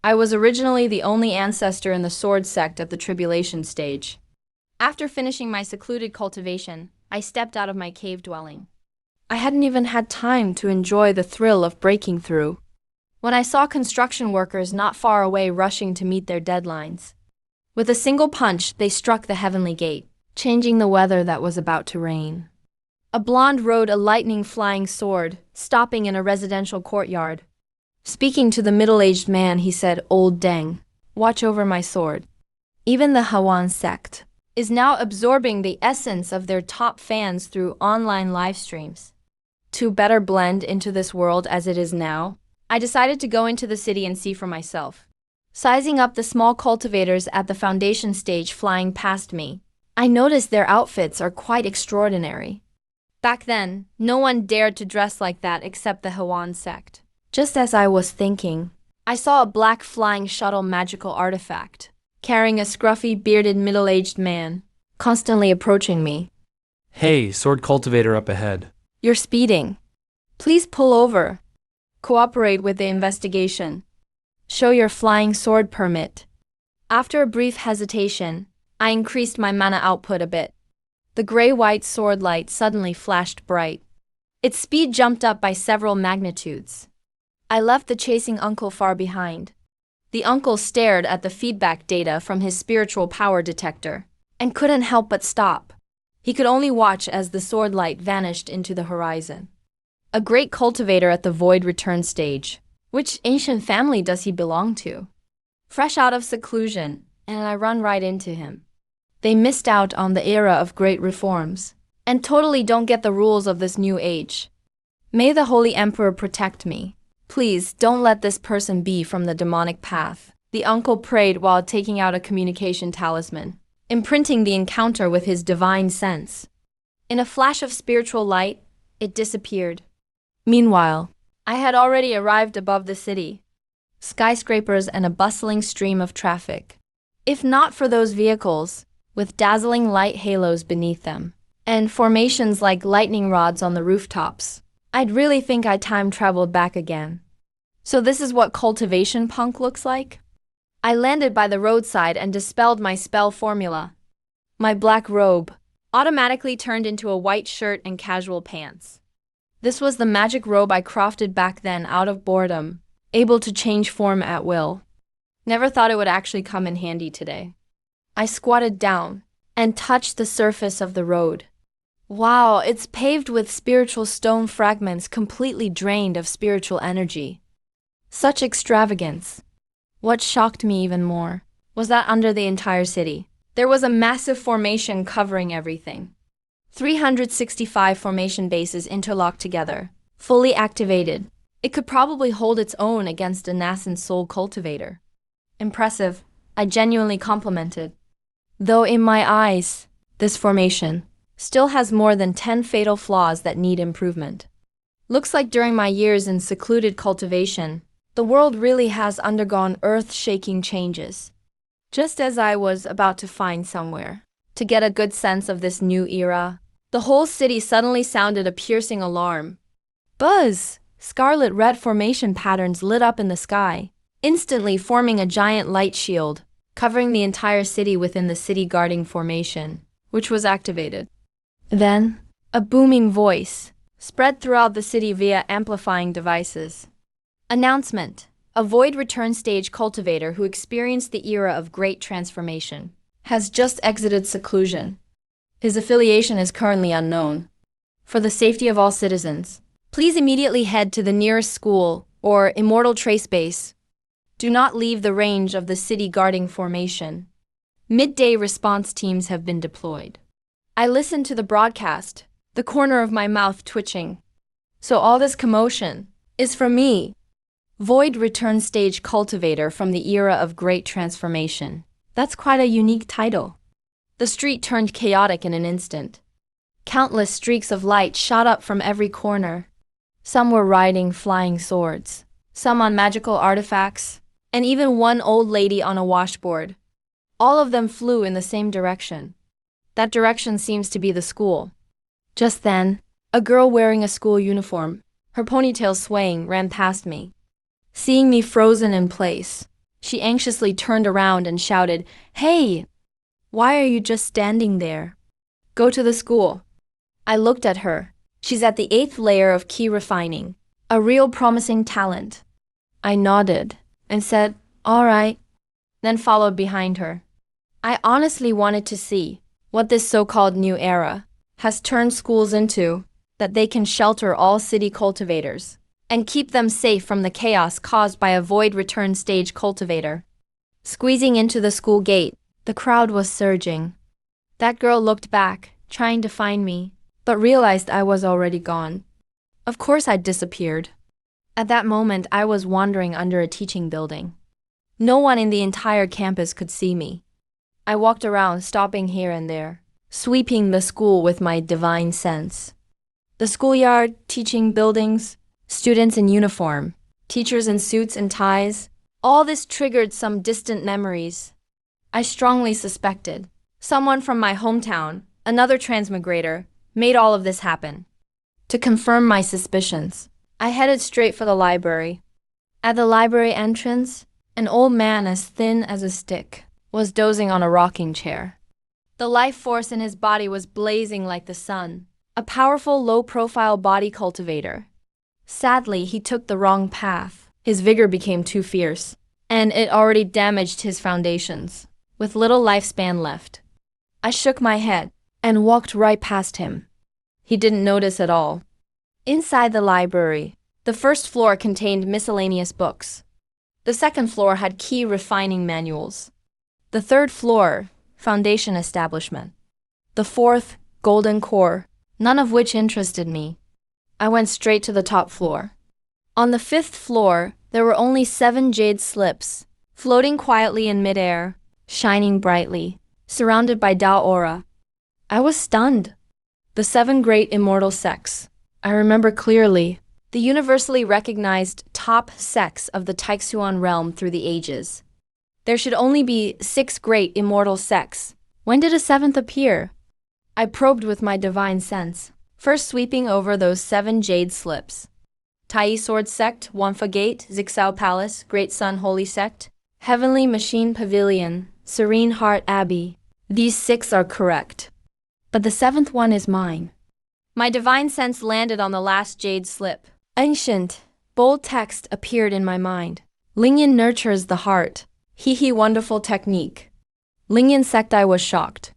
I was originally the only ancestor in the sword sect of the tribulation stage. After finishing my secluded cultivation, I stepped out of my cave dwelling. I hadn't even had time to enjoy the thrill of breaking through when I saw construction workers not far away rushing to meet their deadlines. With a single punch, they struck the heavenly gate, changing the weather that was about to rain. A blonde rode a lightning-flying sword, stopping in a residential courtyard. Speaking to the middle-aged man, he said, "Old Deng, watch over my sword." Even the Hawan sect is now absorbing the essence of their top fans through online live streams. To better blend into this world as it is now, I decided to go into the city and see for myself. Sizing up the small cultivators at the foundation stage flying past me, I noticed their outfits are quite extraordinary. Back then, no one dared to dress like that except the Hawan sect. Just as I was thinking, I saw a black flying shuttle magical artifact, carrying a scruffy, bearded, middle-aged man, constantly approaching me. Hey, sword cultivator up ahead. "You're speeding. Please pull over. Cooperate with the investigation. Show your flying sword permit." After a brief hesitation, I increased my mana output a bit. The gray-white sword light suddenly flashed bright. Its speed jumped up by several magnitudes. I left the chasing uncle far behind. The uncle stared at the feedback data from his spiritual power detector and couldn't help but stop. He could only watch as the sword light vanished into the horizon. A great cultivator at the void return stage. Which ancient family does he belong to? Fresh out of seclusion, and I run right into him. They missed out on the era of great reforms, and totally don't get the rules of this new age. May the Holy Emperor protect me. Please don't let this person be from the demonic path, the uncle prayed while taking out a communication talisman, imprinting the encounter with his divine sense. In a flash of spiritual light, it disappeared. Meanwhile, I had already arrived above the city. Skyscrapers and a bustling stream of traffic. If not for those vehicles, with dazzling light halos beneath them, and formations like lightning rods on the rooftops, I'd really think I time traveled back again. So this is what cultivation punk looks like? I landed by the roadside and dispelled my spell formula. My black robe automatically turned into a white shirt and casual pants. This was the magic robe I crafted back then out of boredom, able to change form at will. Never thought it would actually come in handy today. I squatted down and touched the surface of the road. Wow, it's paved with spiritual stone fragments completely drained of spiritual energy. Such extravagance. What shocked me even more was that under the entire city, there was a massive formation covering everything. 365 formation bases interlocked together, fully activated. It could probably hold its own against a nascent soul cultivator. Impressive, I genuinely complimented. Though in my eyes, this formation still has more than 10 fatal flaws that need improvement. Looks like during my years in secluded cultivation, the world really has undergone earth-shaking changes. Just as I was about to find somewhere to get a good sense of this new era, the whole city suddenly sounded a piercing alarm. Buzz! Scarlet-red formation patterns lit up in the sky, instantly forming a giant light shield, covering the entire city within the city guarding formation, which was activated. Then, a booming voice spread throughout the city via amplifying devices. Announcement: a void return stage cultivator who experienced the era of great transformation has just exited seclusion. His affiliation is currently unknown. For the safety of all citizens, please immediately head to the nearest school or immortal trace base. Do not leave the range of the city guarding formation. Midday response teams have been deployed. I listened to the broadcast, the corner of my mouth twitching. So all this commotion is from me. Void return stage cultivator from the era of great transformation. That's quite a unique title. The street turned chaotic in an instant. Countless streaks of light shot up from every corner. Some were riding flying swords, some on magical artifacts, and even one old lady on a washboard. All of them flew in the same direction. That direction seems to be the school. Just then, a girl wearing a school uniform, her ponytail swaying, ran past me. Seeing me frozen in place, She anxiously turned around and shouted, "Hey! Why are you just standing there? Go to the school." I looked at her. She's at the 8th layer of key refining. A real promising talent. I nodded and said, "All right," then followed behind her. I honestly wanted to see what this so-called new era has turned schools into, that they can shelter all city cultivators and keep them safe from the chaos caused by a void return stage cultivator. Squeezing into the school gate, the crowd was surging. That girl looked back, trying to find me, but realized I was already gone. Of course I'd disappeared. At that moment, I was wandering under a teaching building. No one in the entire campus could see me. I walked around, stopping here and there, sweeping the school with my divine sense. The schoolyard, teaching buildings, students in uniform, teachers in suits and ties, all this triggered some distant memories. I strongly suspected someone from my hometown, another transmigrator, made all of this happen. To confirm my suspicions, I headed straight for the library. At the library entrance, an old man as thin as a stick was dozing on a rocking chair. The life force in his body was blazing like the sun, a powerful low-profile body cultivator. Sadly, he took the wrong path. His vigor became too fierce, and it already damaged his foundations, with little lifespan left. I shook my head and walked right past him. He didn't notice at all. Inside the library, the first floor contained miscellaneous books. The second floor had key refining manuals. The third floor, foundation establishment. The fourth, golden core, none of which interested me. I went straight to the top floor. On the 5th floor, there were only 7 jade slips, floating quietly in midair, shining brightly, surrounded by Tao aura. I was stunned. The 7 great immortal sects. I remember clearly, the universally recognized top sects of the Taixuan realm through the ages. There should only be 6 great immortal sects. When did a 7th appear? I probed with my divine sense, first sweeping over those 7 jade slips. Tai Sword Sect, Wanfa Gate, Zixao Palace, Great Sun Holy Sect, Heavenly Machine Pavilion, Serene Heart Abbey. These 6 are correct. But the 7th one is mine. My divine sense landed on the last jade slip. Ancient, bold text appeared in my mind. Lingyan nurtures the heart. He wonderful technique. Lingyan sect. I was shocked.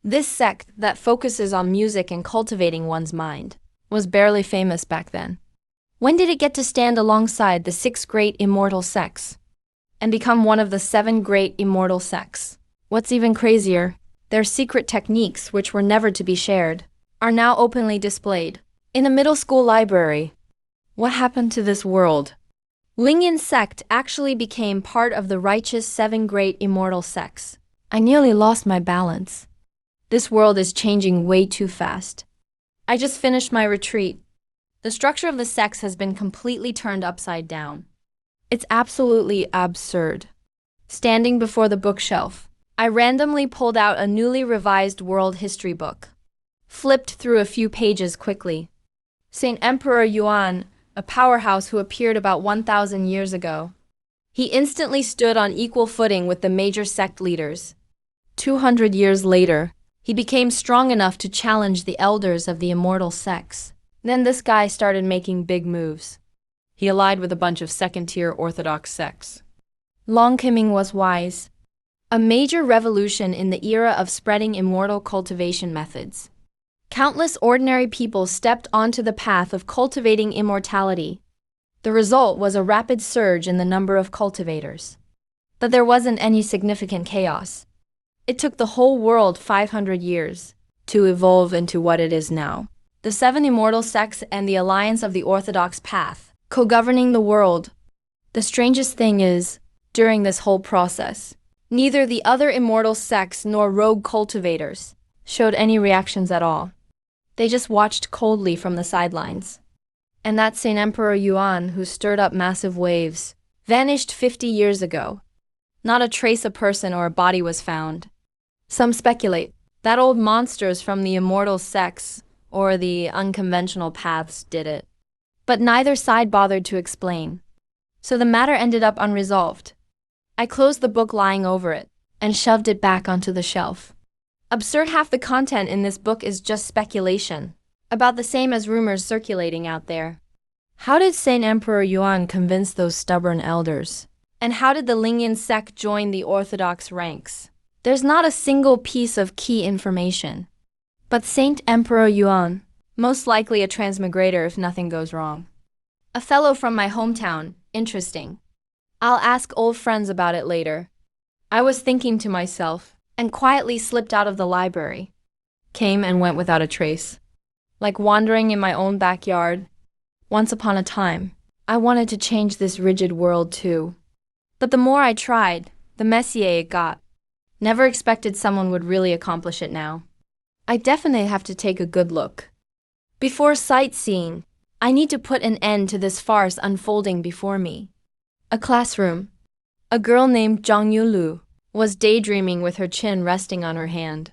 This sect that focuses on music and cultivating one's mind was barely famous back then. When did it get to stand alongside the 6 great immortal sects and become one of the 7 great immortal sects? What's even crazier, their secret techniques, which were never to be shared, are now openly displayed in a middle school library. What happened to this world? Lingyan sect actually became part of the righteous 7 great immortal sects. I nearly lost my balance. This world is changing way too fast. I just finished my retreat. The structure of the sects has been completely turned upside down. It's absolutely absurd. Standing before the bookshelf, I randomly pulled out a newly revised world history book. Flipped through a few pages quickly. Saint Emperor Yuan, a powerhouse who appeared about 1,000 years ago. He instantly stood on equal footing with the major sect leaders. 200 years later, he became strong enough to challenge the elders of the immortal sects. Then this guy started making big moves. He allied with a bunch of second-tier orthodox sects. Long Kiming was wise. A major revolution in the era of spreading immortal cultivation methods. Countless ordinary people stepped onto the path of cultivating immortality. The result was a rapid surge in the number of cultivators. But there wasn't any significant chaos. It took the whole world 500 years to evolve into what it is now. The 7 immortal sects and the alliance of the orthodox path, co-governing the world. The strangest thing is, during this whole process, neither the other immortal sects nor rogue cultivators showed any reactions at all. They just watched coldly from the sidelines. And that Saint Emperor Yuan, who stirred up massive waves, vanished 50 years ago. Not a trace of person or a body was found. Some speculate that old monsters from the immortal sects or the unconventional paths did it. But neither side bothered to explain. So the matter ended up unresolved. I closed the book lying over it and shoved it back onto the shelf. Absurd, half the content in this book is just speculation, about the same as rumors circulating out there. How did Saint Emperor Yuan convince those stubborn elders? And how did the Lingyan sect join the Orthodox ranks? There's not a single piece of key information. But Saint Emperor Yuan, most likely a transmigrator if nothing goes wrong. A fellow from my hometown, interesting. I'll ask old friends about it later. I was thinking to myself, and quietly slipped out of the library. Came and went without a trace. Like wandering in my own backyard. Once upon a time, I wanted to change this rigid world too. But the more I tried, the messier it got. Never expected someone would really accomplish it now. I definitely have to take a good look. Before sightseeing, I need to put an end to this farce unfolding before me. A classroom. A girl named Zhang Yunlu was daydreaming with her chin resting on her hand.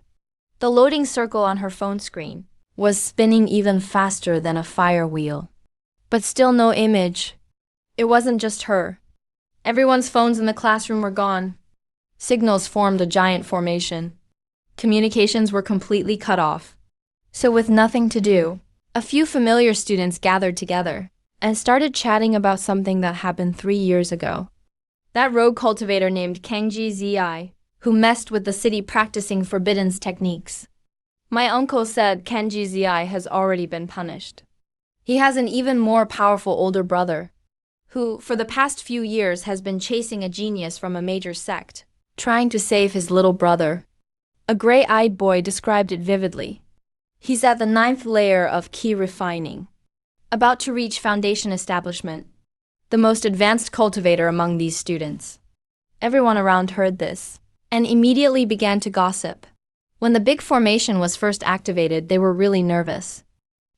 The loading circle on her phone screen was spinning even faster than a fire wheel. But still no image. It wasn't just her. Everyone's phones in the classroom were gone. Signals formed a giant formation. Communications were completely cut off. So with nothing to do, a few familiar students gathered together and started chatting about something that happened 3 years ago. That rogue cultivator named Kangji Zi, who messed with the city practicing forbidden techniques. My uncle said Kangji Zi has already been punished. He has an even more powerful older brother, who, for the past few years, has been chasing a genius from a major sect, trying to save his little brother. A gray-eyed boy described it vividly. He's at the 9th layer of key refining, about to reach foundation establishment, the most advanced cultivator among these students. Everyone around heard this, and immediately began to gossip. When the big formation was first activated, they were really nervous.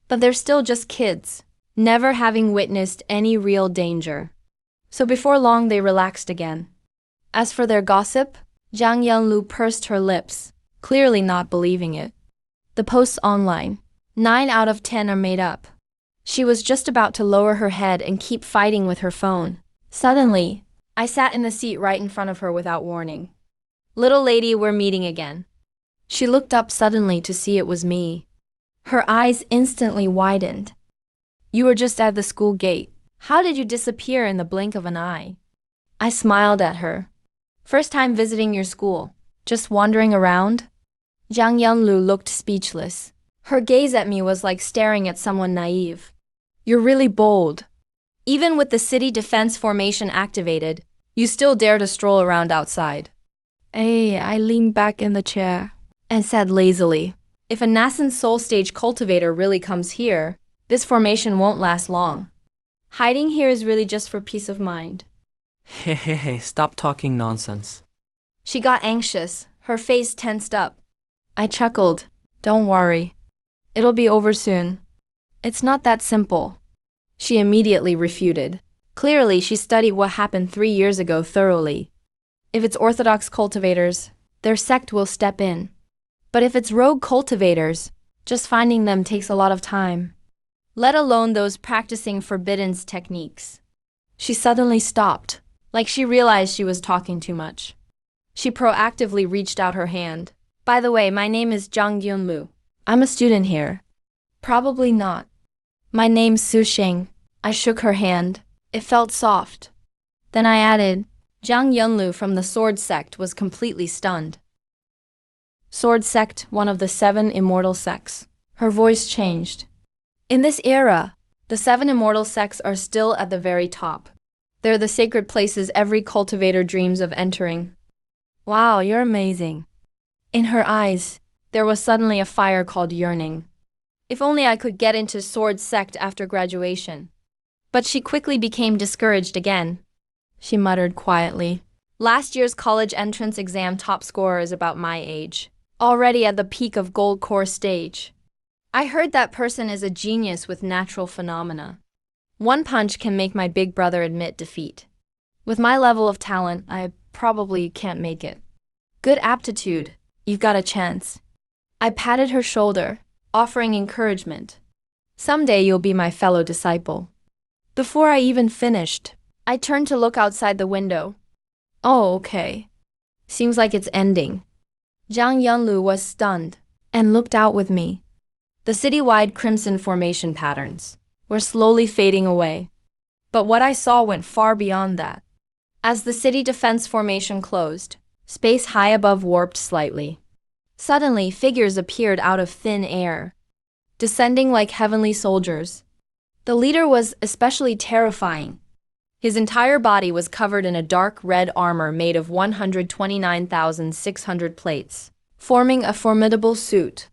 But they're still just kids, never having witnessed any real danger. So before long they relaxed again. As for their gossip, Zhang Yanlu pursed her lips, clearly not believing it. The posts online, 9 out of 10 are made up. She was just about to lower her head and keep fighting with her phone. Suddenly, I sat in the seat right in front of her without warning. "Little lady, we're meeting again." She looked up suddenly to see it was me. Her eyes instantly widened. "You were just at the school gate. How did you disappear in the blink of an eye?" I smiled at her. "First time visiting your school. Just wandering around?" Zhang Yanlu looked speechless. Her gaze at me was like staring at someone naive. "You're really bold. Even with the city defense formation activated, you still dare to stroll around outside." I leaned back in the chair and said lazily, "If a nascent soul stage cultivator really comes here, this formation won't last long. Hiding here is really just for peace of mind." Hey, stop talking nonsense. She got anxious, her face tensed up. I chuckled. "Don't worry. It'll be over soon. It's not that simple." She immediately refuted. Clearly, she studied what happened 3 years ago thoroughly. If it's Orthodox cultivators, their sect will step in. But if it's rogue cultivators, just finding them takes a lot of time. Let alone those practicing forbidden techniques. She suddenly stopped, like she realized she was talking too much. She proactively reached out her hand. "By the way, my name is Zhang Yunlu. I'm a student here." "Probably not." "My name's Su Sheng." I shook her hand. It felt soft. Then I added, Zhang Yunlu from the Sword Sect was completely stunned. Sword Sect, one of the 7 immortal sects. Her voice changed. In this era, the 7 immortal sects are still at the very top. They're the sacred places every cultivator dreams of entering. "Wow, you're amazing." In her eyes, there was suddenly a fire called yearning. If only I could get into Sword Sect after graduation. But she quickly became discouraged again. She muttered quietly. "Last year's college entrance exam top scorer is about my age, already at the peak of gold core stage. I heard that person is a genius with natural phenomena. One punch can make my big brother admit defeat. With my level of talent, I probably can't make it. Good aptitude. You've got a chance." I patted her shoulder, offering encouragement. "Someday you'll be my fellow disciple." Before I even finished, I turned to look outside the window. Oh, okay. Seems like it's ending. Zhang Yunlu was stunned and looked out with me. The citywide crimson formation patterns were slowly fading away. But what I saw went far beyond that. As the city defense formation closed, space high above warped slightly. Suddenly, figures appeared out of thin air, descending like heavenly soldiers. The leader was especially terrifying. His entire body was covered in a dark red armor made of 129,600 plates, forming a formidable suit.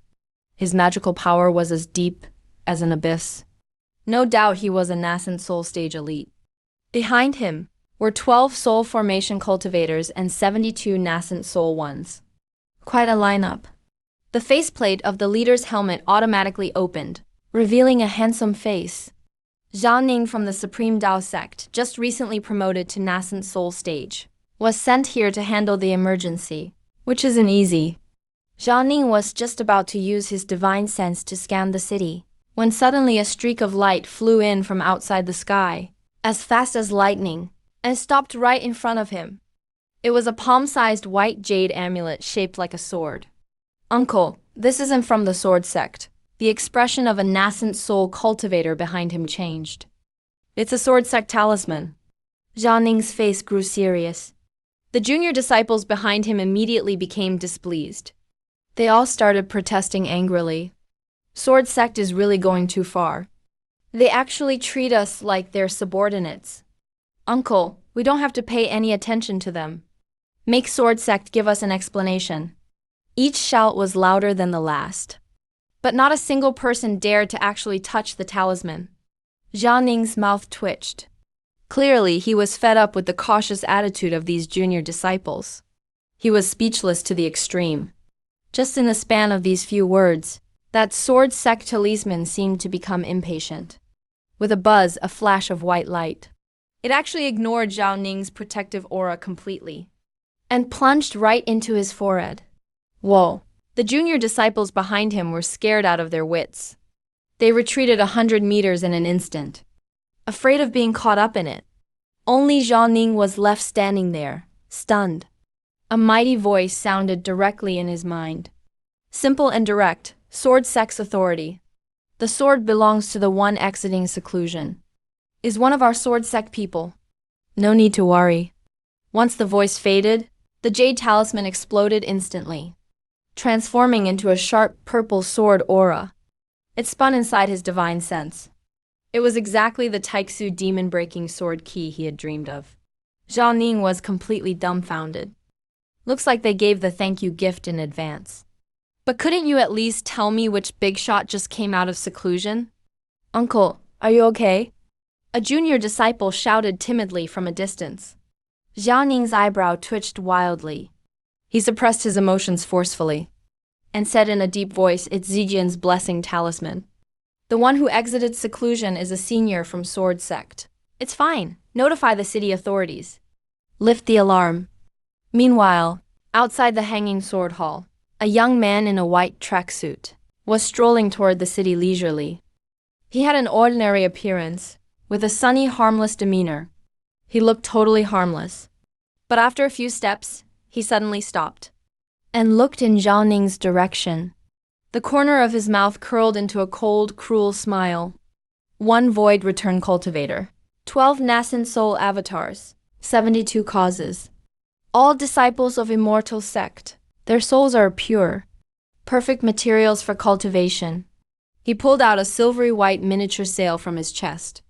His magical power was as deep as an abyss. No doubt he was a nascent soul stage elite. Behind him were 12 soul formation cultivators and 72 nascent soul ones. Quite a lineup. The faceplate of the leader's helmet automatically opened, revealing a handsome face. Zhao Ning from the Supreme Dao sect, just recently promoted to nascent soul stage, was sent here to handle the emergency, which isn't easy. Zhao Ning was just about to use his divine sense to scan the city, when suddenly a streak of light flew in from outside the sky, as fast as lightning, and stopped right in front of him. It was a palm-sized white jade amulet shaped like a sword. Uncle, this isn't from the sword sect. The expression of a nascent soul cultivator behind him changed. It's a sword sect talisman. Zhao Ning's face grew serious. The junior disciples behind him immediately became displeased. They all started protesting angrily. Sword sect is really going too far. They actually treat us like they're subordinates. Uncle, we don't have to pay any attention to them. Make sword sect give us an explanation. Each shout was louder than the last. But not a single person dared to actually touch the talisman. Zhao Ning's mouth twitched. Clearly, he was fed up with the cautious attitude of these junior disciples. He was speechless to the extreme. Just in the span of these few words, that sword sect talisman seemed to become impatient. With a buzz, a flash of white light. It actually ignored Zhao Ning's protective aura completely, and plunged right into his forehead. Whoa! The junior disciples behind him were scared out of their wits. They retreated 100 meters in an instant, afraid of being caught up in it. Only Zhao Ning was left standing there, stunned. A mighty voice sounded directly in his mind. Simple and direct, sword sect's authority. The sword belongs to the one exiting seclusion. Is one of our sword sect people. No need to worry. Once the voice faded, the jade talisman exploded instantly, transforming into a sharp purple sword aura. It spun inside his divine sense. It was exactly the Taixu demon-breaking sword key he had dreamed of. Zhao Ning was completely dumbfounded. Looks like they gave the thank you gift in advance. But couldn't you at least tell me which big shot just came out of seclusion? Uncle, are you okay? A junior disciple shouted timidly from a distance. Zhao Ning's eyebrow twitched wildly. He suppressed his emotions forcefully and said in a deep voice, "It's Zijian's blessing talisman. The one who exited seclusion is a senior from Sword Sect. It's fine. Notify the city authorities. Lift the alarm." Meanwhile, outside the Hanging Sword Hall, a young man in a white tracksuit was strolling toward the city leisurely. He had an ordinary appearance, with a sunny, harmless demeanor. He looked totally harmless. But after a few steps, he suddenly stopped and looked in Zhao Ning's direction. The corner of his mouth curled into a cold, cruel smile. One void return cultivator, 12 nascent soul avatars, 72 causes. All disciples of immortal sect. Their souls are pure. Perfect materials for cultivation. He pulled out a silvery white miniature sail from his chest.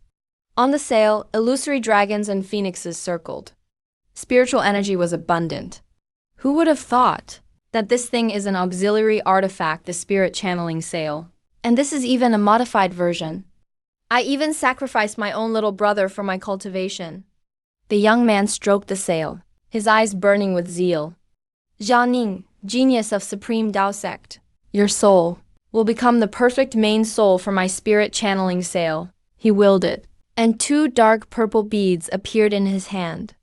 On the sail, illusory dragons and phoenixes circled. Spiritual energy was abundant. Who would have thought that this thing is an auxiliary artifact, the spirit channeling sail? And this is even a modified version. I even sacrificed my own little brother for my cultivation. The young man stroked the sail, his eyes burning with zeal. Zhao Ning, genius of Supreme Dao Sect, your soul will become the perfect main soul for my spirit channeling sail. He willed it, and 2 dark purple beads appeared in his hand.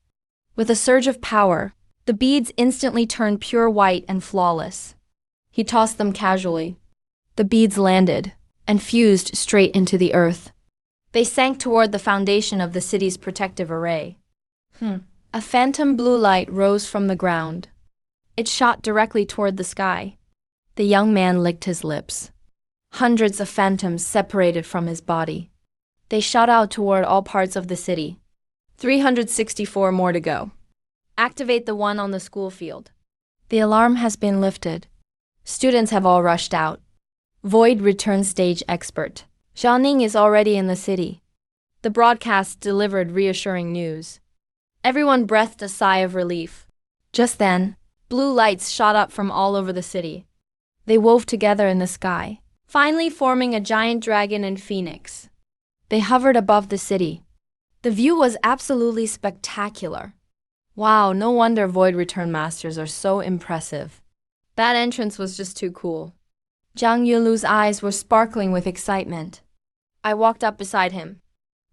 With a surge of power, the beads instantly turned pure white and flawless. He tossed them casually. The beads landed and fused straight into the earth. They sank toward the foundation of the city's protective array. A phantom blue light rose from the ground. It shot directly toward the sky. The young man licked his lips. Hundreds of phantoms separated from his body. They shot out toward all parts of the city. 364 more to go. Activate the one on the school field. The alarm has been lifted. Students have all rushed out. Void return stage expert. Zhao Ning is already in the city. The broadcast delivered reassuring news. Everyone breathed a sigh of relief. Just then, blue lights shot up from all over the city. They wove together in the sky, finally forming a giant dragon and phoenix. They hovered above the city. The view was absolutely spectacular. Wow, no wonder Void Return Masters are so impressive. That entrance was just too cool. Zhang Yunlu's eyes were sparkling with excitement. I walked up beside him,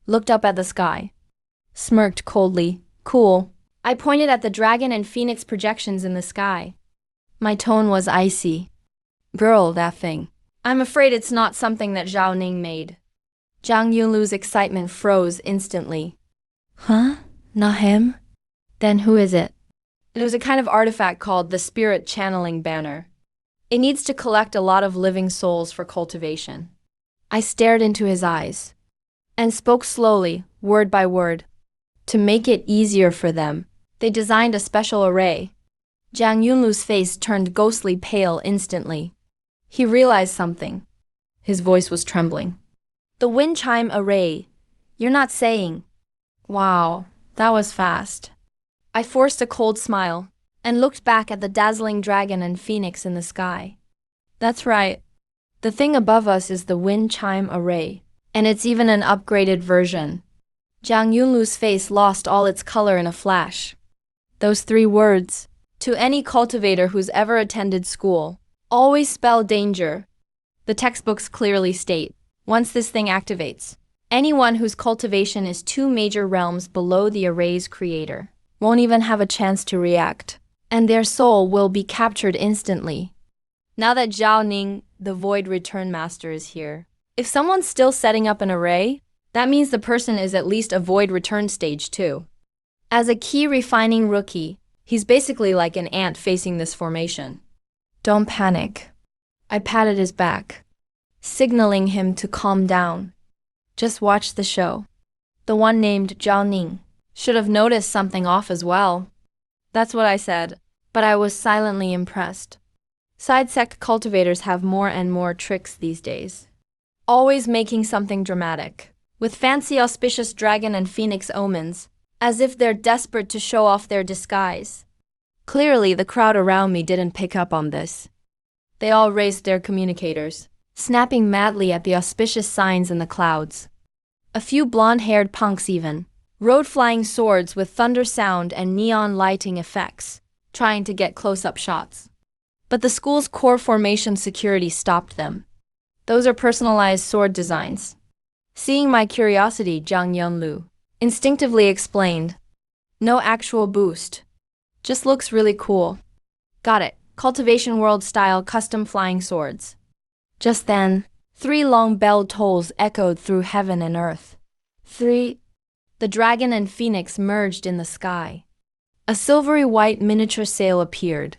looked up at the sky, smirked coldly. Cool. I pointed at the dragon and phoenix projections in the sky. My tone was icy. Girl, that thing. I'm afraid it's not something that Zhao Ning made. Zhang Yunlu's excitement froze instantly. Huh? Not him? Then who is it? It was a kind of artifact called the Spirit Channeling Banner. It needs to collect a lot of living souls for cultivation. I stared into his eyes and spoke slowly, word by word. To make it easier for them, they designed a special array. Zhang Yunlu's face turned ghostly pale instantly. He realized something. His voice was trembling. The wind chime array. You're not saying. Wow, that was fast. I forced a cold smile and looked back at the dazzling dragon and phoenix in the sky. That's right. The thing above us is the wind chime array, and it's even an upgraded version. Zhang Yunlu's face lost all its color in a flash. Those 3 words, to any cultivator who's ever attended school, always spell danger. The textbooks clearly state, once this thing activates, anyone whose cultivation is 2 major realms below the array's creator won't even have a chance to react, and their soul will be captured instantly. Now that Zhao Ning, the Void Return Master, is here, if someone's still setting up an array, that means the person is at least a Void Return stage too. As a key refining rookie, he's basically like an ant facing this formation. Don't panic. I patted his back, signaling him to calm down. Just watch the show. The one named Zhao Ning should have noticed something off as well. That's what I said, but I was silently impressed. Side sect cultivators have more and more tricks these days. Always making something dramatic, with fancy auspicious dragon and phoenix omens, as if they're desperate to show off their disguise. Clearly, the crowd around me didn't pick up on this. They all raised their communicators, snapping madly at the auspicious signs in the clouds. A few blonde-haired punks even rode flying swords with thunder sound and neon lighting effects, trying to get close-up shots. But the school's core formation security stopped them. Those are personalized sword designs. Seeing my curiosity, Zhang Yunlu instinctively explained. No actual boost. Just looks really cool. Got it. Cultivation World-style custom flying swords. Just then, 3 long bell tolls echoed through heaven and earth. 3. The dragon and phoenix merged in the sky. A silvery white miniature sail appeared.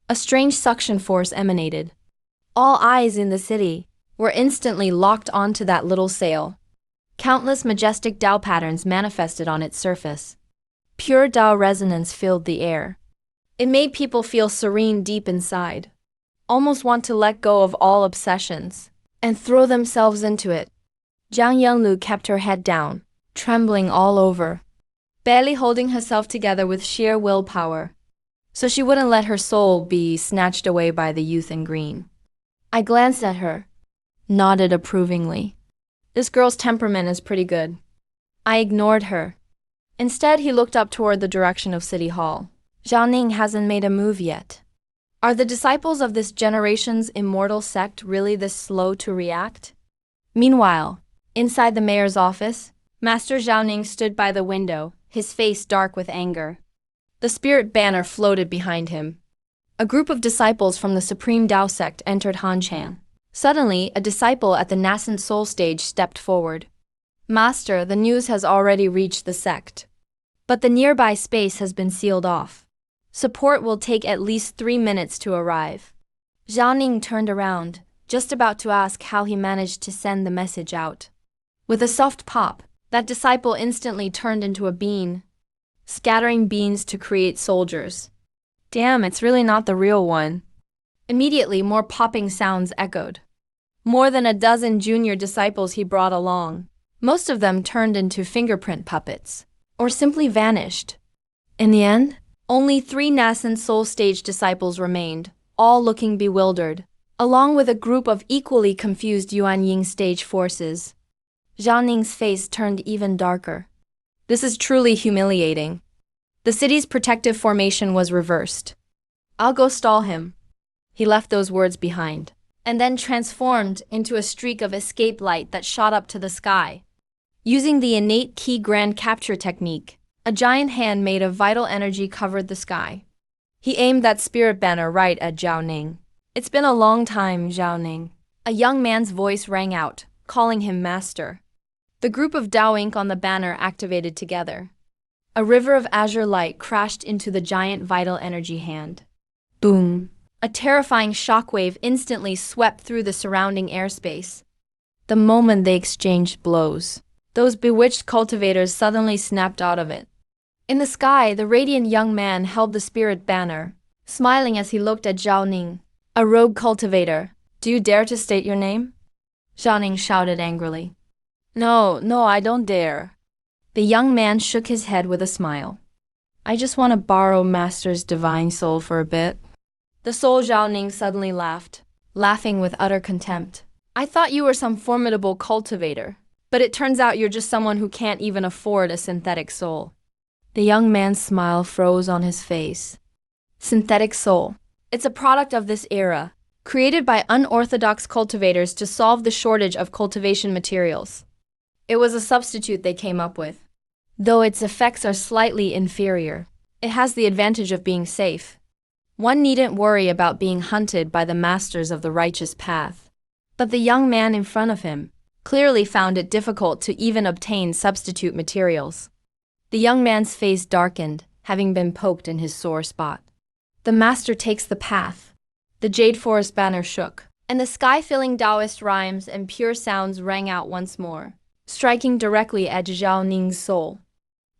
A strange suction force emanated. All eyes in the city were instantly locked onto that little sail. Countless majestic Tao patterns manifested on its surface. Pure Tao resonance filled the air. It made people feel serene deep inside, almost want to let go of all obsessions and throw themselves into it. Zhang Yunlu kept her head down, trembling all over, barely holding herself together with sheer willpower, so she wouldn't let her soul be snatched away by the youth in green. I glanced at her, nodded approvingly. This girl's temperament is pretty good. I ignored her. Instead, he looked up toward the direction of City Hall. Zhao Ning hasn't made a move yet. Are the disciples of this generation's immortal sect really this slow to react? Meanwhile, inside the mayor's office, Master Zhao Ning stood by the window, his face dark with anger. The spirit banner floated behind him. A group of disciples from the Supreme Tao sect entered Hanchan. Suddenly, a disciple at the nascent soul stage stepped forward. Master, the news has already reached the sect. but the nearby space has been sealed off. Support will take at least 3 minutes to arrive. Zhao Ning turned around, just about to ask how he managed to send the message out. With a soft pop, that disciple instantly turned into a bean, scattering beans to create soldiers. Damn, it's really not the real one. Immediately, more popping sounds echoed. More than a dozen junior disciples he brought along. Most of them turned into fingerprint puppets, or simply vanished. In the end, only 3 nascent soul stage disciples remained, all looking bewildered, along with a group of equally confused Yuanying stage forces. Zhao Ning's face turned even darker. This is truly humiliating. The city's protective formation was reversed. I'll go stall him. He left those words behind, and then transformed into a streak of escape light that shot up to the sky. Using the innate key grand capture technique, a giant hand made of vital energy covered the sky. He aimed that spirit banner right at Zhao Ning. It's been a long time, Zhao Ning. A young man's voice rang out, calling him master. The group of Dao ink on the banner activated together. A river of azure light crashed into the giant vital energy hand. Boom! A terrifying shockwave instantly swept through the surrounding airspace. The moment they exchanged blows, those bewitched cultivators suddenly snapped out of it. In the sky, the radiant young man held the spirit banner, smiling as he looked at Zhao Ning. A rogue cultivator, do you dare to state your name? Zhao Ning shouted angrily. No, I don't dare. The young man shook his head with a smile. I just want to borrow Master's divine soul for a bit. The soul Zhao Ning suddenly laughed, laughing with utter contempt. I thought you were some formidable cultivator, but it turns out you're just someone who can't even afford a synthetic soul. The young man's smile froze on his face. Synthetic soul. It's a product of this era, created by unorthodox cultivators to solve the shortage of cultivation materials. It was a substitute they came up with. Though its effects are slightly inferior, it has the advantage of being safe. One needn't worry about being hunted by the masters of the righteous path. But the young man in front of him clearly found it difficult to even obtain substitute materials. The young man's face darkened, having been poked in his sore spot. The master takes the path. The Jade Forest banner shook, and the sky-filling Taoist rhymes and pure sounds rang out once more, striking directly at Zhao Ning's soul.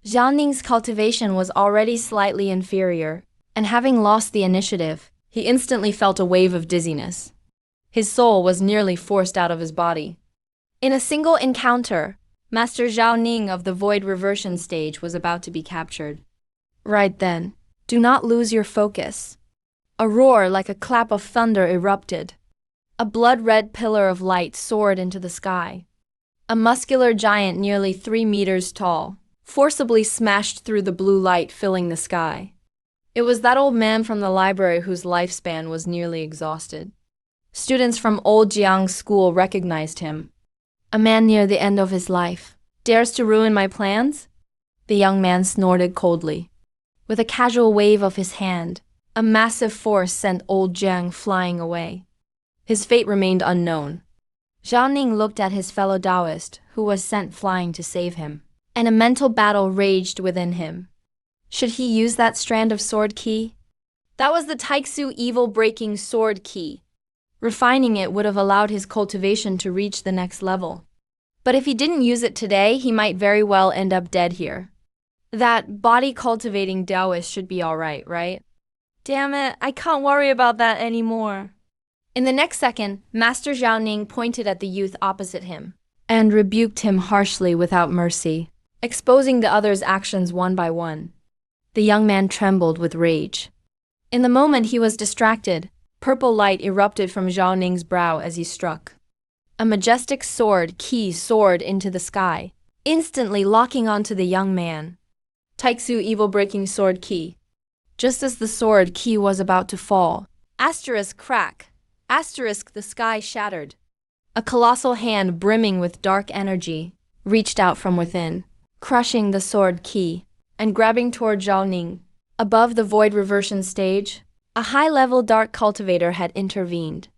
Zhao Ning's cultivation was already slightly inferior, and having lost the initiative, he instantly felt a wave of dizziness. His soul was nearly forced out of his body. In a single encounter, Master Zhao Ning of the Void Reversion stage was about to be captured. Right then, do not lose your focus. A roar like a clap of thunder erupted. A blood-red pillar of light soared into the sky. A muscular giant nearly 3 meters tall forcibly smashed through the blue light filling the sky. It was that old man from the library whose lifespan was nearly exhausted. Students from Old Jiang School recognized him. A man near the end of his life dares to ruin my plans? The young man snorted coldly. With a casual wave of his hand, a massive force sent Old Jiang flying away. His fate remained unknown. Zhao Ning looked at his fellow Taoist, who was sent flying to save him, and a mental battle raged within him. Should he use that strand of sword key? That was the Taixu evil-breaking sword key. Refining it would have allowed his cultivation to reach the next level. But if he didn't use it today, he might very well end up dead here. That body-cultivating Taoist should be alright, right? Damn it, I can't worry about that anymore. In the next second, Master Zhao Ning pointed at the youth opposite him and rebuked him harshly without mercy, exposing the other's actions one by one. The young man trembled with rage. In the moment he was distracted, purple light erupted from Zhao Ning's brow as he struck. A majestic sword key soared into the sky, instantly locking onto the young man. Taixu evil-breaking sword key. Just as the sword key was about to fall, asterisk crack, asterisk the sky shattered. A colossal hand brimming with dark energy reached out from within, crushing the sword key and grabbing toward Zhao Ning. Above the void reversion stage, a high-level dark cultivator had intervened.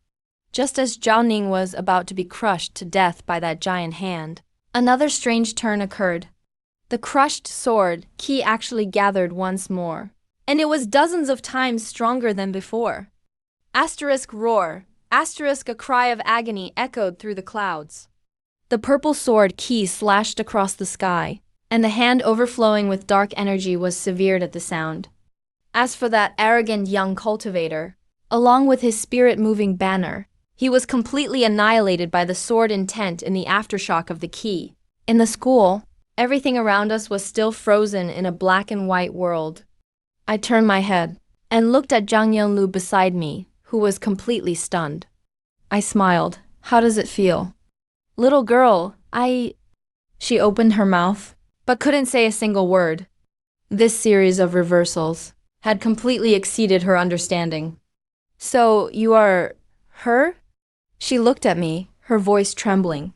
Just as Zhao Ning was about to be crushed to death by that giant hand, another strange turn occurred. The crushed sword key actually gathered once more, and it was dozens of times stronger than before. Asterisk roar, asterisk a cry of agony echoed through the clouds. The purple sword key slashed across the sky, and the hand overflowing with dark energy was severed at the sound. As for that arrogant young cultivator, along with his spirit-moving banner, he was completely annihilated by the sword intent in the aftershock of the key. In the school, everything around us was still frozen in a black and white world. I turned my head and looked at Zhang Yonlu beside me, who was completely stunned. I smiled. How does it feel? Little girl, She opened her mouth, but couldn't say a single word. This series of reversals had completely exceeded her understanding. So, you are her? She looked at me, her voice trembling.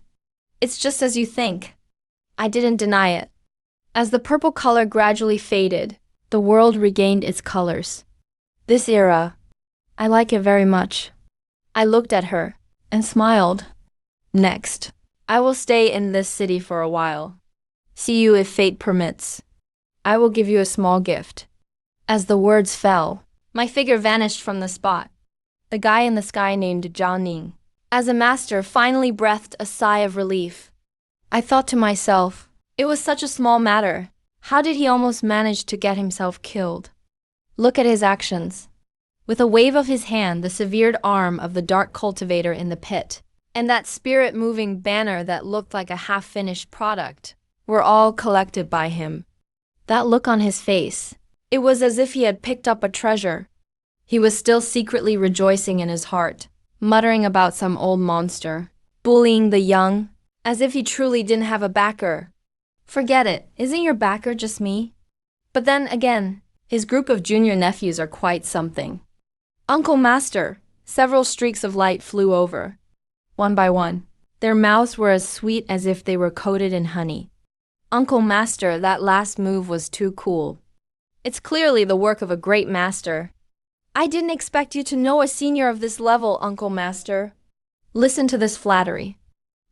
It's just as you think. I didn't deny it. As the purple color gradually faded, the world regained its colors. This era, I like it very much. I looked at her and smiled. Next, I will stay in this city for a while. See you if fate permits. I will give you a small gift. As the words fell, my figure vanished from the spot. The guy in the sky named Zhao Ning. As a master finally breathed a sigh of relief. I thought to myself, it was such a small matter. How did he almost manage to get himself killed? Look at his actions. With a wave of his hand, the severed arm of the dark cultivator in the pit, and that spirit-moving banner that looked like a half-finished product, were all collected by him. That look on his face, it was as if he had picked up a treasure. He was still secretly rejoicing in his heart, muttering about some old monster, bullying the young, as if he truly didn't have a backer. Forget it, isn't your backer just me? But then again, his group of junior nephews are quite something. Uncle Master, several streaks of light flew over. One by one, their mouths were as sweet as if they were coated in honey. Uncle Master, that last move was too cool. It's clearly the work of a great master. I didn't expect you to know a senior of this level, Uncle Master. Listen to this flattery.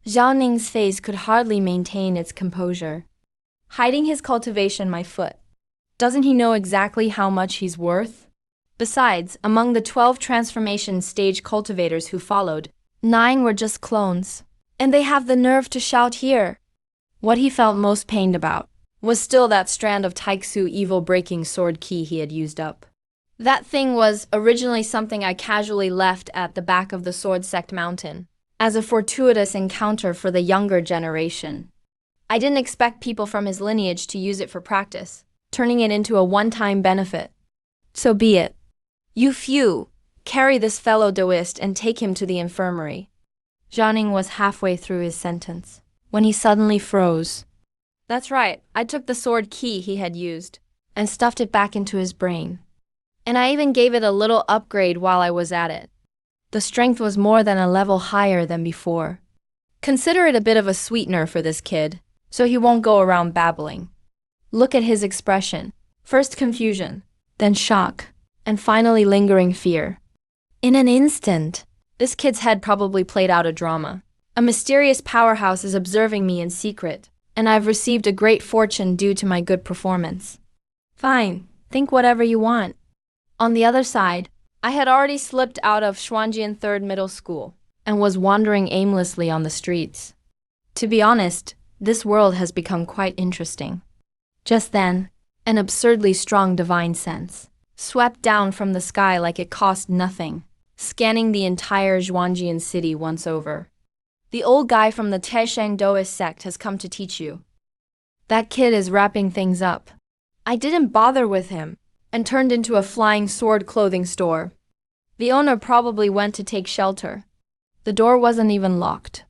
Zhao Ning's face could hardly maintain its composure. Hiding his cultivation my foot. Doesn't he know exactly how much he's worth? Besides, among the 12 transformation stage cultivators who followed, 9 were just clones. And they have the nerve to shout here. What he felt most pained about was still that strand of Taixu evil-breaking sword key he had used up. That thing was originally something I casually left at the back of the Sword Sect Mountain, as a fortuitous encounter for the younger generation. I didn't expect people from his lineage to use it for practice, turning it into a one-time benefit. So be it. You few, carry this fellow Daoist and take him to the infirmary. Zhao Ning was halfway through his sentence, when he suddenly froze. That's right, I took the sword key he had used, and stuffed it back into his brain. And I even gave it a little upgrade while I was at it. The strength was more than a level higher than before. Consider it a bit of a sweetener for this kid, so he won't go around babbling. Look at his expression. First confusion, then shock, and finally lingering fear. In an instant, this kid's head probably played out a drama. A mysterious powerhouse is observing me in secret, and I've received a great fortune due to my good performance. Fine, think whatever you want. On the other side, I had already slipped out of Xuanjian 3rd Middle School and was wandering aimlessly on the streets. To be honest, this world has become quite interesting. Just then, an absurdly strong divine sense swept down from the sky like it cost nothing, scanning the entire Xuanjian city once over. The old guy from the Taisheng Daoist sect has come to teach you. That kid is wrapping things up. I didn't bother with him, and turned into a flying sword clothing store. The owner probably went to take shelter. The door wasn't even locked.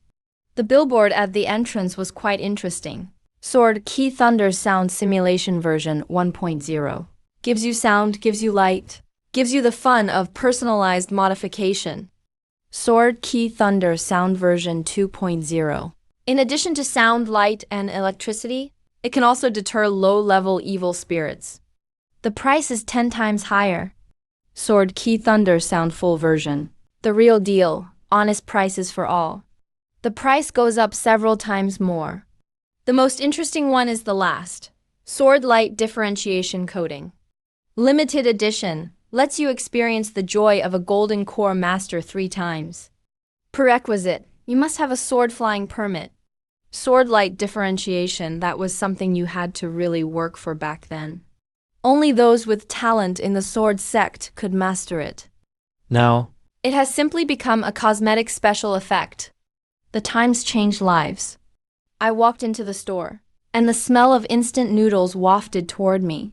The billboard at the entrance was quite interesting. Sword Key Thunder Sound Simulation version 1.0. Gives you sound, gives you light, gives you the fun of personalized modification. Sword Key Thunder Sound version 2.0. In addition to sound, light, and electricity, it can also deter low-level evil spirits. The price is 10 times higher. Sword Key Thunder Sound Full version. The real deal, honest prices for all. The price goes up several times more. The most interesting one is the last. Sword Light Differentiation Coating. Limited edition. Lets you experience the joy of a golden core master 3 times. Prerequisite. You must have a sword flying permit. Sword Light Differentiation, that was something you had to really work for back then. Only those with talent in the sword sect could master it. Now, It has simply become a cosmetic special effect. The times change lives. I walked into the store, and the smell of instant noodles wafted toward me.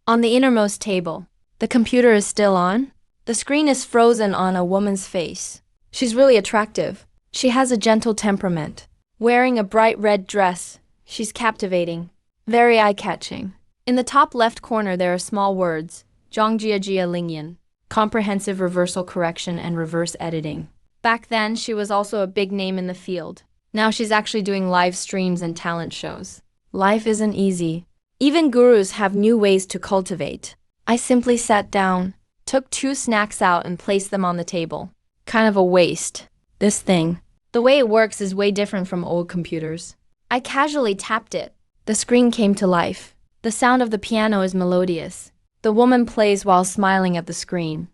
On the innermost table, the computer is still on. The screen is frozen on a woman's face. She's really attractive. She has a gentle temperament. Wearing a bright red dress, she's captivating. Very eye-catching. In the top left corner there are small words, Zhongjiajia Lingyan, comprehensive reversal correction and reverse editing. Back then, she was also a big name in the field. Now she's actually doing live streams and talent shows. Life isn't easy. Even gurus have new ways to cultivate. I simply sat down, took 2 snacks out and placed them on the table. Kind of a waste. This thing. The way it works is way different from old computers. I casually tapped it. The screen came to life. The sound of the piano is melodious. The woman plays while smiling at the screen.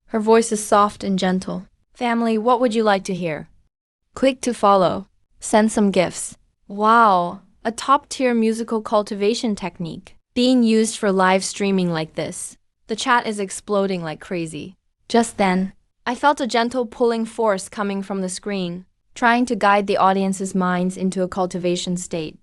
Her voice is soft and gentle. Family, what would you like to hear? Click to follow. Send some gifts. Wow, a top-tier musical cultivation technique being used for live streaming like this. The chat is exploding like crazy. Just then, I felt a gentle pulling force coming from the screen, trying to guide the audience's minds into a cultivation state.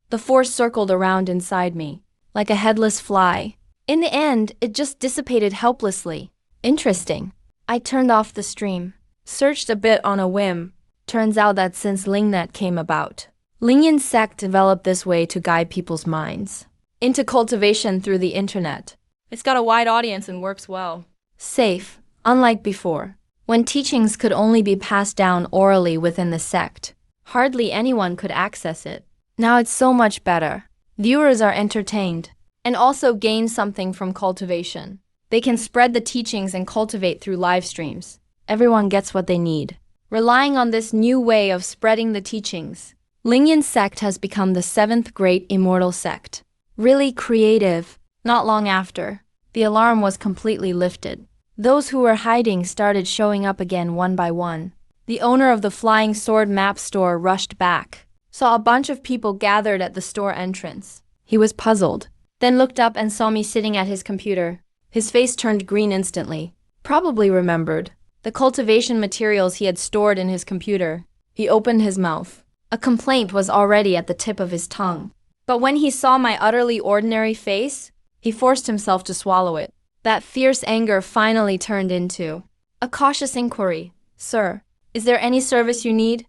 The force circled around inside me, like a headless fly. In the end, it just dissipated helplessly. Interesting. I turned off the stream, searched a bit on a whim. Turns out that since Lingnet came about, Lingyan sect developed this way to guide people's minds into cultivation through the internet. It's got a wide audience and works well. Safe, unlike before, when teachings could only be passed down orally within the sect. Hardly anyone could access it. Now it's so much better. Viewers are entertained and also gain something from cultivation. They can spread the teachings and cultivate through live streams. Everyone gets what they need. Relying on this new way of spreading the teachings, Lingyan sect has become the 7th great immortal sect. Really creative. Not long after, the alarm was completely lifted. Those who were hiding started showing up again one by one. The owner of the Flying Sword map store rushed back, saw a bunch of people gathered at the store entrance. He was puzzled, then looked up and saw me sitting at his computer. His face turned green instantly. Probably remembered the cultivation materials he had stored in his computer. He opened his mouth. A complaint was already at the tip of his tongue. But when he saw my utterly ordinary face, he forced himself to swallow it. That fierce anger finally turned into a cautious inquiry. Sir, is there any service you need?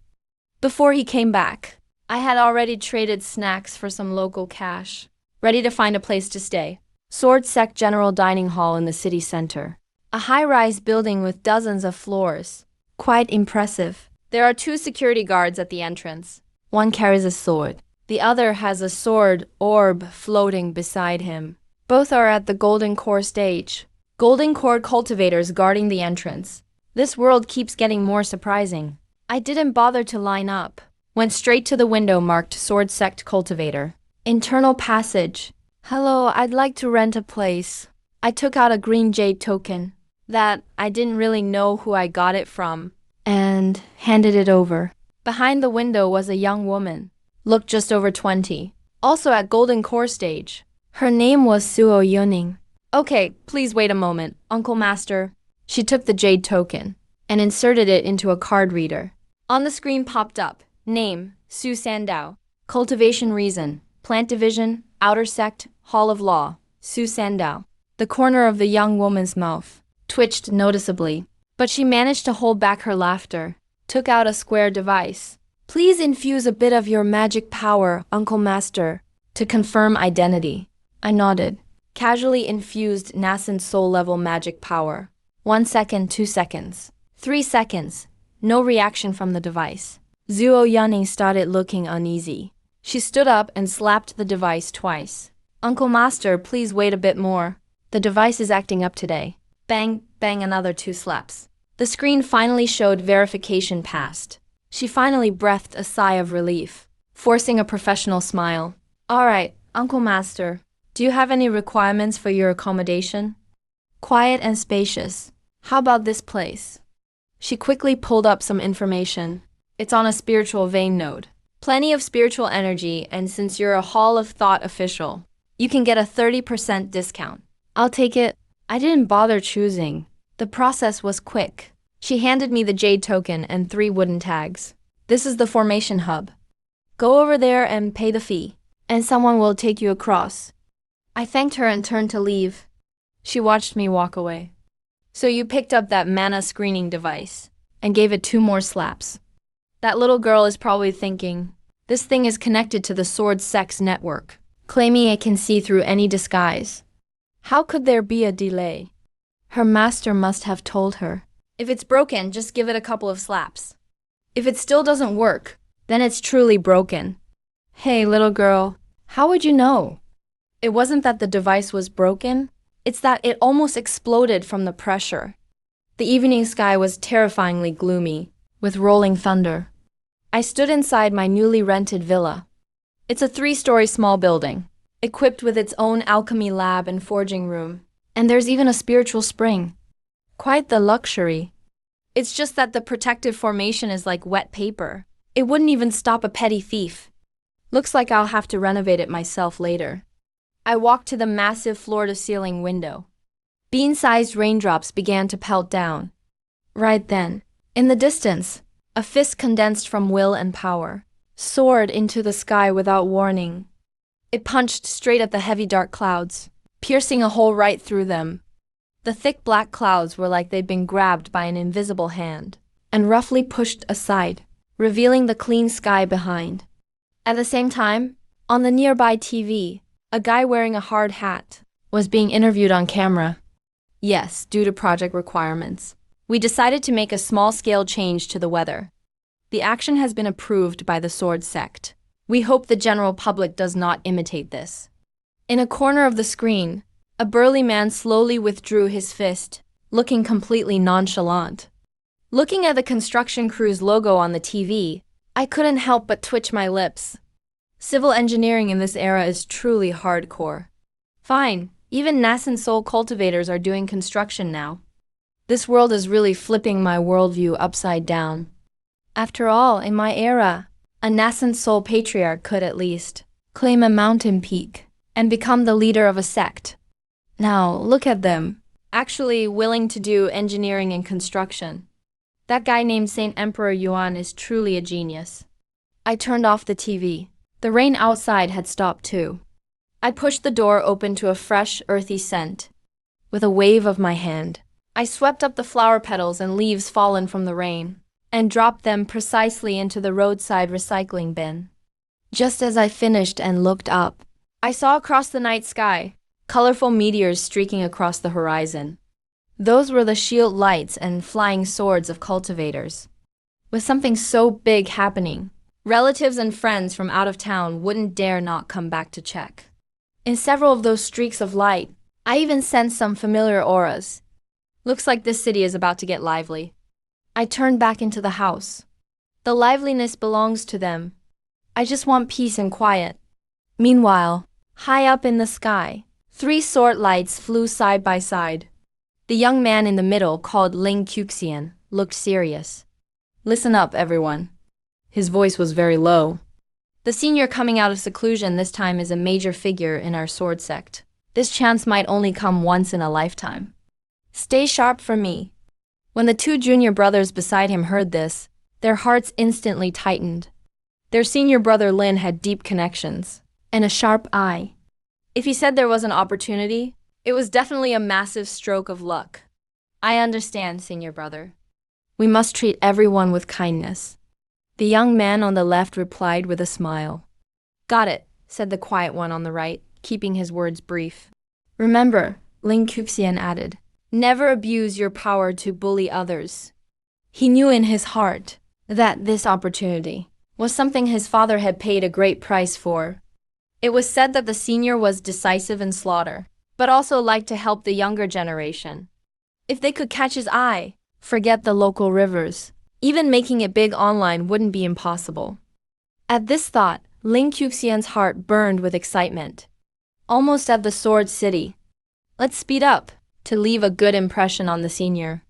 Before he came back, I had already traded snacks for some local cash, ready to find a place to stay. Sword Sect General Dining Hall in the city center. A high-rise building with dozens of floors. Quite impressive. There are 2 security guards at the entrance. One carries a sword. The other has a sword orb floating beside him. Both are at the Golden Core stage. Golden Core cultivators guarding the entrance. This world keeps getting more surprising. I didn't bother to line up. Went straight to the window marked Sword Sect Cultivator. Internal passage. Hello, I'd like to rent a place. I took out a green jade token that I didn't really know who I got it from and handed it over. Behind the window was a young woman. Looked just over 20. Also at Golden Core stage. Her name was Suo Yuning. Okay, please wait a moment, Uncle Master. She took the jade token and inserted it into a card reader. On the screen popped up, name, Su Sandao. Cultivation reason, plant division, outer sect, hall of law, Su Sandao. The corner of the young woman's mouth twitched noticeably, but she managed to hold back her laughter. Took out a square device. Please infuse a bit of your magic power, Uncle Master, to confirm identity. I nodded. Casually infused nascent soul-level magic power. 1 second, 2 seconds. 3 seconds. No reaction from the device. Zuo Yunning started looking uneasy. She stood up and slapped the device twice. Uncle Master, please wait a bit more. The device is acting up today. Bang, bang, another 2 slaps. The screen finally showed verification passed. She finally breathed a sigh of relief. forcing a professional smile. All right, Uncle Master, do you have any requirements for your accommodation? Quiet and spacious. How about this place? She quickly pulled up some information. It's on a spiritual vein node. Plenty of spiritual energy, and since you're a Hall of Thought official, you can get a 30% discount. I'll take it. I didn't bother choosing. The process was quick. She handed me the jade token and 3 wooden tags. This is the formation hub. Go over there and pay the fee, and someone will take you across. I thanked her and turned to leave. She watched me walk away. So you picked up that mana screening device and gave it 2 more slaps. That little girl is probably thinking, this thing is connected to the Sword Sex network, claiming it can see through any disguise. How could there be a delay? Her master must have told her. If it's broken, just give it a couple of slaps. If it still doesn't work, then it's truly broken. Hey, little girl, how would you know? It wasn't that the device was broken, it's that it almost exploded from the pressure. The evening sky was terrifyingly gloomy, with rolling thunder. I stood inside my newly rented villa. It's a 3-story small building, equipped with its own alchemy lab and forging room, and there's even a spiritual spring. Quite the luxury. It's just that the protective formation is like wet paper. It wouldn't even stop a petty thief. Looks like I'll have to renovate it myself later. I walked to the massive floor-to-ceiling window. Bean-sized raindrops began to pelt down. Right then, in the distance, a fist condensed from will and power soared into the sky without warning. It punched straight at the heavy dark clouds, piercing a hole right through them. The thick black clouds were like they'd been grabbed by an invisible hand and roughly pushed aside, revealing the clean sky behind. At the same time, on the nearby TV, a guy wearing a hard hat was being interviewed on camera. Yes, due to project requirements, we decided to make a small-scale change to the weather. The action has been approved by the Sword Sect. We hope the general public does not imitate this. In a corner of the screen, a burly man slowly withdrew his fist, looking completely nonchalant. Looking at the construction crew's logo on the TV, I couldn't help but twitch my lips. Civil engineering in this era is truly hardcore. Fine, even nascent soul cultivators are doing construction now. This world is really flipping my worldview upside down. After all, in my era, a nascent soul patriarch could at least claim a mountain peak and become the leader of a sect. Now, look at them, actually willing to do engineering and construction. That guy named Saint Emperor Yuan is truly a genius. I turned off the TV. The rain outside had stopped too. I pushed the door open to a fresh, earthy scent. With a wave of my hand, I swept up the flower petals and leaves fallen from the rain and dropped them precisely into the roadside recycling bin. Just as I finished and looked up, I saw across the night sky colorful meteors streaking across the horizon. Those were the shield lights and flying swords of cultivators. With something so big happening, relatives and friends from out of town wouldn't dare not come back to check. In several of those streaks of light, I even sensed some familiar auras. Looks like this city is about to get lively. I turned back into the house. The liveliness belongs to them. I just want peace and quiet. Meanwhile, high up in the sky, 3 sword lights flew side by side. The young man in the middle, called Ling Cuxian, looked serious. Listen up, everyone. His voice was very low. The senior coming out of seclusion this time is a major figure in our sword sect. This chance might only come once in a lifetime. Stay sharp for me. When the 2 junior brothers beside him heard this, their hearts instantly tightened. Their senior brother Lin had deep connections and a sharp eye. If he said there was an opportunity, it was definitely a massive stroke of luck. I understand, senior brother. We must treat everyone with kindness. The young man on the left replied with a smile. Got it, said the quiet one on the right, keeping his words brief. Remember, Ling Cuxian added, never abuse your power to bully others. He knew in his heart that this opportunity was something his father had paid a great price for. It was said that the senior was decisive in slaughter, but also liked to help the younger generation. If they could catch his eye, forget the local rivers. Even making it big online wouldn't be impossible. At this thought, Ling Qiuxian's heart burned with excitement. Almost at the Sword City. Let's speed up, to leave a good impression on the senior.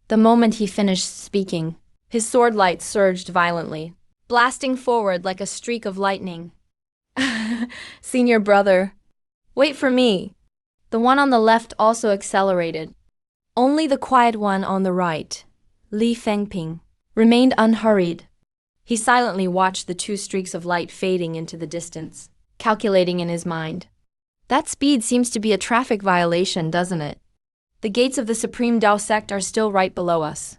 The moment he finished speaking, his sword light surged violently, blasting forward like a streak of lightning. Senior brother. Wait for me. The one on the left also accelerated. Only the quiet one on the right, Li Fengping, remained unhurried. He silently watched the two streaks of light fading into the distance, calculating in his mind. That speed seems to be a traffic violation, doesn't it? The gates of the Supreme Dao sect are still right below us.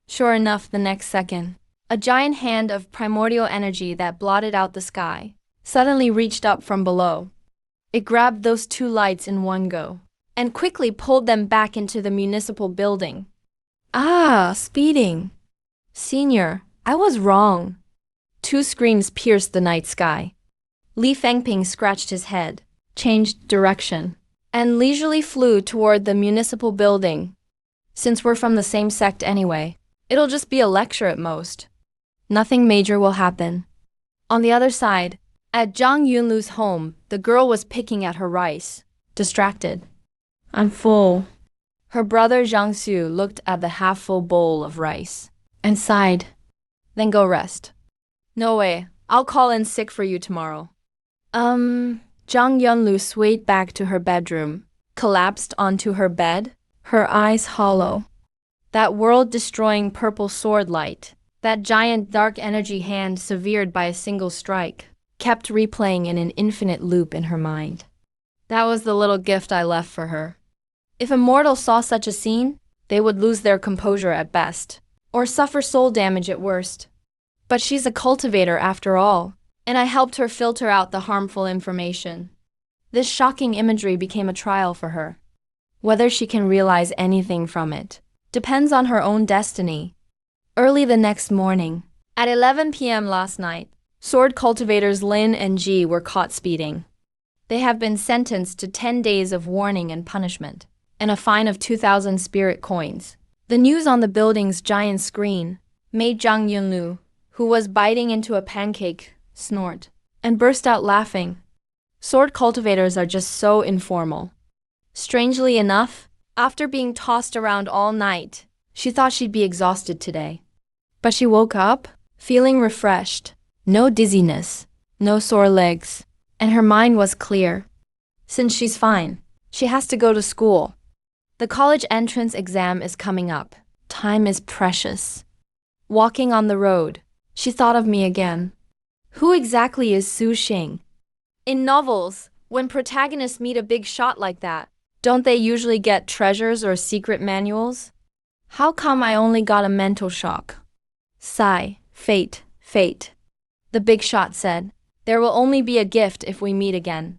Sure enough, the next second, a giant hand of primordial energy that blotted out the sky suddenly reached up from below. It grabbed those two lights in one go and quickly pulled them back into the municipal building. Ah, speeding. Senior, I was wrong. Two screams pierced the night sky. Li Fengping scratched his head, changed direction, and leisurely flew toward the municipal building. Since we're from the same sect anyway, it'll just be a lecture at most. Nothing major will happen. On the other side, at Zhang Yunlu's home, the girl was picking at her rice, distracted. I'm full. Her brother Zhang Su looked at the half-full bowl of rice and sighed. Then go rest. No way, I'll call in sick for you tomorrow. Zhang Yunlu swayed back to her bedroom, collapsed onto her bed, her eyes hollow. That world-destroying purple sword light, that giant dark energy hand severed by a single strike, kept replaying in an infinite loop in her mind. That was the little gift I left for her. If a mortal saw such a scene, they would lose their composure at best, or suffer soul damage at worst. But she's a cultivator after all, and I helped her filter out the harmful information. This shocking imagery became a trial for her. Whether she can realize anything from it depends on her own destiny. Early the next morning, at 11 p.m. last night, sword cultivators Lin and Ji were caught speeding. They have been sentenced to 10 days of warning and punishment, and a fine of 2,000 spirit coins. The news on the building's giant screen made Zhang Yunlu, who was biting into a pancake, snort, and burst out laughing. Sword cultivators are just so informal. Strangely enough, after being tossed around all night, she thought she'd be exhausted today. But she woke up, feeling refreshed, no dizziness, no sore legs, and her mind was clear. Since she's fine, she has to go to school. The college entrance exam is coming up. Time is precious. Walking on the road, she thought of me again. Who exactly is Su Xing? In novels, when protagonists meet a big shot like that, don't they usually get treasures or secret manuals? How come I only got a mental shock? Sigh, fate, fate. The big shot said, there will only be a gift if we meet again.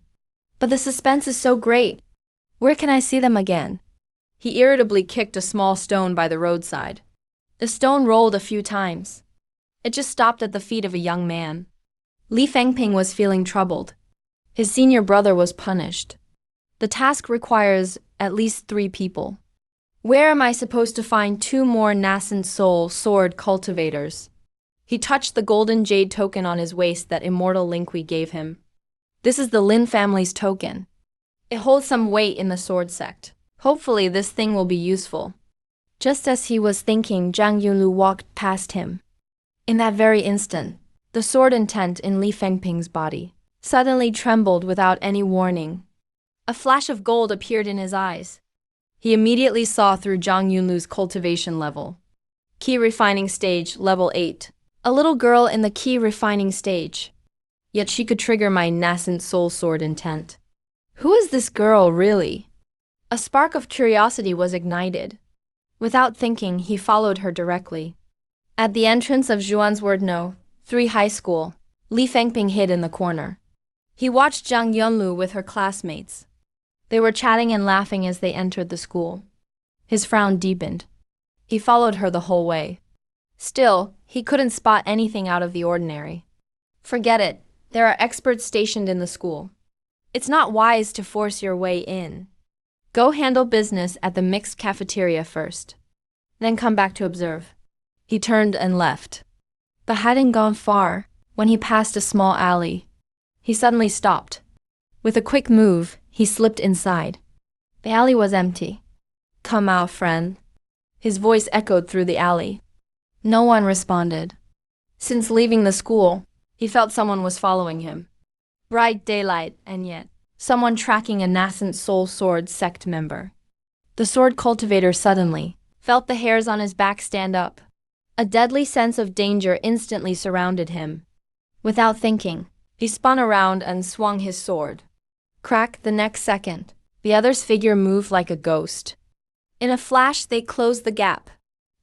But the suspense is so great. Where can I see them again? He irritably kicked a small stone by the roadside. The stone rolled a few times. It just stopped at the feet of a young man. Li Fengping was feeling troubled. His senior brother was punished. The task requires at least 3 people. Where am I supposed to find 2 more nascent soul sword cultivators? He touched the golden jade token on his waist that immortal Linqui gave him. This is the Lin family's token. It holds some weight in the sword sect. Hopefully this thing will be useful. Just as he was thinking, Zhang Yunlu walked past him. In that very instant, the sword intent in Li Fengping's body suddenly trembled without any warning. A flash of gold appeared in his eyes. He immediately saw through Zhang Yunlu's cultivation level. Key refining stage, level 8. A little girl in the key refining stage. Yet she could trigger my nascent soul sword intent. Who is this girl, really? A spark of curiosity was ignited. Without thinking, he followed her directly. At the entrance of Zhuan's No. 3 High School, Li Fengping hid in the corner. He watched Zhang Yunlu with her classmates. They were chatting and laughing as they entered the school. His frown deepened. He followed her the whole way. Still, he couldn't spot anything out of the ordinary. Forget it, there are experts stationed in the school. It's not wise to force your way in. Go handle business at the mixed cafeteria first. Then come back to observe. He turned and left. But hadn't gone far When he passed a small alley, he suddenly stopped. With a quick move, he slipped inside. The alley was empty. "Come out, friend." His voice echoed through the alley. No one responded. Since leaving the school, he felt someone was following him. Bright daylight, and yet, someone tracking a nascent soul sword sect member. The sword cultivator suddenly felt the hairs on his back stand up. A deadly sense of danger instantly surrounded him. Without thinking, he spun around and swung his sword. Crack. The next second, the other's figure moved like a ghost. In a flash, they closed the gap.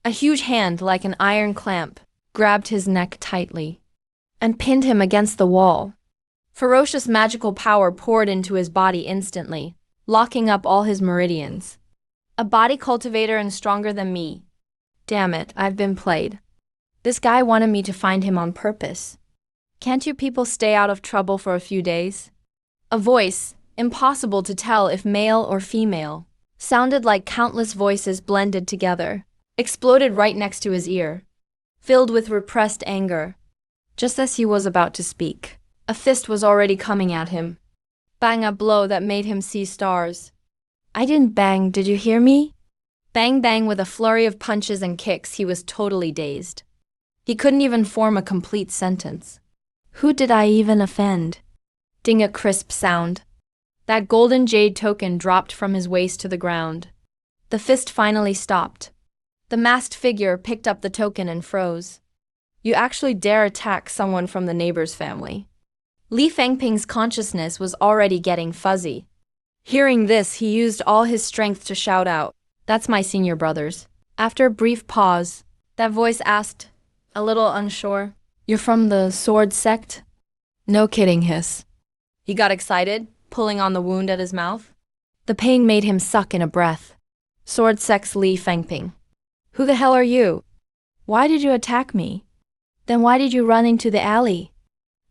A huge hand, like an iron clamp, grabbed his neck tightly and pinned him against the wall. Ferocious magical power poured into his body instantly, locking up all his meridians. A body cultivator and stronger than me. Damn it, I've been played. This guy wanted me to find him on purpose. Can't you people stay out of trouble for a few days? A voice, impossible to tell if male or female, sounded like countless voices blended together, exploded right next to his ear. Filled with repressed anger. Just as he was about to speak, a fist was already coming at him. Bang, a blow that made him see stars. I didn't bang, did you hear me? Bang bang. With a flurry of punches and kicks, he was totally dazed. He couldn't even form a complete sentence. Who did I even offend? Ding, a crisp sound. That golden jade token dropped from his waist to the ground. The fist finally stopped. The masked figure picked up the token and froze. You actually dare attack someone from the neighbor's family? Li Fengping's consciousness was already getting fuzzy. Hearing this, he used all his strength to shout out, "That's my senior brothers." After a brief pause, that voice asked, a little unsure, "You're from the sword sect?" No kidding, hiss. He got excited, pulling on the wound at his mouth. The pain made him suck in a breath. Sword sect's Li Fengping. Who the hell are you? Why did you attack me? Then why did you run into the alley?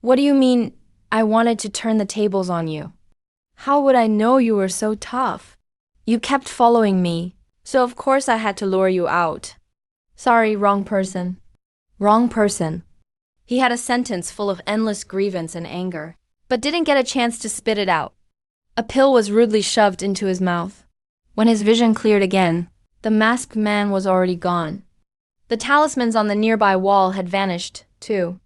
What do you mean, I wanted to turn the tables on you? How would I know you were so tough? You kept following me, so of course I had to lure you out. Sorry, wrong person. Wrong person. He had a sentence full of endless grievance and anger, but didn't get a chance to spit it out. A pill was rudely shoved into his mouth. When his vision cleared again, the masked man was already gone. The talismans on the nearby wall had vanished, too.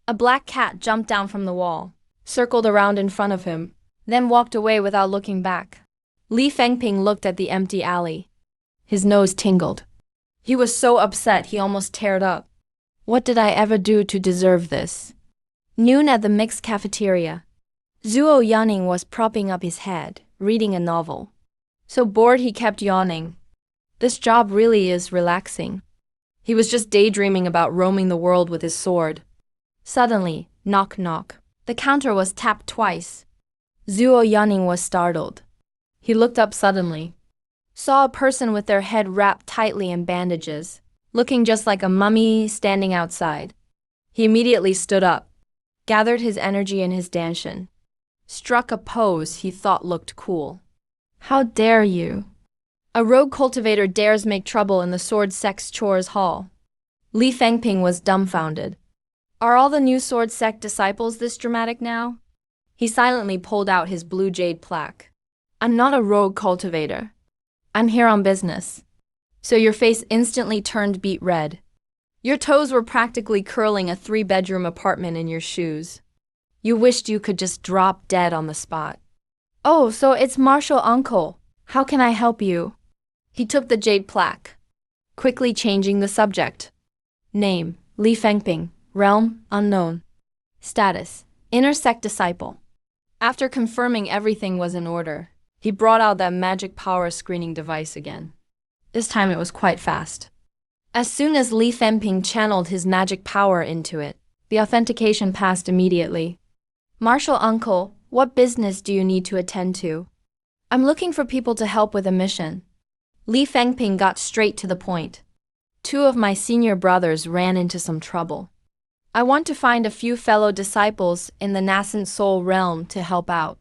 A black cat jumped down from the wall, circled around in front of him, then walked away without looking back. Li Fengping looked at the empty alley. His nose tingled. He was so upset he almost teared up. What did I ever do to deserve this? Noon at the mixed cafeteria. Zhuo Yanning was propping up his head, reading a novel. So bored he kept yawning. This job really is relaxing. He was just daydreaming about roaming the world with his sword. Suddenly, knock knock. The counter was tapped twice. Zhuo Yanning was startled. He looked up suddenly. Saw a person with their head wrapped tightly in bandages, looking just like a mummy standing outside. He immediately stood up, gathered his energy and his dantian, struck a pose he thought looked cool. How dare you? A rogue cultivator dares make trouble in the sword sect's chores hall. Li Fengping was dumbfounded. Are all the new sword sect disciples this dramatic now? He silently pulled out his blue jade plaque. I'm not a rogue cultivator. I'm here on business. So your face instantly turned beet red. Your toes were practically curling a 3-bedroom apartment in your shoes. You wished you could just drop dead on the spot. Oh, so it's Marshall Uncle. How can I help you? He took the jade plaque, quickly changing the subject. Name, Li Fengping. Realm, unknown. Status, inner sect disciple. After confirming everything was in order, he brought out that magic power screening device again. This time it was quite fast. As soon as Li Fengping channeled his magic power into it, the authentication passed immediately. Marshall Uncle, what business do you need to attend to? I'm looking for people to help with a mission. Li Fengping got straight to the point. 2 of my senior brothers ran into some trouble. I want to find a few fellow disciples in the nascent soul realm to help out.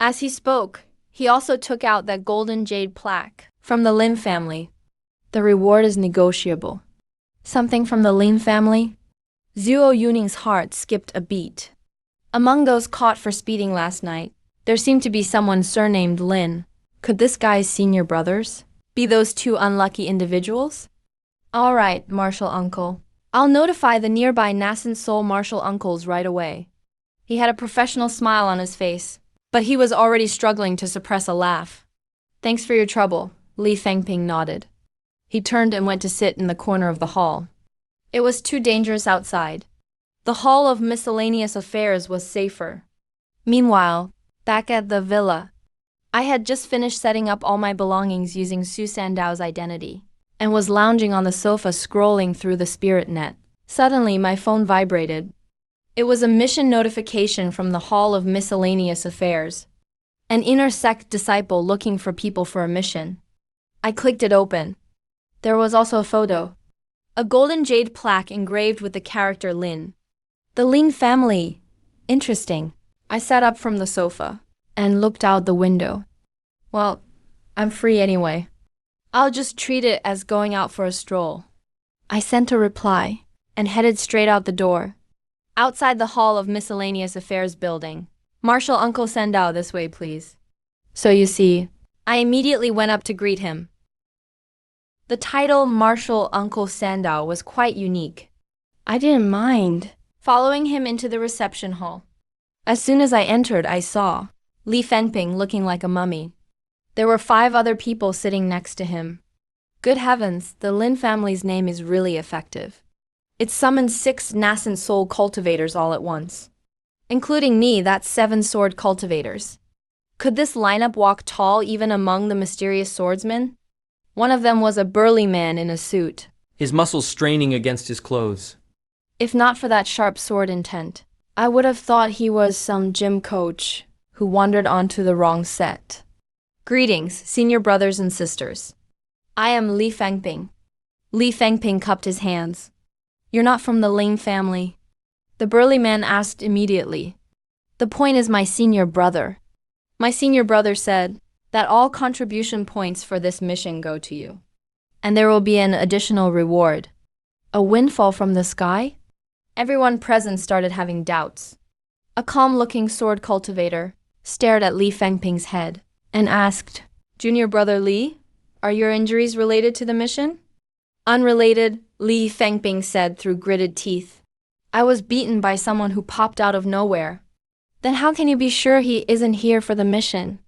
As he spoke, he also took out that golden jade plaque from the Lin family. The reward is negotiable. Something from the Lin family? Zhuo Yuning's heart skipped a beat. Among those caught for speeding last night, there seemed to be someone surnamed Lin. Could this guy's senior brothers be those two unlucky individuals? All right, Marshal Uncle. I'll notify the nearby nascent soul Marshal Uncles right away. He had a professional smile on his face, but he was already struggling to suppress a laugh. Thanks for your trouble, Li Fengping nodded. He turned and went to sit in the corner of the hall. It was too dangerous outside. The hall of miscellaneous affairs was safer. Meanwhile, back at the villa, I had just finished setting up all my belongings using Su Sandao's identity, and was lounging on the sofa scrolling through the spirit net. Suddenly, my phone vibrated. It was a mission notification from the Hall of Miscellaneous Affairs. An inner sect disciple looking for people for a mission. I clicked it open. There was also a photo. A golden jade plaque engraved with the character Lin. The Lin family. Interesting. I sat up from the sofa and looked out the window. Well, I'm free anyway. I'll just treat it as going out for a stroll. I sent a reply and headed straight out the door. Outside the Hall of Miscellaneous Affairs building. Marshal Uncle Sandao, this way, please. So you see, I immediately went up to greet him. The title Marshal Uncle Sandao was quite unique. I didn't mind following him into the reception hall. As soon as I entered, I saw Li Fengping looking like a mummy. There were 5 other people sitting next to him. Good heavens, the Lin family's name is really effective. It summoned 6 nascent soul cultivators all at once. Including me, that's 7 sword cultivators. Could this lineup walk tall even among the mysterious swordsmen? One of them was a burly man in a suit, his muscles straining against his clothes. If not for that sharp sword intent, I would have thought he was some gym coach who wandered onto the wrong set. Greetings, senior brothers and sisters. I am Li Fengping. Li Fengping cupped his hands. You're not from the Ling family? The burly man asked immediately. The point is my senior brother. My senior brother said that all contribution points for this mission go to you. And there will be an additional reward. A windfall from the sky? Everyone present started having doubts. A calm-looking sword cultivator stared at Li Fengping's head and asked, Junior brother Li, are your injuries related to the mission? Unrelated, Li Fengping said through gritted teeth. I was beaten by someone who popped out of nowhere. Then how can you be sure he isn't here for the mission?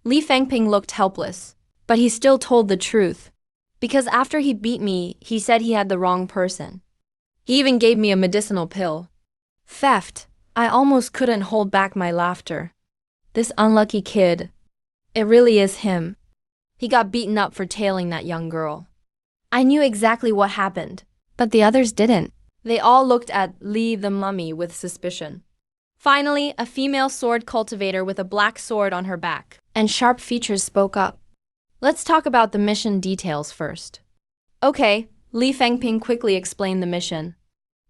Li Fengping looked helpless, but he still told the truth. Because after he beat me, he said he had the wrong person. He even gave me a medicinal pill. Theft. I almost couldn't hold back my laughter. This unlucky kid. It really is him. He got beaten up for tailing that young girl. I knew exactly what happened, but the others didn't. They all looked at Li the mummy with suspicion. Finally, a female sword cultivator with a black sword on her back and sharp features spoke up. Let's talk about the mission details first. Okay, Li Fengping quickly explained the mission.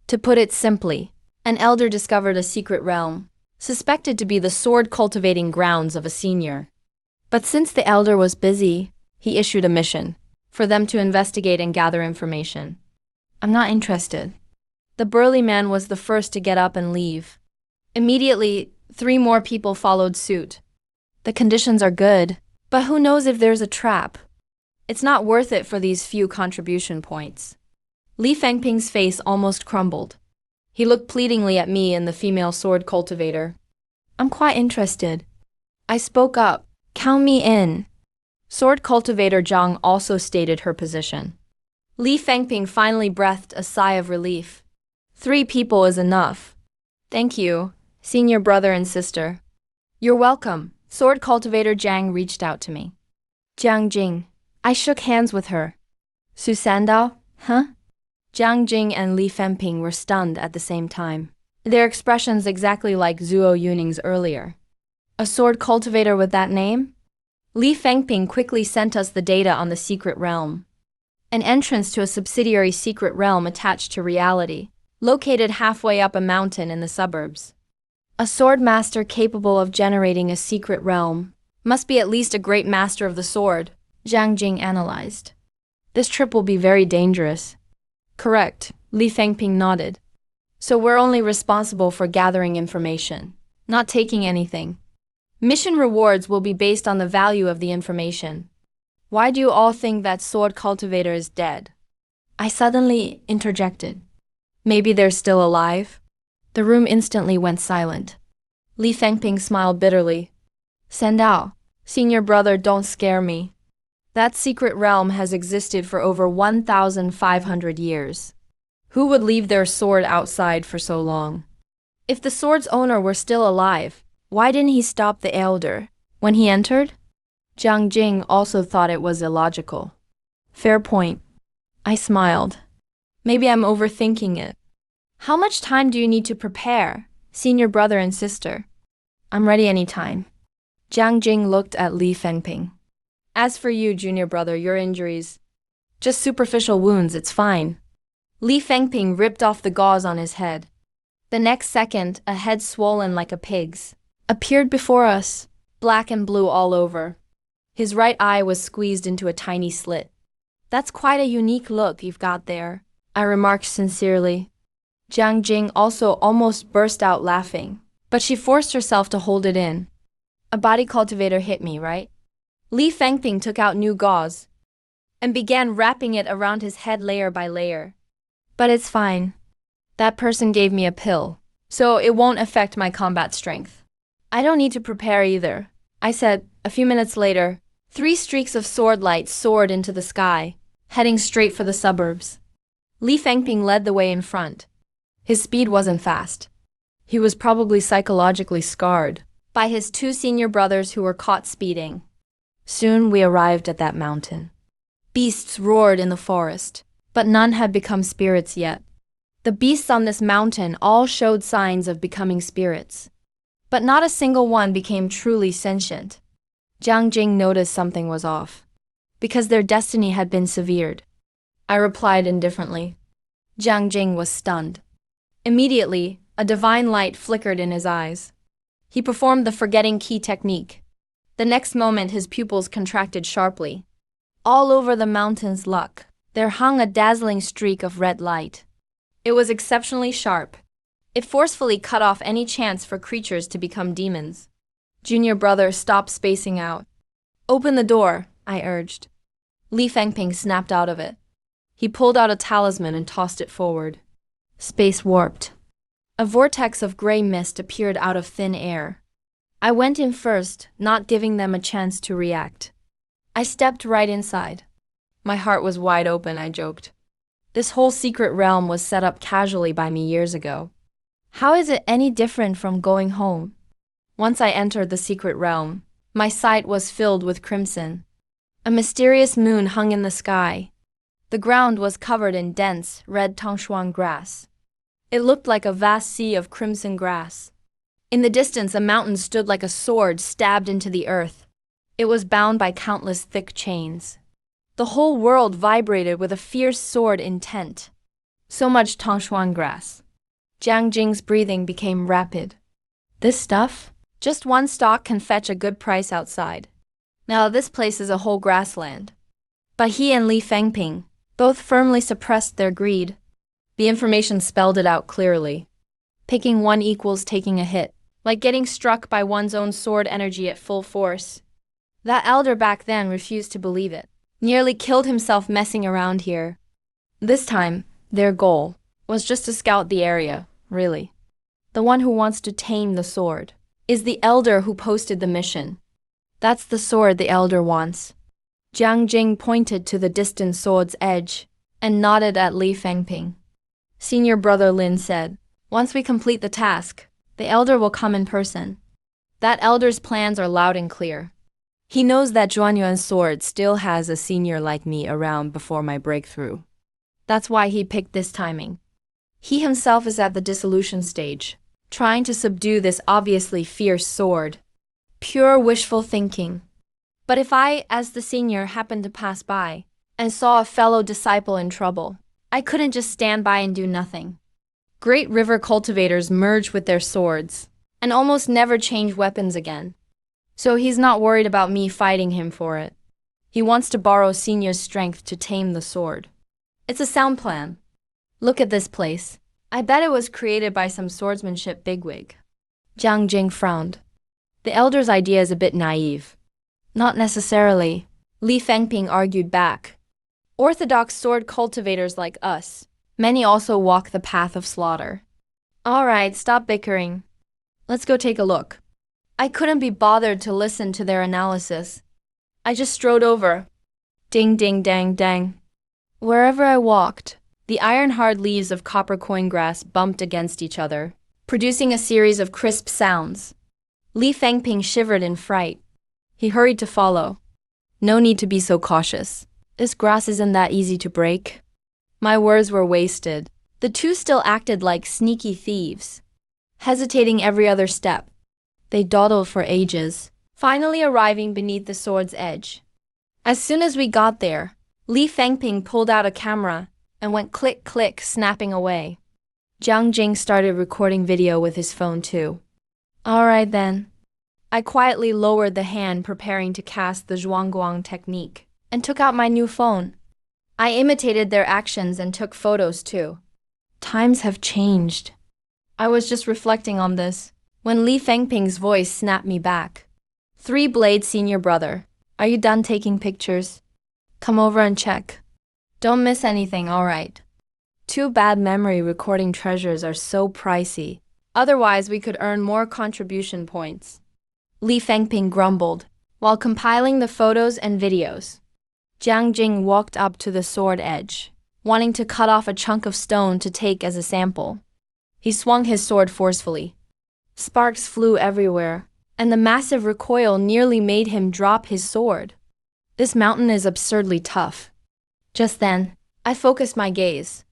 To put it simply, an elder discovered a secret realm, suspected to be the sword cultivating grounds of a senior. But since the elder was busy, he issued a mission for them to investigate and gather information. I'm not interested. The burly man was the first to get up and leave. Immediately, 3 more people followed suit. The conditions are good, but who knows if there's a trap? It's not worth it for these few contribution points. Li Fengping's face almost crumbled. He looked pleadingly at me and the female sword cultivator. I'm quite interested. I spoke up. Count me in. Sword cultivator Zhang also stated her position. Li Fengping finally breathed a sigh of relief. 3 people is enough. Thank you, senior brother and sister. You're welcome. Sword cultivator Zhang reached out to me. Jiang Jing. I shook hands with her. Su Sandao? Huh? Jiang Jing and Li Fengping were stunned at the same time. Their expressions exactly like Zhuo Yuning's earlier. A sword cultivator with that name? Li Fengping quickly sent us the data on the secret realm. An entrance to a subsidiary secret realm attached to reality, located halfway up a mountain in the suburbs. A sword master capable of generating a secret realm must be at least a great master of the sword, Jiang Jing analyzed. This trip will be very dangerous. Correct, Li Fengping nodded. So we're only responsible for gathering information, not taking anything. Mission rewards will be based on the value of the information. Why do you all think that sword cultivator is dead? I suddenly interjected. Maybe they're still alive? The room instantly went silent. Li Fengping smiled bitterly. Sandao, senior brother, don't scare me. That secret realm has existed for over 1,500 years. Who would leave their sword outside for so long? If the sword's owner were still alive, why didn't he stop the elder when he entered? Jiang Jing also thought it was illogical. Fair point. I smiled. Maybe I'm overthinking it. How much time do you need to prepare, senior brother and sister? I'm ready anytime. Jiang Jing looked at Li Fengping. As for you, junior brother, your injuries. Just superficial wounds, it's fine. Li Fengping ripped off the gauze on his head. The next second, a head swollen like a pig's appeared before us, black and blue all over. His right eye was squeezed into a tiny slit. That's quite a unique look you've got there, I remarked sincerely. Jiang Jing also almost burst out laughing, but she forced herself to hold it in. A body cultivator hit me, right? Li Fengping took out new gauze and began wrapping it around his head layer by layer. But it's fine. That person gave me a pill, so it won't affect my combat strength. I don't need to prepare either, I said. A few minutes later, 3 streaks of sword light soared into the sky, heading straight for the suburbs. Li Fengping led the way in front. His speed wasn't fast. He was probably psychologically scarred by his 2 senior brothers who were caught speeding. Soon we arrived at that mountain. Beasts roared in the forest, but none had become spirits yet. The beasts on this mountain all showed signs of becoming spirits, but not a single one became truly sentient. Jiang Jing noticed something was off, because their destiny had been severed. I replied indifferently. Jiang Jing was stunned. Immediately, a divine light flickered in his eyes. He performed the forgetting key technique. The next moment his pupils contracted sharply. All over the mountain's luck, there hung a dazzling streak of red light. It was exceptionally sharp. It forcefully cut off any chance for creatures to become demons. Junior brother stopped spacing out. Open the door, I urged. Li Fengping snapped out of it. He pulled out a talisman and tossed it forward. Space warped. A vortex of gray mist appeared out of thin air. I went in first, not giving them a chance to react. I stepped right inside. My heart was wide open, I joked. This whole secret realm was set up casually by me years ago. How is it any different from going home? Once I entered the secret realm, my sight was filled with crimson. A mysterious moon hung in the sky. The ground was covered in dense, red tangshuang grass. It looked like a vast sea of crimson grass. In the distance, a mountain stood like a sword stabbed into the earth. It was bound by countless thick chains. The whole world vibrated with a fierce sword intent. So much tangshuang grass. Jiang Jing's breathing became rapid. This stuff? Just one stalk can fetch a good price outside. Now this place is a whole grassland. But he and Li Fengping both firmly suppressed their greed. The information spelled it out clearly. Picking one equals taking a hit, like getting struck by one's own sword energy at full force. That elder back then refused to believe it. Nearly killed himself messing around here. This time, their goal was just to scout the area, really. The one who wants to tame the sword is the elder who posted the mission. That's the sword the elder wants. Jiang Jing pointed to the distant sword's edge and nodded at Li Fengping. Senior brother Lin said, once we complete the task, the elder will come in person. That elder's plans are loud and clear. He knows that Zhuanyuan's sword still has a senior like me around before my breakthrough. That's why he picked this timing. He himself is at the dissolution stage, trying to subdue this obviously fierce sword. Pure wishful thinking. But if I, as the senior, happened to pass by and saw a fellow disciple in trouble, I couldn't just stand by and do nothing. Great river cultivators merge with their swords and almost never change weapons again. So he's not worried about me fighting him for it. He wants to borrow senior's strength to tame the sword. It's a sound plan. Look at this place. I bet it was created by some swordsmanship bigwig. Jiang Jing frowned. The elder's idea is a bit naive. Not necessarily, Li Fengping argued back. Orthodox sword cultivators like us, many also walk the path of slaughter. All right, stop bickering. Let's go take a look. I couldn't be bothered to listen to their analysis. I just strode over. Ding ding dang dang. Wherever I walked, the iron-hard leaves of copper coin grass bumped against each other, producing a series of crisp sounds. Li Fengping shivered in fright. He hurried to follow. No need to be so cautious. This grass isn't that easy to break. My words were wasted. The two still acted like sneaky thieves, hesitating every other step. They dawdled for ages, finally arriving beneath the sword's edge. As soon as we got there, Li Fengping pulled out a camera and went click-click, snapping away. Jiang Jing started recording video with his phone too. All right then. I quietly lowered the hand preparing to cast the zhuangguang technique and took out my new phone. I imitated their actions and took photos too. Times have changed. I was just reflecting on this when Li Fengping's voice snapped me back. Three-Blade senior brother, are you done taking pictures? Come over and check. Don't miss anything, all right. Too bad memory recording treasures are so pricey. Otherwise, we could earn more contribution points. Li Fengping grumbled while compiling the photos and videos. Jiang Jing walked up to the sword edge, wanting to cut off a chunk of stone to take as a sample. He swung his sword forcefully. Sparks flew everywhere, and the massive recoil nearly made him drop his sword. This mountain is absurdly tough. Just then, I focused my gaze.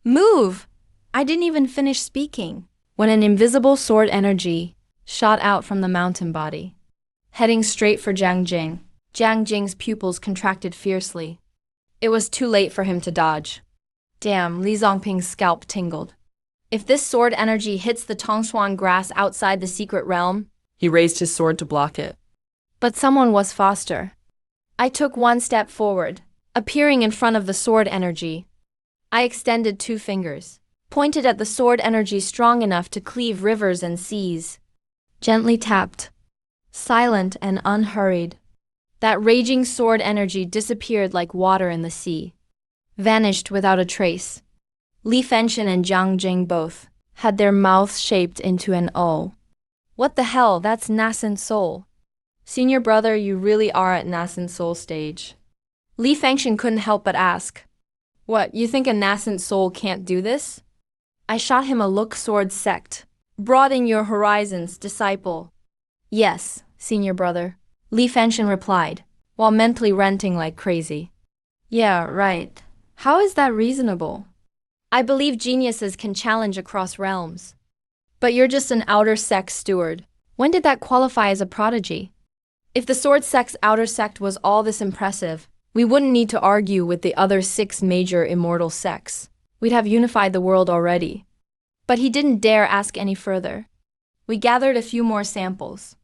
Move! I didn't even finish speaking when an invisible sword energy shot out from the mountain body, heading straight for Jiang Jing. Jiang Jing's pupils contracted fiercely. It was too late for him to dodge. Damn, Li Zongping's scalp tingled. If this sword energy hits the Tongshuan grass outside the secret realm, He raised his sword to block it. but someone was faster. I took one step forward, appearing in front of the sword energy. I extended 2 fingers, pointed at the sword energy strong enough to cleave rivers and seas. Gently tapped. Silent and unhurried. That raging sword energy disappeared like water in the sea. Vanished without a trace. Li Fengping and Jiang Jing both had their mouths shaped into an O. What the hell, that's nascent soul. Senior brother, you really are at nascent soul stage. Li Fengping couldn't help but ask. What, you think a nascent soul can't do this? I shot him a look. Sword sect. Broaden your horizons, disciple. Yes, senior brother, Li Fengping replied, while mentally ranting like crazy. Yeah, right. How is that reasonable? I believe geniuses can challenge across realms. But you're just an outer sect steward. When did that qualify as a prodigy? If the sword sect's outer sect was all this impressive, we wouldn't need to argue with the other 6 major immortal sects. We'd have unified the world already. But he didn't dare ask any further. We gathered a few more samples.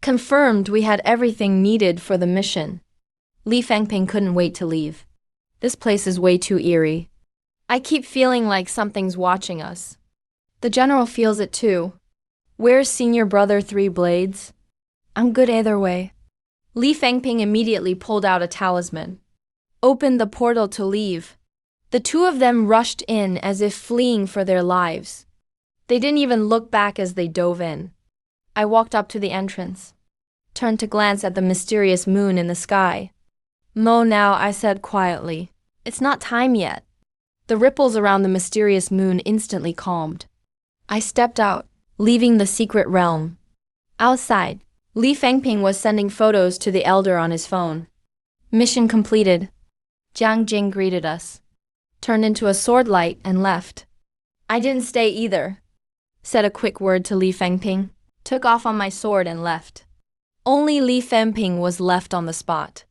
Confirmed we had everything needed for the mission. Li Fengping couldn't wait to leave. This place is way too eerie. I keep feeling like something's watching us. The general feels it too. Where's senior brother 3 Blades? I'm good either way. Li Fengping immediately pulled out a talisman. Opened the portal to leave. The two of them rushed in as if fleeing for their lives. They didn't even look back as they dove in. I walked up to the entrance. Turned to glance at the mysterious moon in the sky. Mo now, I said quietly. It's not time yet. The ripples around the mysterious moon instantly calmed. I stepped out, leaving the secret realm. Outside, Li Fengping was sending photos to the elder on his phone. Mission completed. Jiang Jing greeted us. Turned into a sword light and left. I didn't stay either. Said a quick word to Li Fengping. Took off on my sword and left. Only Li Fengping was left on the spot.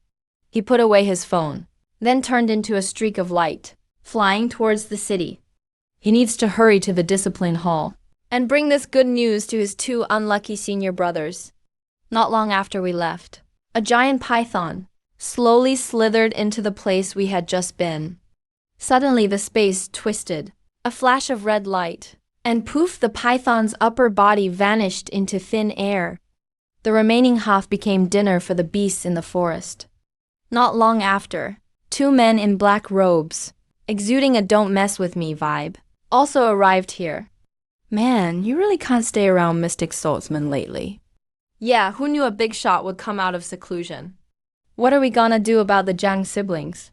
He put away his phone, then turned into a streak of light, flying towards the city. He needs to hurry to the discipline hall and bring this good news to his 2 unlucky senior brothers. Not long after we left, a giant python slowly slithered into the place we had just been. Suddenly the space twisted, A flash of red light, and poof, the python's upper body vanished into thin air. The remaining half became dinner for the beasts in the forest. Not long after, two men in black robes, exuding a don't mess with me vibe, also arrived here. Man, you really can't stay around Mystic Swordsman lately. Yeah, who knew a big shot would come out of seclusion? What are we gonna do about the Zhang siblings?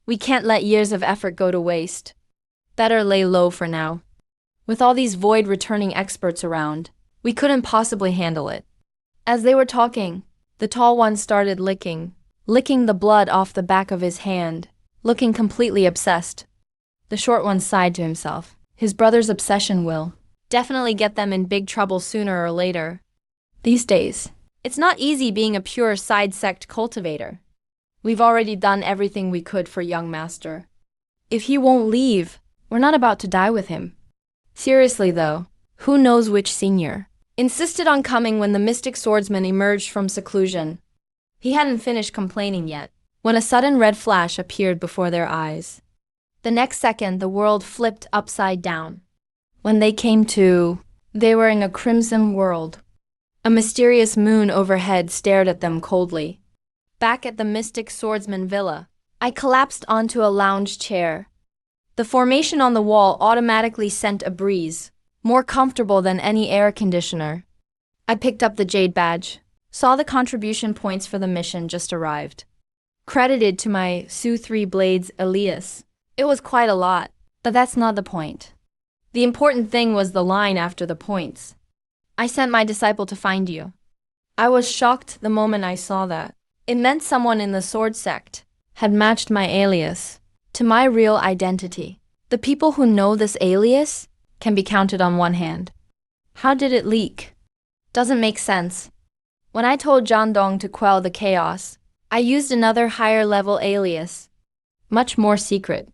We can't let years of effort go to waste. Better lay low for now. With all these void returning experts around, we couldn't possibly handle it. As they were talking, the tall one started licking the blood off the back of his hand, looking completely obsessed. The short one sighed to himself. His brother's obsession will definitely get them in big trouble sooner or later. These days, it's not easy being a pure side sect cultivator. We've already done everything we could for young master. If he won't leave, we're not about to die with him. Seriously though, who knows which senior insisted on coming when the mystic swordsman emerged from seclusion. He hadn't finished complaining yet, when a sudden red flash appeared before their eyes. The next second, the world flipped upside down. When they came to, they were in a crimson world. A mysterious moon overhead stared at them coldly. Back at the mystic swordsman villa, I collapsed onto a lounge chair. The formation on the wall automatically sent a breeze, more comfortable than any air conditioner. I picked up the jade badge, saw the contribution points for the mission just arrived. Credited to my Su 3 Blades Elias. It was quite a lot, but that's not the point. The important thing was the line after the points. I sent my disciple to find you. I was shocked the moment I saw that. It meant someone in the sword sect had matched my alias to my real identity. The people who know this alias can be counted on one hand. How did it leak? Doesn't make sense. When I told Jiandong to quell the chaos, I used another higher level alias. Much more secret.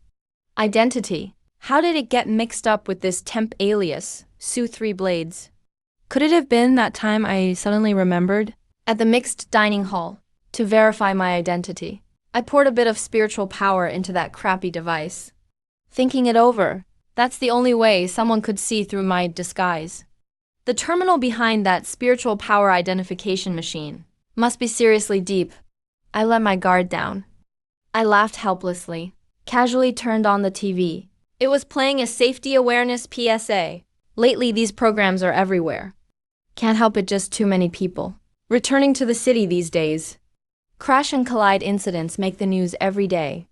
Identity. How did it get mixed up with this temp alias, Su 3 Blades? Could it have been that time I suddenly remembered? At the mixed dining hall, to verify my identity, I poured a bit of spiritual power into that crappy device. Thinking it over, that's the only way someone could see through my disguise. The terminal behind that spiritual power identification machine must be seriously deep. I let my guard down. I laughed helplessly, casually turned on the TV. It was playing a safety awareness PSA. Lately, these programs are everywhere. Can't help it, just too many people returning to the city these days. Crash and collide incidents make the news every day.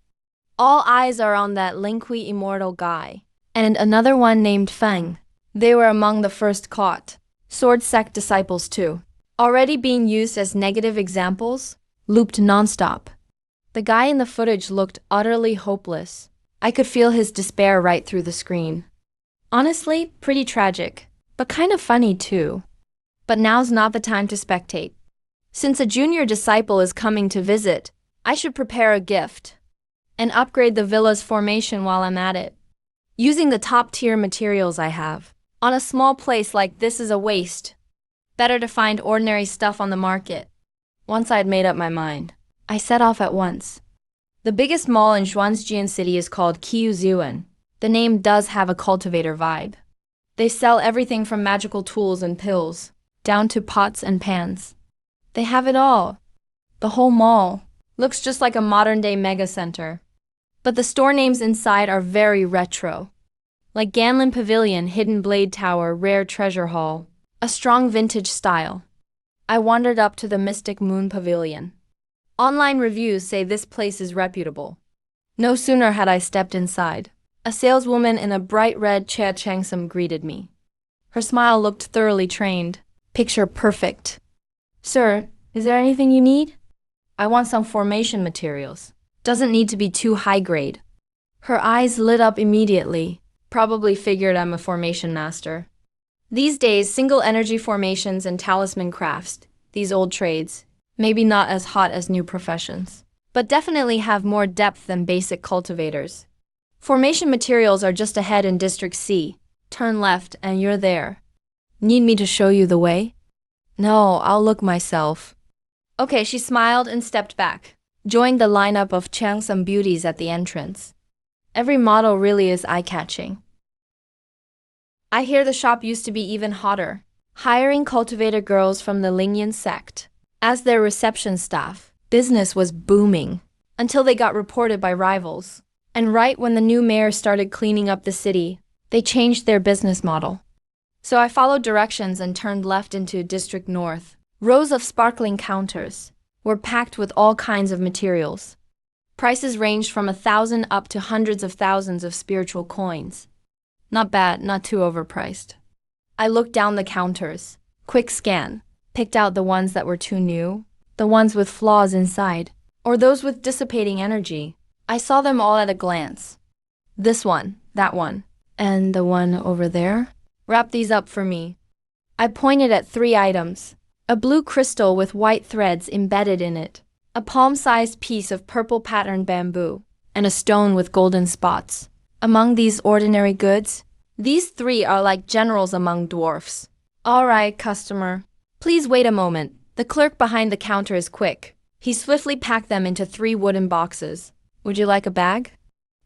All eyes are on that Lingqui immortal guy, and another one named Feng. They were among the first caught. Sword sect disciples too. Already being used as negative examples, looped nonstop. The guy in the footage looked utterly hopeless. I could feel his despair right through the screen. Honestly, pretty tragic, but kind of funny too. But now's not the time to spectate. Since a junior disciple is coming to visit, I should prepare a gift and upgrade the villa's formation while I'm at it. Using the top-tier materials I have. On a small place like this is a waste. Better to find ordinary stuff on the market. Once I'd made up my mind, I set off at once. The biggest mall in Zhuangjian City is called Qiuzuan. The name does have a cultivator vibe. They sell everything from magical tools and pills, down to pots and pans. They have it all. The whole mall looks just like a modern-day mega center. But the store names inside are very retro. Like Ganlin Pavilion, Hidden Blade Tower, Rare Treasure Hall. A strong vintage style. I wandered up to the Mystic Moon Pavilion. Online reviews say this place is reputable. No sooner had I stepped inside, a saleswoman in a bright red Chia Changsum greeted me. Her smile looked thoroughly trained, picture perfect. Sir, is there anything you need? I want some formation materials. Doesn't need to be too high grade. Her eyes lit up immediately, probably figured I'm a formation master. These days, single energy formations and talisman crafts, these old trades, maybe not as hot as new professions, but definitely have more depth than basic cultivators. Formation materials are just ahead in District C. Turn left and you're there. Need me to show you the way? No, I'll look myself. Okay, she smiled and stepped back, joined the lineup of Changsum beauties at the entrance. Every model really is eye-catching. I hear the shop used to be even hotter, hiring cultivator girls from the Lingyan sect as their reception staff. Business was booming until they got reported by rivals. And right when the new mayor started cleaning up the city, they changed their business model. So I followed directions and turned left into District North. Rows of sparkling counters were packed with all kinds of materials. Prices ranged from 1,000 up to hundreds of thousands of spiritual coins. Not bad, not too overpriced. I looked down the counters, quick scan, picked out the ones that were too new, the ones with flaws inside, or those with dissipating energy. I saw them all at a glance. This one, that one, and the one over there. Wrap these up for me. I pointed at 3 items. A blue crystal with white threads embedded in it, a palm-sized piece of purple patterned bamboo, and a stone with golden spots. Among these ordinary goods, these 3 are like generals among dwarfs. All right, customer. Please wait a moment. The clerk behind the counter is quick. He swiftly packed them into 3 wooden boxes. Would you like a bag?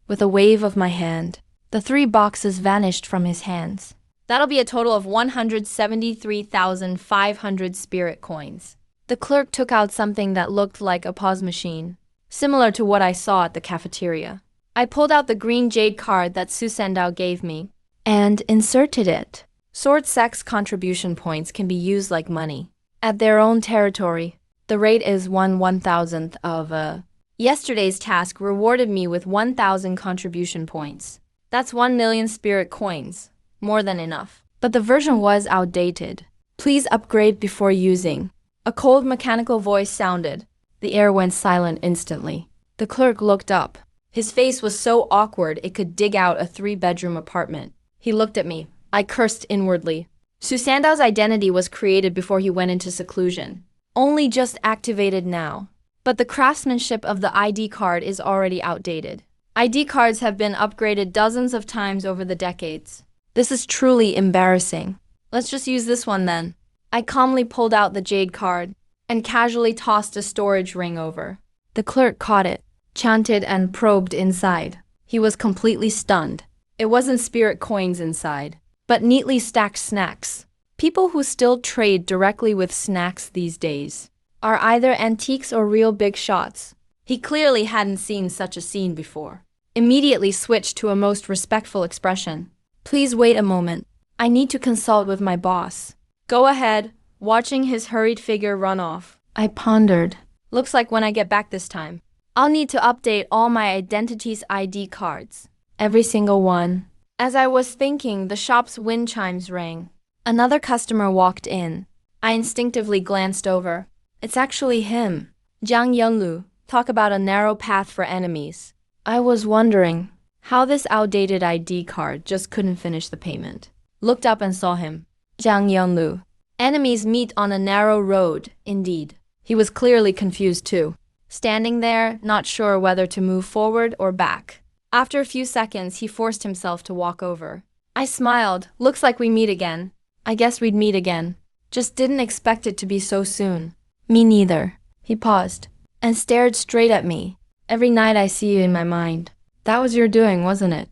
With a wave of my hand, the 3 boxes vanished from his hands. That'll be a total of 173,500 spirit coins. The clerk took out something that looked like a pause machine, similar to what I saw at the cafeteria. I pulled out the green jade card that Su Sandao gave me and inserted it. Sword sect's contribution points can be used like money. At their own territory, the rate is 1/1000th of Yesterday's task rewarded me with 1,000 contribution points. That's 1 million spirit coins. More than enough. But the version was outdated. Please upgrade before using. A cold mechanical voice sounded. The air went silent instantly. The clerk looked up. His face was so awkward it could dig out a 3-bedroom apartment. He looked at me. I cursed inwardly. Su Sandao's identity was created before he went into seclusion. Only just activated now. But the craftsmanship of the ID card is already outdated. ID cards have been upgraded dozens of times over the decades. This is truly embarrassing. Let's just use this one then. I calmly pulled out the jade card and casually tossed a storage ring over. The clerk caught it, chanted and probed inside. He was completely stunned. It wasn't spirit coins inside, but neatly stacked snacks. People who still trade directly with snacks these days are either antiques or real big shots. He clearly hadn't seen such a scene before. Immediately switched to a most respectful expression. Please wait a moment. I need to consult with my boss. Go ahead, watching his hurried figure run off. I pondered. Looks like when I get back this time, I'll need to update all my identity's ID cards. Every single one. As I was thinking, the shop's wind chimes rang. Another customer walked in. I instinctively glanced over. It's actually him. Jiang Yunlu. Talk about a narrow path for enemies. I was wondering how this outdated ID card just couldn't finish the payment. Looked up and saw him. Jiang Yunlu. Enemies meet on a narrow road, indeed. He was clearly confused too. Standing there, not sure whether to move forward or back. After a few seconds, he forced himself to walk over. I smiled. Looks like we meet again. I guess we'd meet again. Just didn't expect it to be so soon. Me neither. He paused and stared straight at me. Every night I see you in my mind. That was your doing, wasn't it?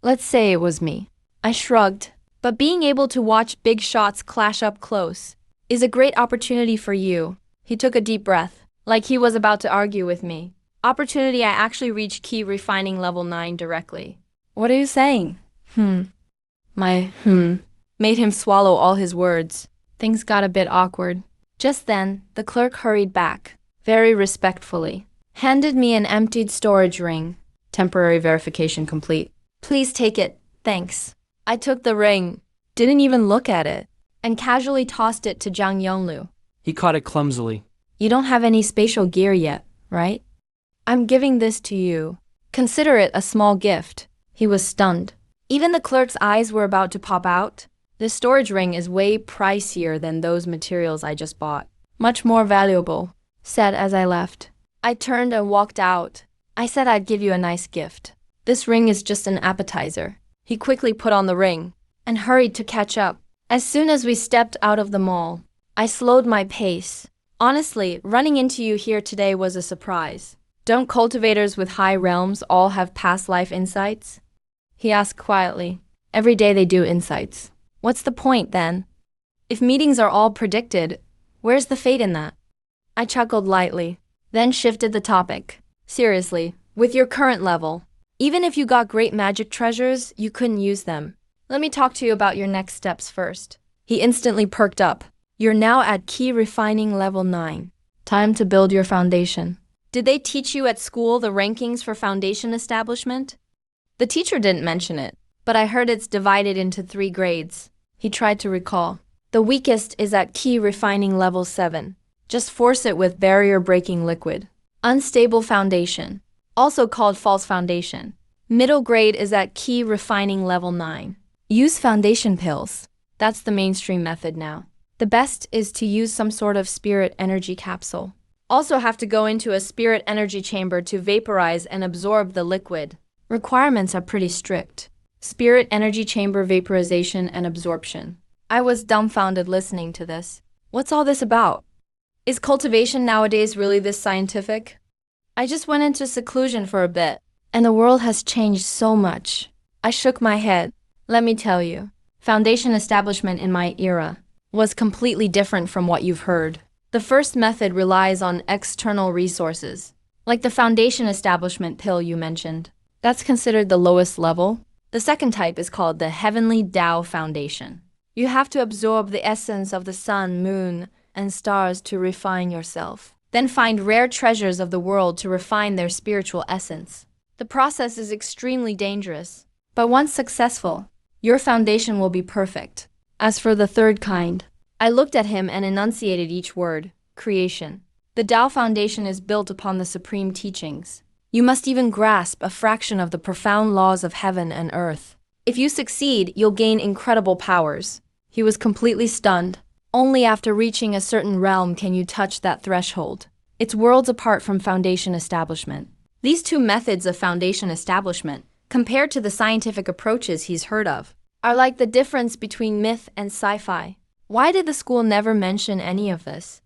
Let's say it was me. I shrugged. But being able to watch big shots clash up close is a great opportunity for you. He took a deep breath, like he was about to argue with me. Opportunity I actually reached key refining level 9 directly. What are you saying? My made him swallow all his words. Things got a bit awkward. Just then, the clerk hurried back, very respectfully, handed me an emptied storage ring. Temporary verification complete. Please take it, thanks. I took the ring, didn't even look at it, and casually tossed it to Jiang Yonglu. He caught it clumsily. You don't have any spatial gear yet, right? I'm giving this to you. Consider it a small gift. He was stunned. Even the clerk's eyes were about to pop out. This storage ring is way pricier than those materials I just bought. Much more valuable, said as I left. I turned and walked out. I said I'd give you a nice gift. This ring is just an appetizer. He quickly put on the ring and hurried to catch up. As soon as we stepped out of the mall, I slowed my pace. Honestly, running into you here today was a surprise. Don't cultivators with high realms all have past life insights? He asked quietly. Every day they do insights. What's the point then? If meetings are all predicted, where's the fate in that? I chuckled lightly, then shifted the topic. Seriously, with your current level, even if you got great magic treasures, you couldn't use them. Let me talk to you about your next steps first. He instantly perked up. You're now at key refining level 9. Time to build your foundation. Did they teach you at school the rankings for foundation establishment? The teacher didn't mention it, but I heard it's divided into 3 grades. He tried to recall. The weakest is at key refining level 7. Just force it with barrier-breaking liquid. Unstable foundation, also called false foundation. Middle grade is at key refining level 9. Use foundation pills. That's the mainstream method now. The best is to use some sort of spirit energy capsule. Also have to go into a spirit energy chamber to vaporize and absorb the liquid. Requirements are pretty strict. Spirit energy chamber vaporization and absorption. I was dumbfounded listening to this. What's all this about? Is cultivation nowadays really this scientific? I just went into seclusion for a bit, and the world has changed so much. I shook my head. Let me tell you, foundation establishment in my era was completely different from what you've heard. The first method relies on external resources, like the foundation establishment pill you mentioned. That's considered the lowest level. The second type is called the Heavenly Tao Foundation. You have to absorb the essence of the sun, moon, and stars to refine yourself. Then find rare treasures of the world to refine their spiritual essence. The process is extremely dangerous, but once successful, your foundation will be perfect. As for the third kind, I looked at him and enunciated each word: creation. The Tao Foundation is built upon the supreme teachings. You must even grasp a fraction of the profound laws of heaven and earth. If you succeed, you'll gain incredible powers. He was completely stunned. Only after reaching a certain realm can you touch that threshold. It's worlds apart from foundation establishment. These 2 methods of foundation establishment, compared to the scientific approaches he's heard of, are like the difference between myth and sci-fi. Why did the school never mention any of this?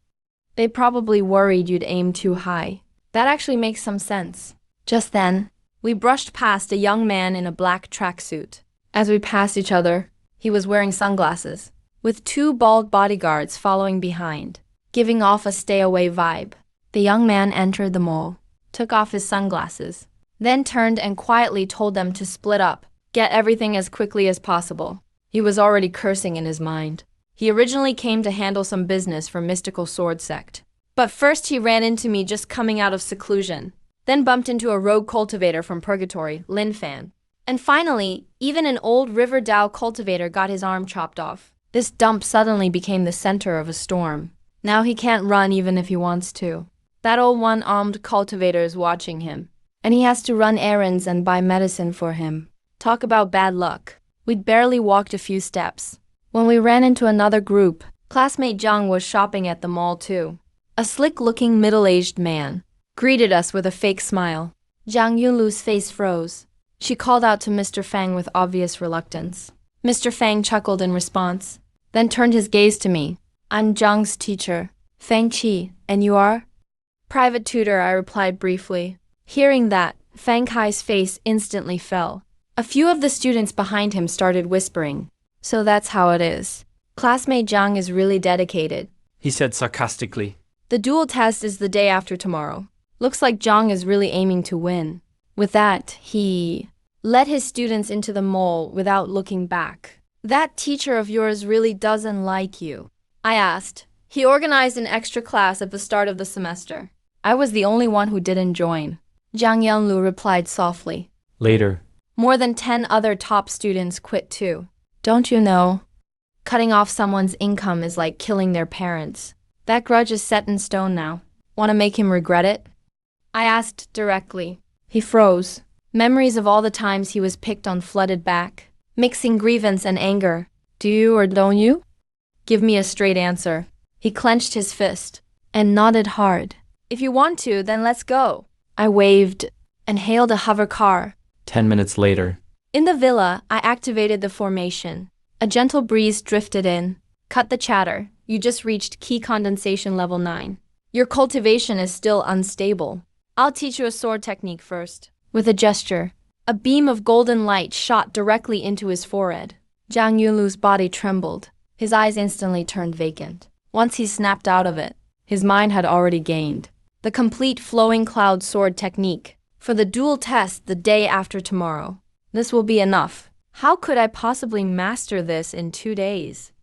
They probably worried you'd aim too high. That actually makes some sense. Just then, we brushed past a young man in a black tracksuit. As we passed each other, he was wearing sunglasses, with 2 bald bodyguards following behind, giving off a stay-away vibe. The young man entered the mall, took off his sunglasses, then turned and quietly told them to split up, get everything as quickly as possible. He was already cursing in his mind. He originally came to handle some business for Mystical Sword Sect. But first he ran into me just coming out of seclusion, then bumped into a rogue cultivator from Purgatory, Lin Fan. And finally, even an old River Dao cultivator got his arm chopped off. This dump suddenly became the center of a storm. Now he can't run even if he wants to. That old one-armed cultivator is watching him, and he has to run errands and buy medicine for him. Talk about bad luck. We'd barely walked a few steps when we ran into another group. Classmate Zhang was shopping at the mall too. A slick-looking middle-aged man greeted us with a fake smile. Zhang Yunlu's face froze. She called out to Mr. Fang with obvious reluctance. Mr. Fang chuckled in response, then turned his gaze to me. I'm Zhang's teacher, Fang Qi, and you are? Private tutor, I replied briefly. Hearing that, Fang Kai's face instantly fell. A few of the students behind him started whispering. So that's how it is. Classmate Zhang is really dedicated, he said sarcastically. The dual test is the day after tomorrow. Looks like Zhang is really aiming to win. With that, he led his students into the mall without looking back. That teacher of yours really doesn't like you, I asked. He organized an extra class at the start of the semester. I was the only one who didn't join. Zhang Yanlu replied softly. Later. More than 10 other top students quit too. Don't you know? Cutting off someone's income is like killing their parents. That grudge is set in stone now. Want to make him regret it? I asked directly. He froze. Memories of all the times he was picked on flooded back, mixing grievance and anger. Do you or don't you? Give me a straight answer. He clenched his fist and nodded hard. If you want to, then let's go. I waved and hailed a hover car. 10 minutes later. In the villa, I activated the formation. A gentle breeze drifted in. Cut the chatter. You just reached key condensation level 9. Your cultivation is still unstable. I'll teach you a sword technique first. With a gesture, A beam of golden light shot directly into his forehead. Zhang Yunlu's body trembled. His eyes instantly turned vacant. Once he snapped out of it, his mind had already gained the complete flowing cloud sword technique. For the duel test the day after tomorrow. This will be enough. How could I possibly master this in 2 days?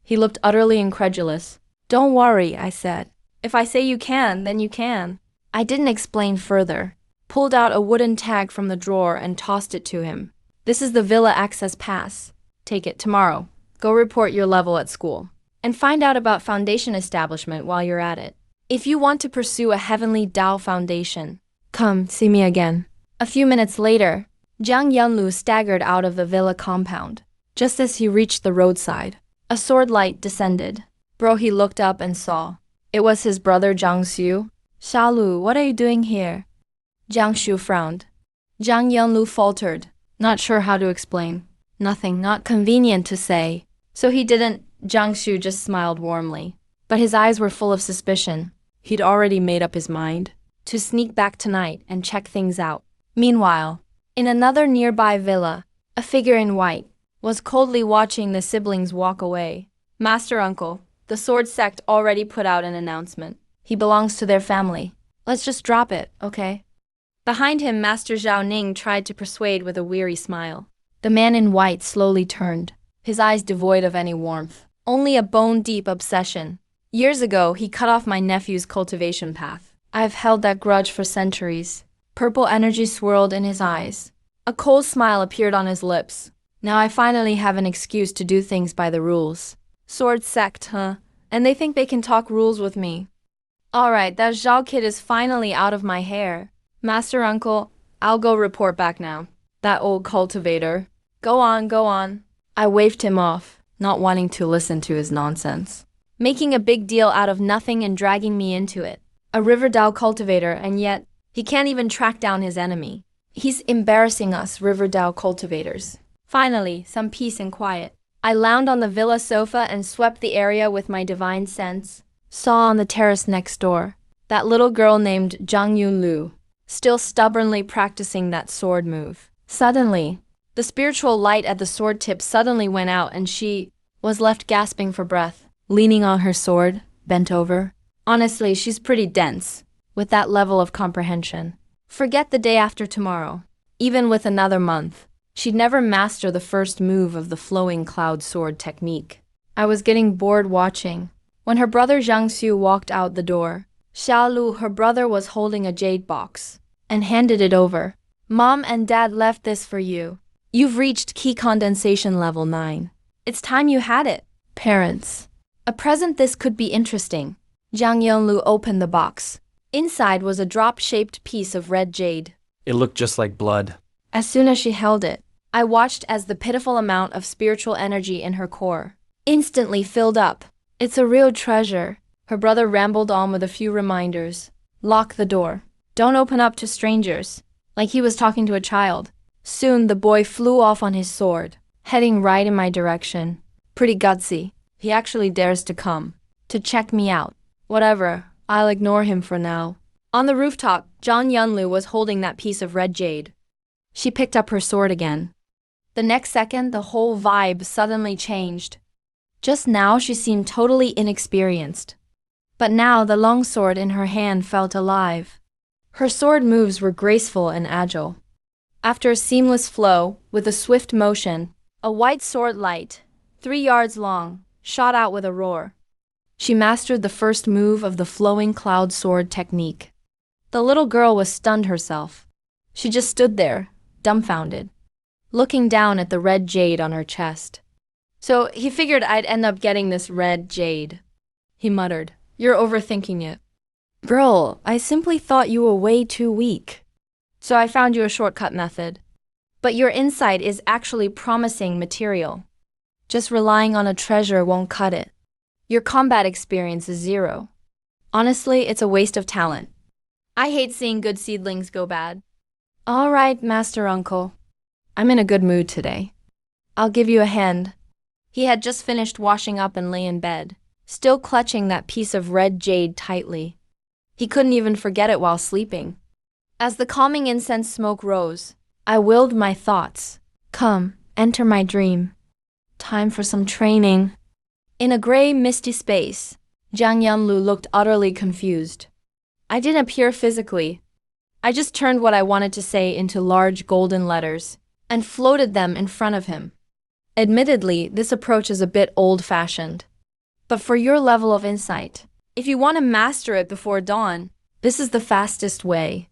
He looked utterly incredulous. Don't worry, I said. If I say you can, then you can. I didn't explain further. Pulled out a wooden tag from the drawer and tossed it to him. This is the Villa Access Pass. Take it tomorrow. Go report your level at school. And find out about Foundation Establishment while you're at it. If you want to pursue a Heavenly Tao Foundation, come see me again. A few minutes later, Zhang Yunlu staggered out of the villa compound. Just as he reached the roadside, a sword light descended. Bro, he looked up and saw. It was his brother Zhang Xu. Xiaolu, what are you doing here? Jiang Shu frowned. Zhang Yunlu faltered, not sure how to explain. Nothing, not convenient to say. So he didn't. Jiang Shu just smiled warmly. But his eyes were full of suspicion. He'd already made up his mind to sneak back tonight and check things out. Meanwhile, in another nearby villa, a figure in white was coldly watching the siblings walk away. Master Uncle, the sword sect already put out an announcement. He belongs to their family. Let's just drop it, okay? Behind him, Master Zhao Ning tried to persuade with a weary smile. The man in white slowly turned, his eyes devoid of any warmth. Only a bone-deep obsession. Years ago, he cut off my nephew's cultivation path. I've held that grudge for centuries. Purple energy swirled in his eyes. A cold smile appeared on his lips. Now I finally have an excuse to do things by the rules. Sword sect, huh? And they think they can talk rules with me. Alright, that Zhao kid is finally out of my hair. Master Uncle, I'll go report back now. That old cultivator. Go on, go on. I waved him off, not wanting to listen to his nonsense. Making a big deal out of nothing and dragging me into it. A Riverdale cultivator, and yet, he can't even track down his enemy. He's embarrassing us, Riverdale cultivators. Finally, some peace and quiet. I lounged on the villa sofa and swept the area with my divine sense. Saw on the terrace next door, that little girl named Zhang Yunlu, still stubbornly practicing that sword move. Suddenly, the spiritual light at the sword tip suddenly went out and she was left gasping for breath, leaning on her sword, bent over. Honestly, she's pretty dense, with that level of comprehension. Forget the day after tomorrow. Even with another month, she'd never master the first move of the flowing cloud sword technique. I was getting bored watching. When her brother Zhang Xu walked out the door, Xiaolu, her brother, was holding a jade box and handed it over. Mom and Dad left this for you. You've reached key condensation level 9. It's time you had it. Parents. A present this could be interesting. Zhang Yonglu opened the box. Inside was a drop-shaped piece of red jade. It looked just like blood. As soon as she held it, I watched as the pitiful amount of spiritual energy in her core instantly filled up. It's a real treasure. Her brother rambled on with a few reminders. Lock the door. Don't open up to strangers. Like he was talking to a child. Soon the boy flew off on his sword, heading right in my direction. Pretty gutsy. He actually dares to come to check me out. Whatever, I'll ignore him for now. On the rooftop, Zhang Yunlu was holding that piece of red jade. She picked up her sword again. The next second, the whole vibe suddenly changed. Just now, she seemed totally inexperienced. But now, the long sword in her hand felt alive. Her sword moves were graceful and agile. After a seamless flow, with a swift motion, a white sword light, 3 yards long, shot out with a roar. She mastered the first move of the flowing cloud sword technique. The little girl was stunned herself. She just stood there, dumbfounded, looking down at the red jade on her chest. So he figured I'd end up getting this red jade. He muttered, "You're overthinking it." "Girl, I simply thought you were way too weak. So I found you a shortcut method. But your insight is actually promising material. Just relying on a treasure won't cut it. Your combat experience is 0. Honestly, it's a waste of talent. I hate seeing good seedlings go bad." "All right, Master Uncle. I'm in a good mood today. I'll give you a hand." He had just finished washing up and lay in bed, still clutching that piece of red jade tightly. He couldn't even forget it while sleeping. As the calming incense smoke rose, I willed my thoughts. Come, enter my dream. Time for some training. In a gray, misty space, Jiang Yanlu looked utterly confused. I didn't appear physically. I just turned what I wanted to say into large golden letters and floated them in front of him. Admittedly, this approach is a bit old-fashioned. But for your level of insight, if you want to master it before dawn, this is the fastest way.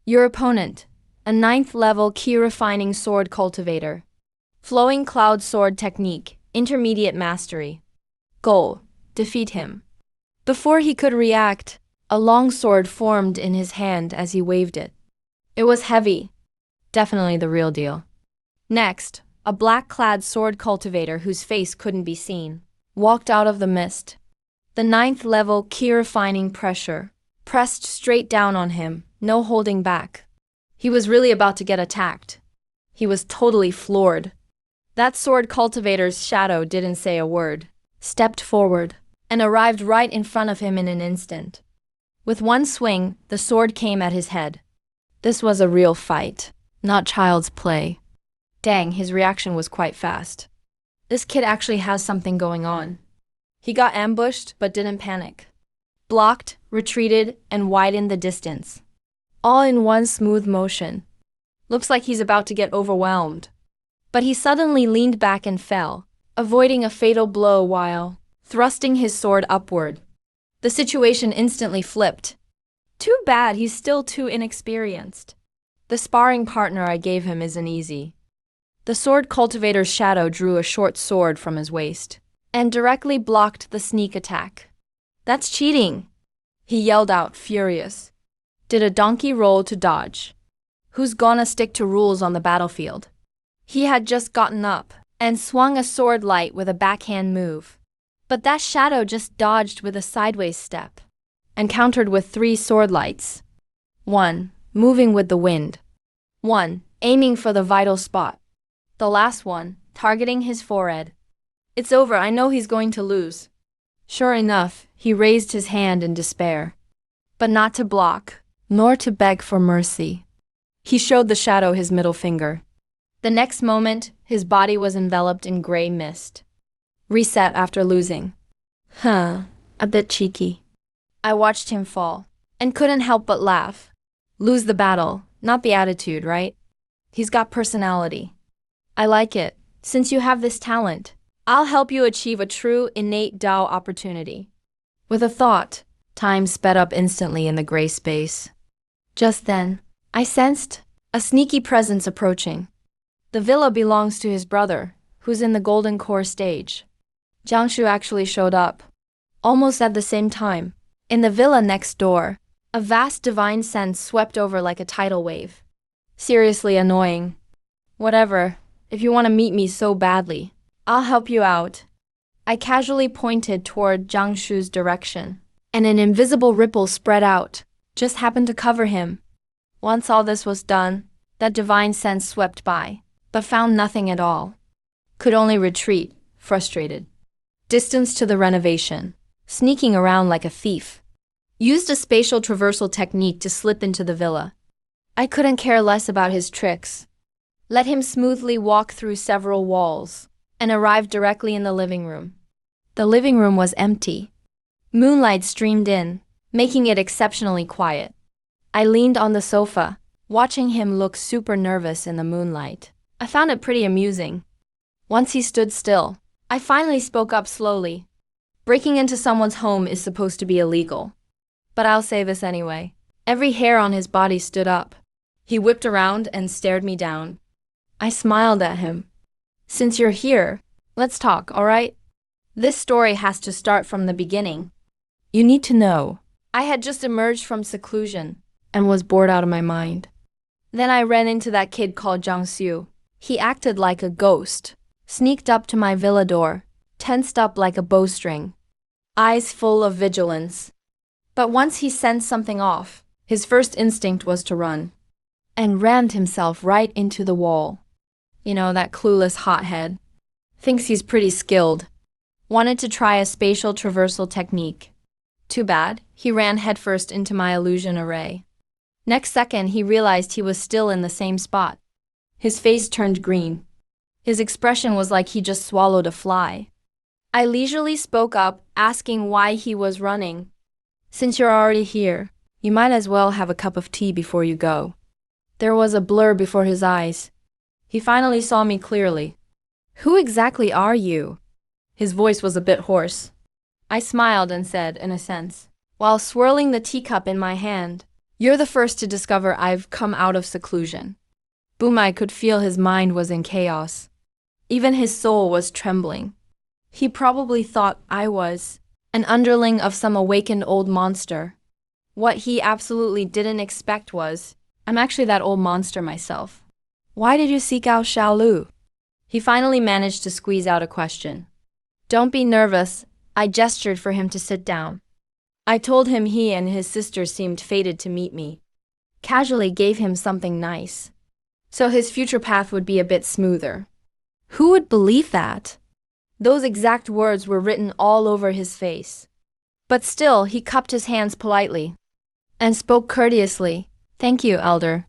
Your opponent, a 9th level key-refining sword cultivator. Flowing cloud sword technique, intermediate mastery. Goal: defeat him. Before he could react, a long sword formed in his hand as he waved it. It was heavy. Definitely the real deal. Next, a black-clad sword cultivator whose face couldn't be seen walked out of the mist. The 9th level key-refining pressure pressed straight down on him, no holding back. He was really about to get attacked. He was totally floored. That sword cultivator's shadow didn't say a word, stepped forward, and arrived right in front of him in an instant. With one swing, the sword came at his head. This was a real fight, not child's play. Dang, his reaction was quite fast. This kid actually has something going on. He got ambushed but didn't panic. Blocked, retreated, and widened the distance. All in one smooth motion. Looks like he's about to get overwhelmed. But he suddenly leaned back and fell, avoiding a fatal blow while thrusting his sword upward. The situation instantly flipped. Too bad he's still too inexperienced. The sparring partner I gave him isn't easy. The sword cultivator's shadow drew a short sword from his waist and directly blocked the sneak attack. That's cheating, he yelled out, furious. Did a donkey roll to dodge? Who's gonna stick to rules on the battlefield? He had just gotten up and swung a sword light with a backhand move. But that shadow just dodged with a sideways step and countered with 3 sword lights. 1, moving with the wind. 1, aiming for the vital spot. The last one, targeting his forehead. It's over, I know he's going to lose. Sure enough, he raised his hand in despair. But not to block, nor to beg for mercy. He showed the shadow his middle finger. The next moment, his body was enveloped in gray mist. Reset after losing. A bit cheeky. I watched him fall, and couldn't help but laugh. Lose the battle, not the attitude, right? He's got personality. I like it. Since you have this talent, I'll help you achieve a true innate Dao opportunity. With a thought, time sped up instantly in the gray space. Just then, I sensed a sneaky presence approaching. The villa belongs to his brother, who's in the Golden Core stage. Jiangshu actually showed up. Almost at the same time, in the villa next door, a vast divine sense swept over like a tidal wave. Seriously annoying. Whatever, if you want to meet me so badly, I'll help you out. I casually pointed toward Jiangshu's direction, and an invisible ripple spread out, just happened to cover him. Once all this was done, that divine sense swept by, but found nothing at all. Could only retreat, frustrated. Distance to the renovation, sneaking around like a thief. Used a spatial traversal technique to slip into the villa. I couldn't care less about his tricks. Let him smoothly walk through several walls and arrive directly in the living room. The living room was empty. Moonlight streamed in, making it exceptionally quiet. I leaned on the sofa, watching him look super nervous in the moonlight. I found it pretty amusing. Once he stood still, I finally spoke up slowly. Breaking into someone's home is supposed to be illegal. But I'll say this anyway. Every hair on his body stood up. He whipped around and stared me down. I smiled at him. Since you're here, let's talk, alright? This story has to start from the beginning. You need to know, I had just emerged from seclusion and was bored out of my mind. Then I ran into that kid called Jiang Xiu. He acted like a ghost, sneaked up to my villa door, tensed up like a bowstring, eyes full of vigilance. But once he sensed something off, his first instinct was to run, and rammed himself right into the wall. You know, that clueless hothead. Thinks he's pretty skilled. Wanted to try a spatial traversal technique. Too bad, he ran headfirst into my illusion array. Next second, he realized he was still in the same spot. His face turned green. His expression was like he just swallowed a fly. I leisurely spoke up, asking why he was running. Since you're already here, you might as well have a cup of tea before you go. There was a blur before his eyes. He finally saw me clearly. Who exactly are you? His voice was a bit hoarse. I smiled and said, in a sense, while swirling the teacup in my hand, "You're the first to discover I've come out of seclusion." Boom, I could feel his mind was in chaos. Even his soul was trembling. He probably thought I was an underling of some awakened old monster. What he absolutely didn't expect was, I'm actually that old monster myself. Why did you seek out Xiaolu? He finally managed to squeeze out a question. Don't be nervous. I gestured for him to sit down. I told him he and his sister seemed fated to meet me. Casually gave him something nice, so his future path would be a bit smoother. Who would believe that? Those exact words were written all over his face. But still, he cupped his hands politely and spoke courteously. Thank you, Elder.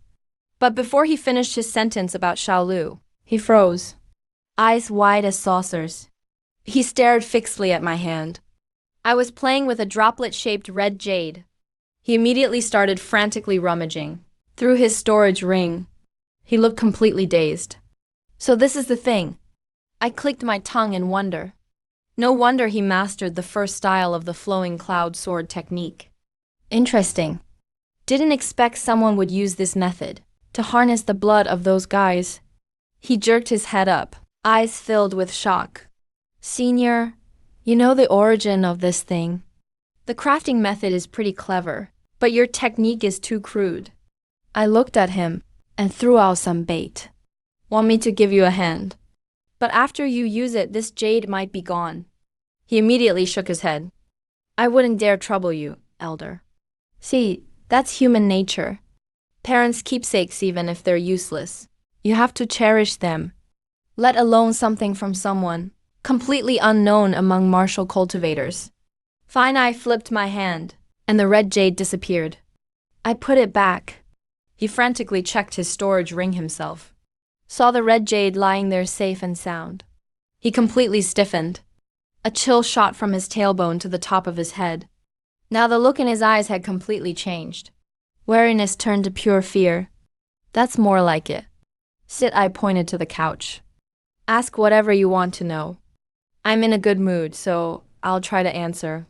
But before he finished his sentence about Xiaolu, he froze, eyes wide as saucers. He stared fixedly at my hand. I was playing with a droplet-shaped red jade. He immediately started frantically rummaging through his storage ring. He looked completely dazed. So this is the thing. I clicked my tongue in wonder. No wonder he mastered the first style of the flowing cloud sword technique. Interesting. Didn't expect someone would use this method to harness the blood of those guys. He jerked his head up, eyes filled with shock. Senior, you know the origin of this thing. The crafting method is pretty clever, but your technique is too crude. I looked at him and threw out some bait. Want me to give you a hand? But after you use it, this jade might be gone. He immediately shook his head. I wouldn't dare trouble you, Elder. See, that's human nature. Parents' keepsakes, even if they're useless. You have to cherish them, let alone something from someone completely unknown among martial cultivators. Fine, I flipped my hand, and the red jade disappeared. I put it back. He frantically checked his storage ring himself. Saw the red jade lying there safe and sound. He completely stiffened. A chill shot from his tailbone to the top of his head. Now the look in his eyes had completely changed. Wariness turned to pure fear. That's more like it. Sit, I pointed to the couch. Ask whatever you want to know. I'm in a good mood, so I'll try to answer.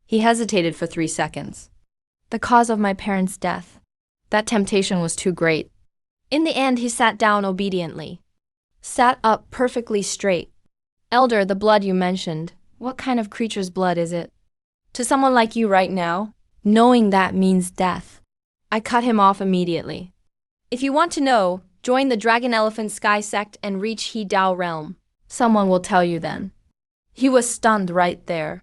He hesitated for 3 seconds. The cause of my parents' death. That temptation was too great. In the end, he sat down obediently. Sat up perfectly straight. Elder, the blood you mentioned, what kind of creature's blood is it? To someone like you right now, knowing that means death. I cut him off immediately. If you want to know, join the Dragon Elephant Sky Sect and reach He Dao realm. Someone will tell you then. He was stunned right there.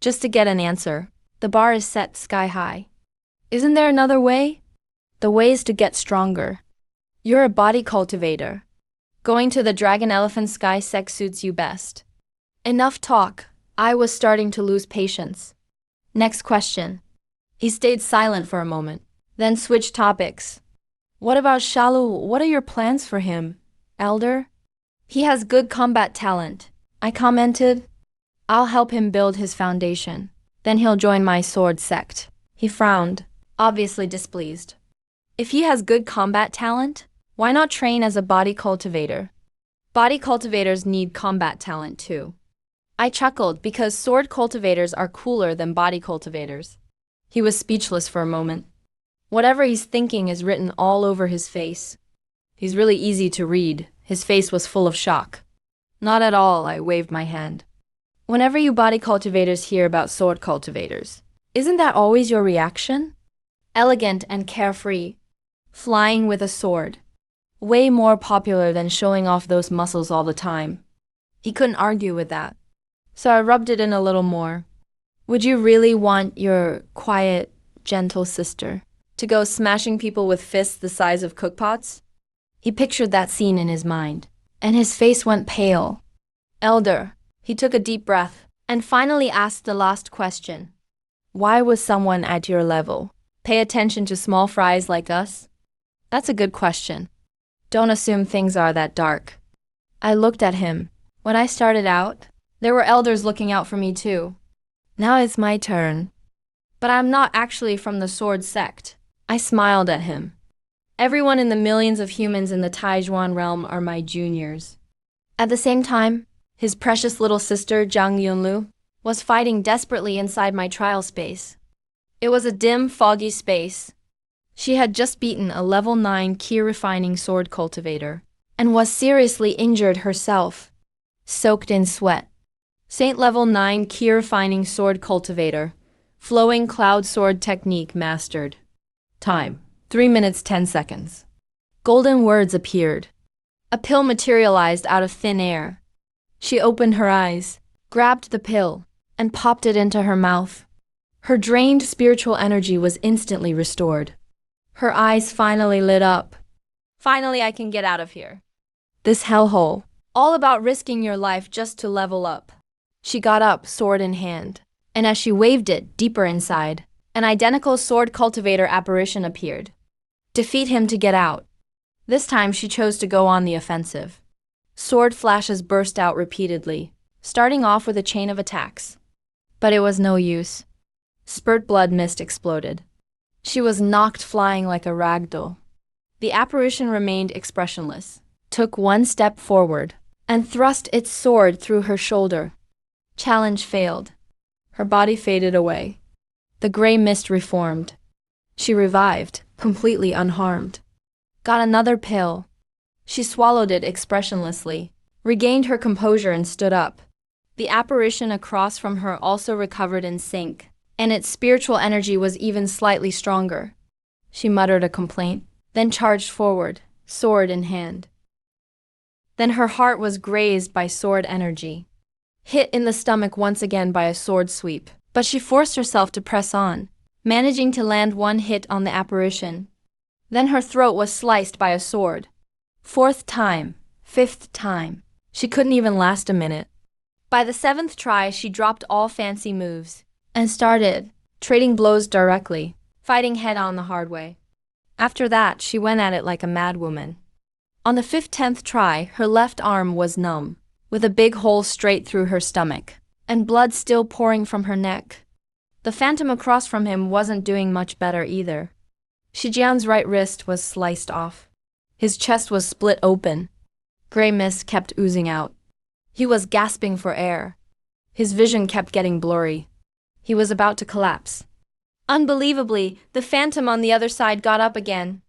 Just to get an answer, the bar is set sky high. Isn't there another way? The way is to get stronger. You're a body cultivator. Going to the Dragon Elephant Sky Sect suits you best. Enough talk. I was starting to lose patience. Next question. He stayed silent for a moment, then switched topics. What about Xiaolu? What are your plans for him, Elder? He has good combat talent, I commented. I'll help him build his foundation. Then he'll join my sword sect. He frowned, obviously displeased. If he has good combat talent, why not train as a body cultivator? Body cultivators need combat talent too. I chuckled because sword cultivators are cooler than body cultivators. He was speechless for a moment. Whatever he's thinking is written all over his face. He's really easy to read. His face was full of shock. Not at all, I waved my hand. Whenever you body cultivators hear about sword cultivators, isn't that always your reaction? Elegant and carefree. Flying with a sword. Way more popular than showing off those muscles all the time. He couldn't argue with that. So I rubbed it in a little more. Would you really want your quiet, gentle sister to go smashing people with fists the size of cookpots? He pictured that scene in his mind, and his face went pale. Elder, he took a deep breath, and finally asked the last question. Why would someone at your level pay attention to small fries like us? That's a good question. Don't assume things are that dark. I looked at him. When I started out, there were elders looking out for me too. Now it's my turn. But I'm not actually from the sword sect. I smiled at him. Everyone in the millions of humans in the Taijuan realm are my juniors. At the same time, his precious little sister, Zhang Yunlu, was fighting desperately inside my trial space. It was a dim, foggy space. She had just beaten a level 9 key refining sword cultivator and was seriously injured herself, soaked in sweat. Saint level 9 key refining sword cultivator, flowing cloud sword technique mastered. Time, 3 minutes 10 seconds. Golden words appeared. A pill materialized out of thin air. She opened her eyes, grabbed the pill, and popped it into her mouth. Her drained spiritual energy was instantly restored. Her eyes finally lit up. Finally, I can get out of here. This hellhole, all about risking your life just to level up. She got up, sword in hand, and as she waved it deeper inside, an identical sword cultivator apparition appeared. Defeat him to get out. This time she chose to go on the offensive. Sword flashes burst out repeatedly, starting off with a chain of attacks. But it was no use. Spurt blood mist exploded. She was knocked flying like a ragdoll. The apparition remained expressionless, took one step forward, and thrust its sword through her shoulder. Challenge failed. Her body faded away. The gray mist reformed. She revived, completely unharmed. Got another pill. She swallowed it expressionlessly, regained her composure and stood up. The apparition across from her also recovered in sync, and its spiritual energy was even slightly stronger. She muttered a complaint, then charged forward, sword in hand. Then her heart was grazed by sword energy. Hit in the stomach once again by a sword sweep, but she forced herself to press on, managing to land one hit on the apparition. Then her throat was sliced by a sword. 4th time, 5th time. She couldn't even last a minute. By the 7th try, she dropped all fancy moves and started trading blows directly, fighting head-on the hard way. After that, she went at it like a madwoman. On the 10th try, her left arm was numb, with a big hole straight through her stomach, and blood still pouring from her neck. The phantom across from him wasn't doing much better either. Shijian's right wrist was sliced off. His chest was split open. Gray mist kept oozing out. He was gasping for air. His vision kept getting blurry. He was about to collapse. Unbelievably, the phantom on the other side got up again.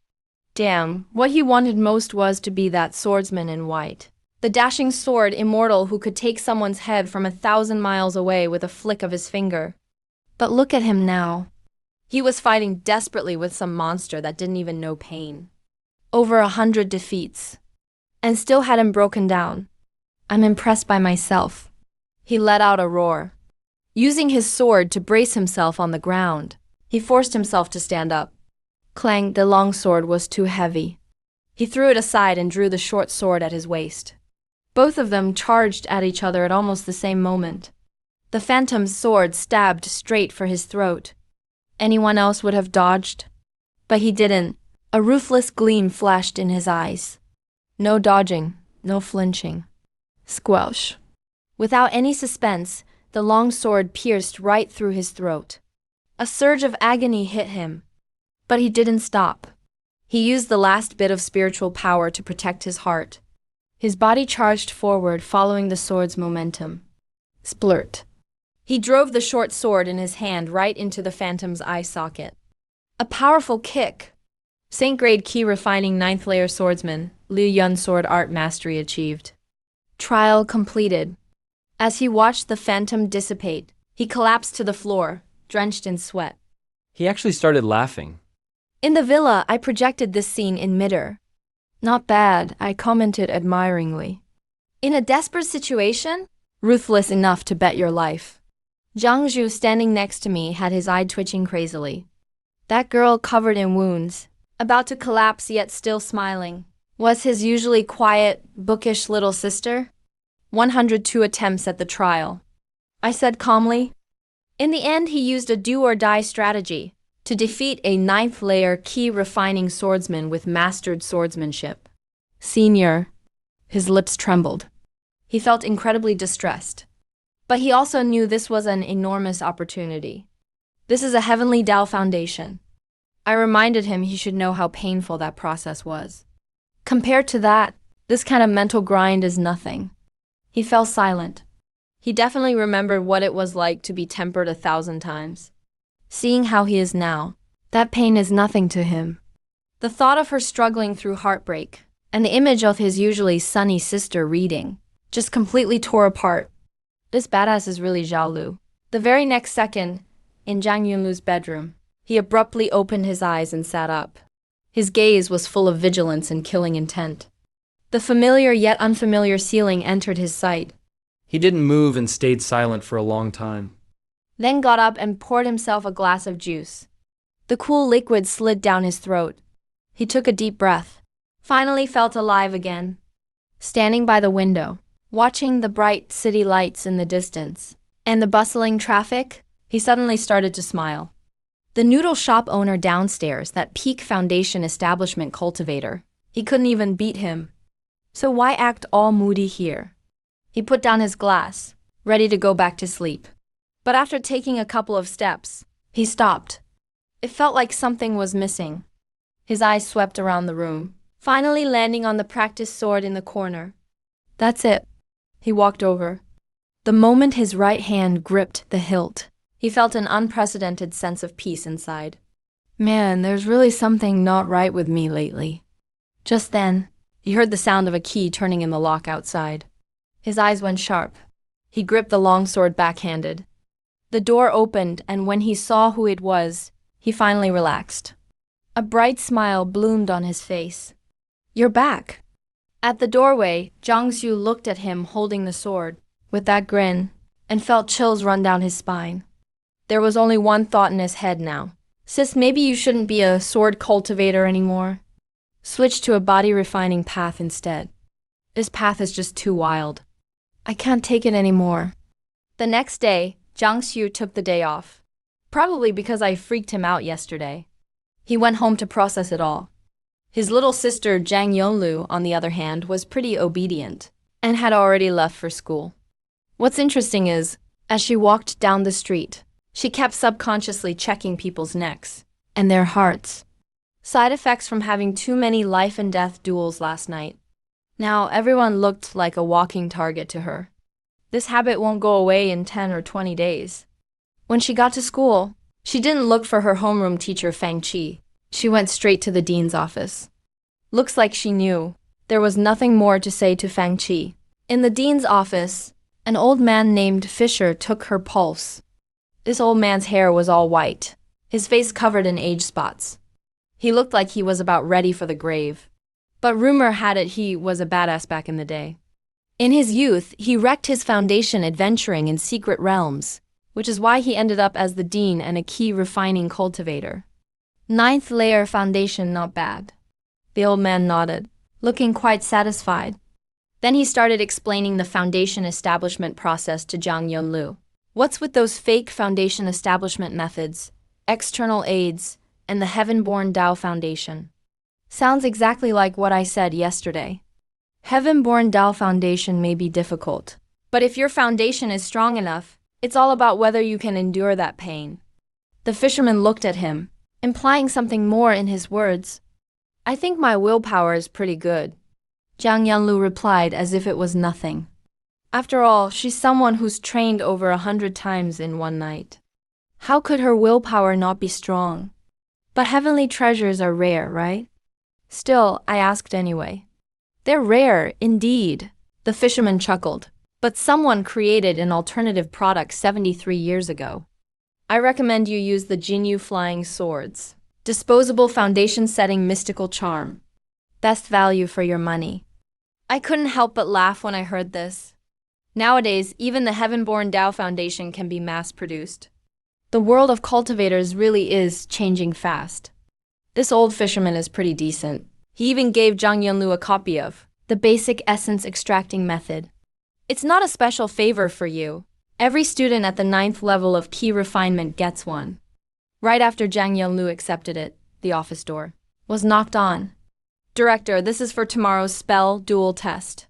Damn, what he wanted most was to be that swordsman in white. The dashing sword immortal who could take someone's head from 1,000 miles away with a flick of his finger. But look at him now. He was fighting desperately with some monster that didn't even know pain. Over 100 defeats. And still hadn't broken down. I'm impressed by myself. He let out a roar. Using his sword to brace himself on the ground, he forced himself to stand up. Clang, the long sword was too heavy. He threw it aside and drew the short sword at his waist. Both of them charged at each other at almost the same moment. The phantom's sword stabbed straight for his throat. Anyone else would have dodged, but he didn't. A ruthless gleam flashed in his eyes. No dodging, no flinching. Squelch. Without any suspense, the long sword pierced right through his throat. A surge of agony hit him, but he didn't stop. He used the last bit of spiritual power to protect his heart. His body charged forward, following the sword's momentum. Splurt. He drove the short sword in his hand right into the phantom's eye socket. A powerful kick. Saint grade key refining 9th layer swordsman, Liu Yun sword art mastery achieved. Trial completed. As he watched the phantom dissipate, he collapsed to the floor, drenched in sweat. He actually started laughing. In the villa, I projected this scene in midair. Not bad, I commented admiringly. In a desperate situation? Ruthless enough to bet your life. Zhang Zhu, standing next to me, had his eye twitching crazily. That girl covered in wounds, about to collapse yet still smiling, was his usually quiet, bookish little sister. 102 attempts at the trial. I said calmly. In the end, he used a do-or-die strategy to defeat a 9th layer key refining swordsman with mastered swordsmanship. Senior. His lips trembled. He felt incredibly distressed. But he also knew this was an enormous opportunity. This is a heavenly Tao foundation. I reminded him he should know how painful that process was. Compared to that, this kind of mental grind is nothing. He fell silent. He definitely remembered what it was like to be tempered 1,000 times. Seeing how he is now, that pain is nothing to him. The thought of her struggling through heartbreak, and the image of his usually sunny sister reading, just completely tore apart. This badass is really Zhao Lu. The very next second, in Zhang Yunlu's bedroom, he abruptly opened his eyes and sat up. His gaze was full of vigilance and killing intent. The familiar yet unfamiliar ceiling entered his sight. He didn't move and stayed silent for a long time. Then got up and poured himself a glass of juice. The cool liquid slid down his throat. He took a deep breath. Finally felt alive again. Standing by the window, watching the bright city lights in the distance, and the bustling traffic, he suddenly started to smile. The noodle shop owner downstairs, that peak foundation establishment cultivator, he couldn't even beat him. So why act all moody here? He put down his glass, ready to go back to sleep. But after taking a couple of steps, he stopped. It felt like something was missing. His eyes swept around the room, finally landing on the practice sword in the corner. That's it. He walked over. The moment his right hand gripped the hilt, he felt an unprecedented sense of peace inside. Man, there's really something not right with me lately. Just then, he heard the sound of a key turning in the lock outside. His eyes went sharp. He gripped the long sword backhanded. The door opened, and when he saw who it was, he finally relaxed. A bright smile bloomed on his face. You're back. At the doorway, Zhang Xiu looked at him holding the sword, with that grin, and felt chills run down his spine. There was only one thought in his head now. Sis, maybe you shouldn't be a sword cultivator anymore. Switch to a body refining path instead. This path is just too wild. I can't take it anymore. The next day, Zhang Xiu took the day off. Probably because I freaked him out yesterday. He went home to process it all. His little sister Zhang Yonlu, on the other hand, was pretty obedient and had already left for school. What's interesting is, as she walked down the street, she kept subconsciously checking people's necks and their hearts. Side effects from having too many life and death duels last night. Now everyone looked like a walking target to her. This habit won't go away in 10 or 20 days. When she got to school, she didn't look for her homeroom teacher Fang Qi. She went straight to the dean's office. Looks like she knew. There was nothing more to say to Fang Qi. In the dean's office, an old man named Fisher took her pulse. This old man's hair was all white, his face covered in age spots. He looked like he was about ready for the grave. But rumor had it he was a badass back in the day. In his youth, he wrecked his foundation adventuring in secret realms, which is why he ended up as the dean and a key refining cultivator. 9th layer foundation, not bad. The old man nodded, looking quite satisfied. Then he started explaining the foundation establishment process to Zhang Yonlu. What's with those fake foundation establishment methods, external aids, and the Heaven-Born Tao Foundation? Sounds exactly like what I said yesterday. Heaven-Born Tao Foundation may be difficult, but if your foundation is strong enough, it's all about whether you can endure that pain. The fisherman looked at him, implying something more in his words. I think my willpower is pretty good. Zhang Yanlu replied as if it was nothing. After all, she's someone who's trained over 100 times in one night. How could her willpower not be strong? But heavenly treasures are rare, right? Still, I asked anyway. They're rare, indeed, the fisherman chuckled. But someone created an alternative product 73 years ago. I recommend you use the Jinyu Flying Swords. Disposable foundation setting mystical charm. Best value for your money. I couldn't help but laugh when I heard this. Nowadays, even the Heaven-Born Tao Foundation can be mass-produced. The world of cultivators really is changing fast. This old fisherman is pretty decent. He even gave Zhang Yunlu a copy of the basic essence extracting method. It's not a special favor for you. Every student at the 9th level of key refinement gets one. Right after Zhang Yunlu accepted it, the office door was knocked on. Director, this is for tomorrow's spell duel test.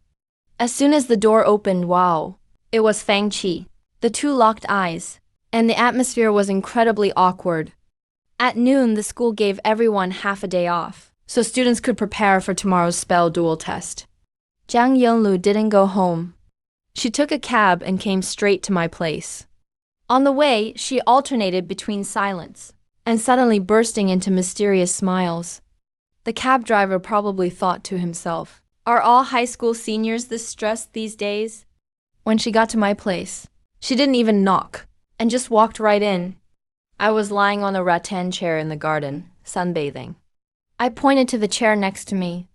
As soon as the door opened, wow, it was Fang Qi. The two locked eyes, and the atmosphere was incredibly awkward. At noon, the school gave everyone half a day off, so students could prepare for tomorrow's spell duel test. Jiang Yonglu didn't go home. She took a cab and came straight to my place. On the way, she alternated between silence and suddenly bursting into mysterious smiles. The cab driver probably thought to himself, "Are all high school seniors this stressed these days?" When she got to my place, she didn't even knock and just walked right in. I was lying on a rattan chair in the garden, sunbathing. I pointed to the chair next to me.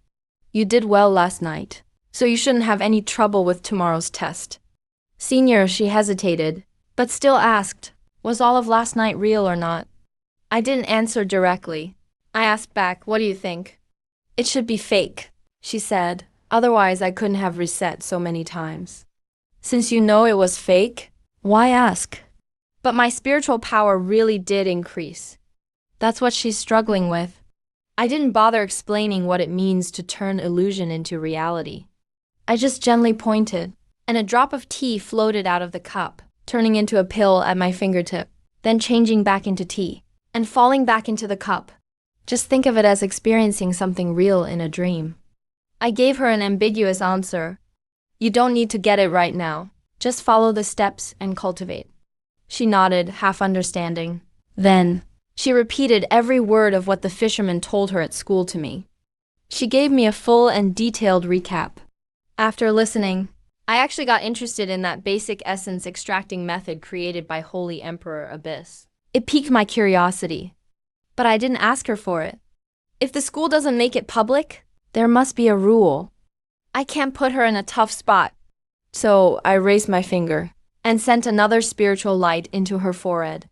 "You did well last night, so you shouldn't have any trouble with tomorrow's test." Senior, she hesitated, but still asked, "Was all of last night real or not?" I didn't answer directly. I asked back, "What do you think?" "It should be fake," she said. "Otherwise I couldn't have reset so many times." "Since you know it was fake, why ask?" But my spiritual power really did increase. That's what she's struggling with. I didn't bother explaining what it means to turn illusion into reality. I just gently pointed, and a drop of tea floated out of the cup, turning into a pill at my fingertip, then changing back into tea, and falling back into the cup. Just think of it as experiencing something real in a dream. I gave her an ambiguous answer. "You don't need to get it right now. Just follow the steps and cultivate." She nodded, half understanding. Then, she repeated every word of what the fisherman told her at school to me. She gave me a full and detailed recap. After listening, I actually got interested in that basic essence extracting method created by Holy Emperor Abyss. It piqued my curiosity. But I didn't ask her for it. If the school doesn't make it public, there must be a rule. I can't put her in a tough spot. So I raised my finger and sent another spiritual light into her forehead.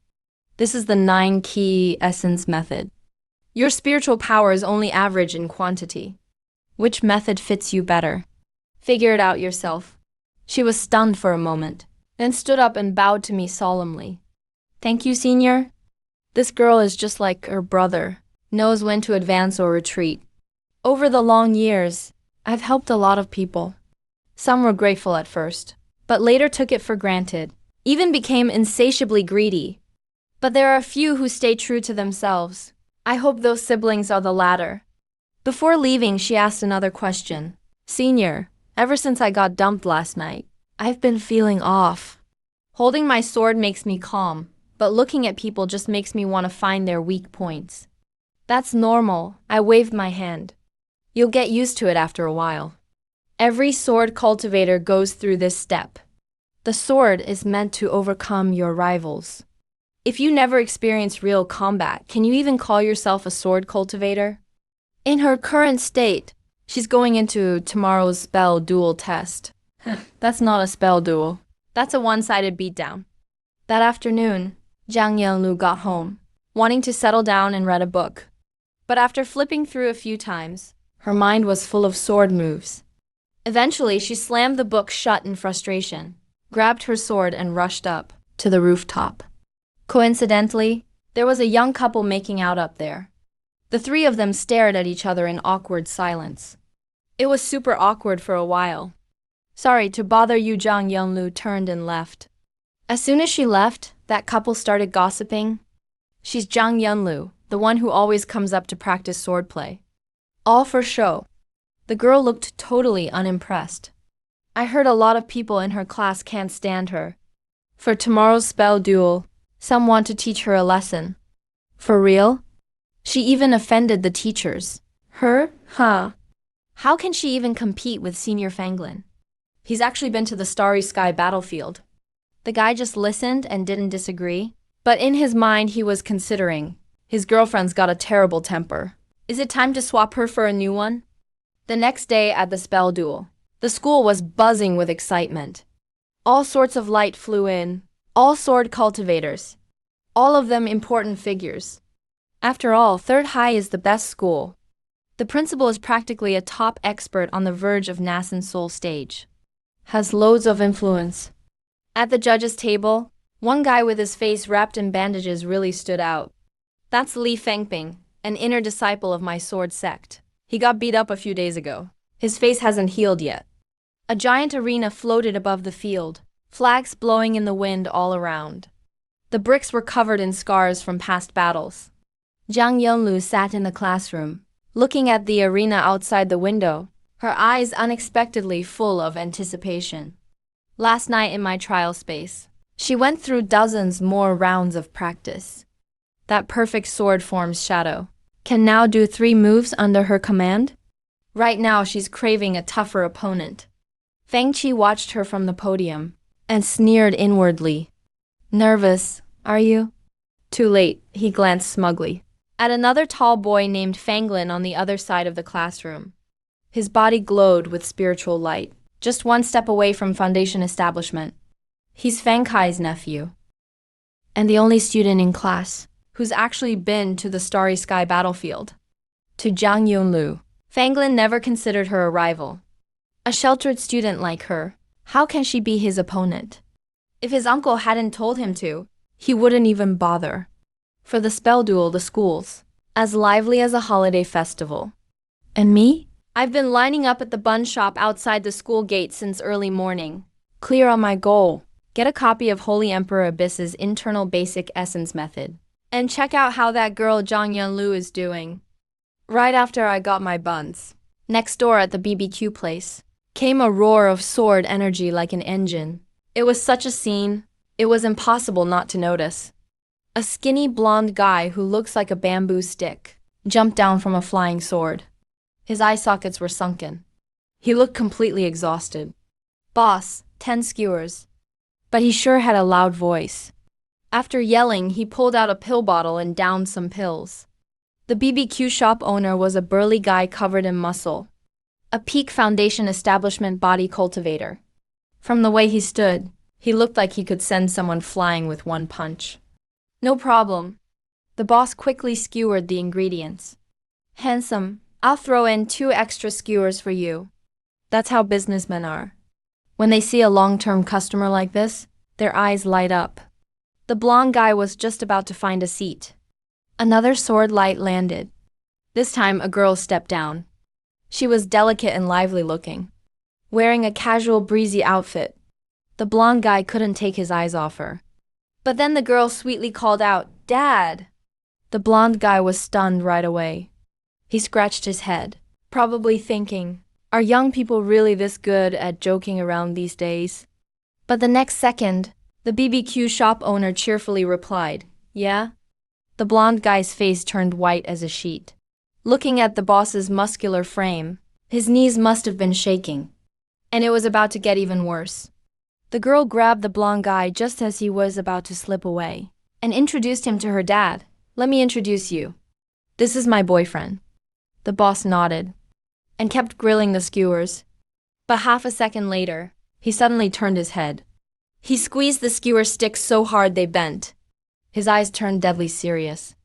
This is the 9-key essence method. Your spiritual power is only average in quantity. Which method fits you better? Figure it out yourself. She was stunned for a moment, then stood up and bowed to me solemnly. "Thank you, Senior. This girl is just like her brother, knows when to advance or retreat. Over the long years, I've helped a lot of people. Some were grateful at first, but later took it for granted, even became insatiably greedy. But there are a few who stay true to themselves. I hope those siblings are the latter." Before leaving, she asked another question. "Senior, ever since I got dumped last night, I've been feeling off. Holding my sword makes me calm, but looking at people just makes me want to find their weak points." "That's normal," I waved my hand. "You'll get used to it after a while. Every sword cultivator goes through this step. The sword is meant to overcome your rivals. If you never experience real combat, can you even call yourself a sword cultivator?" In her current state, she's going into tomorrow's spell duel test. That's not a spell duel. That's a one-sided beatdown. That afternoon, Jiang Yonglu got home, wanting to settle down and read a book. But after flipping through a few times, her mind was full of sword moves. Eventually, she slammed the book shut in frustration, grabbed her sword and rushed up to the rooftop. Coincidentally, there was a young couple making out up there. The three of them stared at each other in awkward silence. It was super awkward for a while. "Sorry to bother you," Jiang Yonglu turned and left. As soon as she left, that couple started gossiping. "She's Jiang Yonglu, the one who always comes up to practice swordplay. All for show." The girl looked totally unimpressed. "I heard a lot of people in her class can't stand her. For tomorrow's spell duel, some want to teach her a lesson." "For real?" "She even offended the teachers." "Her? Huh. How can she even compete with Senior Fanglin? He's actually been to the Starry Sky battlefield." The guy just listened and didn't disagree, but in his mind he was considering, his girlfriend's got a terrible temper. Is it time to swap her for a new one? The next day at the spell duel, the school was buzzing with excitement. All sorts of light flew in, all sword cultivators, all of them important figures. After all, Third High is the best school. The principal is practically a top expert on the verge of Nascent Soul stage. Has loads of influence. At the judges' table, one guy with his face wrapped in bandages really stood out. That's Li Fengping, an inner disciple of my sword sect. He got beat up a few days ago. His face hasn't healed yet. A giant arena floated above the field, flags blowing in the wind all around. The bricks were covered in scars from past battles. Jiang Yonlu sat in the classroom, looking at the arena outside the window, her eyes unexpectedly full of anticipation. Last night in my trial space, she went through dozens more rounds of practice. That perfect sword form's shadow can now do 3 moves under her command. Right now she's craving a tougher opponent. Fang Qi watched her from the podium and sneered inwardly. Nervous, are you? Too late, he glanced smugly at another tall boy named Fanglin on the other side of the classroom. His body glowed with spiritual light, just 1 step away from Foundation establishment. He's Fang Kai's nephew, and the only student in class who's actually been to the Starry Sky battlefield. To Jiang Yonlu, Fanglin never considered her a rival. A sheltered student like her, how can she be his opponent? If his uncle hadn't told him to, he wouldn't even bother. For the spell duel, the school's as lively as a holiday festival. And me? I've been lining up at the bun shop outside the school gate since early morning. Clear on my goal. Get a copy of Holy Emperor Abyss's internal basic essence method. And check out how that girl Zhang Yunlu is doing. Right after I got my buns, next door at the BBQ place, came a roar of sword energy like an engine. It was such a scene, it was impossible not to notice. A skinny blonde guy who looks like a bamboo stick jumped down from a flying sword. His eye sockets were sunken. He looked completely exhausted. Boss, 10 skewers. But he sure had a loud voice. After yelling, he pulled out a pill bottle and downed some pills. The BBQ shop owner was a burly guy covered in muscle. A peak Foundation establishment body cultivator. From the way he stood, he looked like he could send someone flying with 1 punch. No problem. The boss quickly skewered the ingredients. Handsome, I'll throw in 2 extra skewers for you. That's how businessmen are. When they see a long-term customer like this, their eyes light up. The blonde guy was just about to find a seat. Another sword light landed. This time a girl stepped down. She was delicate and lively looking, wearing a casual breezy outfit. The blonde guy couldn't take his eyes off her. But then the girl sweetly called out, "Dad!" The blonde guy was stunned right away. He scratched his head, probably thinking, are young people really this good at joking around these days? But the next second, the BBQ shop owner cheerfully replied, "Yeah?" The blonde guy's face turned white as a sheet. Looking at the boss's muscular frame, his knees must have been shaking. And it was about to get even worse. The girl grabbed the blonde guy just as he was about to slip away and introduced him to her dad. "Let me introduce you. This is my boyfriend." The boss nodded and kept grilling the skewers. But half a second later, he suddenly turned his head. He squeezed the skewer sticks so hard they bent. His eyes turned deadly serious.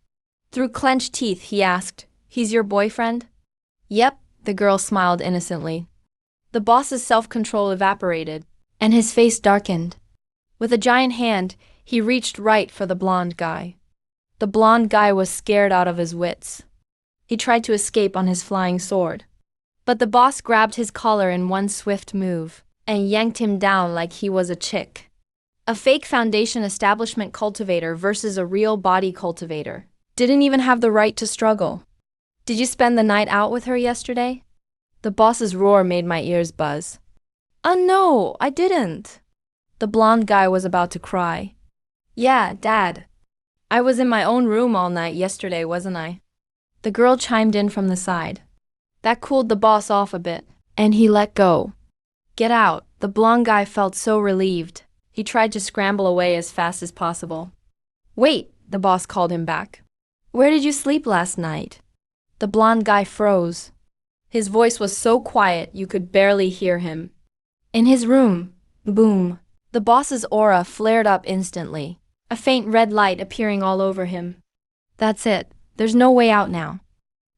Through clenched teeth, he asked, "He's your boyfriend?" "Yep," the girl smiled innocently. The boss's self-control evaporated, and his face darkened. With a giant hand, he reached right for the blonde guy. The blonde guy was scared out of his wits. He tried to escape on his flying sword. But the boss grabbed his collar in 1 swift move and yanked him down like he was a chick. A fake Foundation establishment cultivator versus a real body cultivator. Didn't even have the right to struggle. "Did you spend the night out with her yesterday?" The boss's roar made my ears buzz. No, I didn't." The blonde guy was about to cry. "Yeah, Dad. I was in my own room all night yesterday, wasn't I?" The girl chimed in from the side. That cooled the boss off a bit, and he let go. "Get out." The blonde guy felt so relieved. He tried to scramble away as fast as possible. "Wait," the boss called him back. "Where did you sleep last night?" The blonde guy froze. His voice was so quiet you could barely hear him. "In his room." Boom. The boss's aura flared up instantly, a faint red light appearing all over him. "That's it. There's no way out now."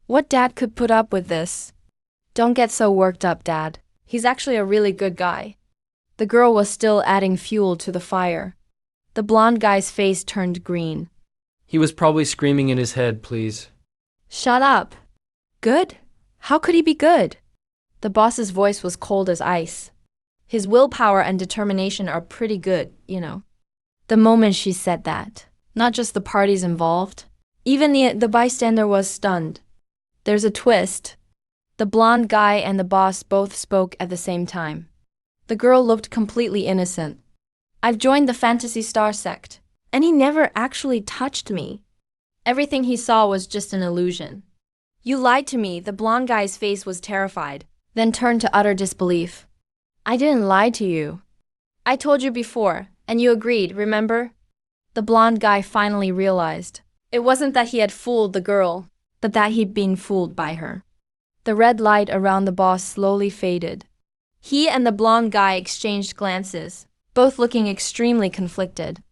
What dad could put up with this? "Don't get so worked up, Dad. He's actually a really good guy." The girl was still adding fuel to the fire. The blonde guy's face turned green. He was probably screaming in his head, please. "Shut up." "Good. How could he be good? The boss's voice was cold as ice. His willpower and determination are pretty good, you know. The moment she said that, not just the parties involved, even the bystander was stunned. There's a twist. The blonde guy and the boss both spoke at the same time. The girl looked completely innocent. I've joined the Fantasy Star sect, and he never actually touched me. Everything he saw was just an illusion. You lied to me. The blonde guy's face was terrified, then turned to utter disbelief. I didn't lie to you. I told you before, and you agreed, remember? The blonde guy finally realized. It wasn't that he had fooled the girl, but that he'd been fooled by her. The red light around the boss slowly faded. He and the blonde guy exchanged glances, both looking extremely conflicted.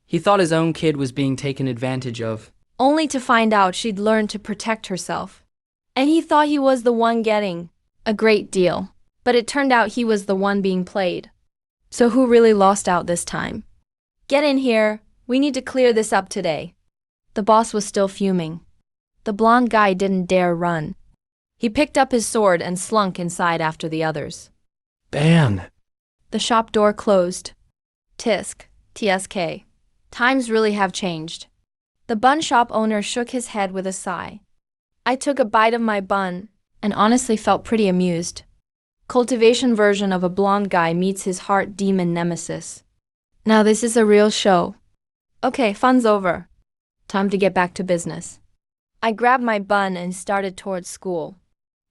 He thought his own kid was being taken advantage of. Only to find out she'd learned to protect herself. And he thought he was the one getting a great deal, but it turned out he was the one being played. So who really lost out this time? Get in here, we need to clear this up today. The boss was still fuming. The blonde guy didn't dare run. He picked up his sword and slunk inside after the others. Ban! The shop door closed. Tisk, TSK. Times really have changed. The bun shop owner shook his head with a sigh. I took a bite of my bun, and honestly felt pretty amused. Cultivation version of a blonde guy meets his heart demon nemesis. Now this is a real show. Okay, fun's over. Time to get back to business. I grabbed my bun and started towards school.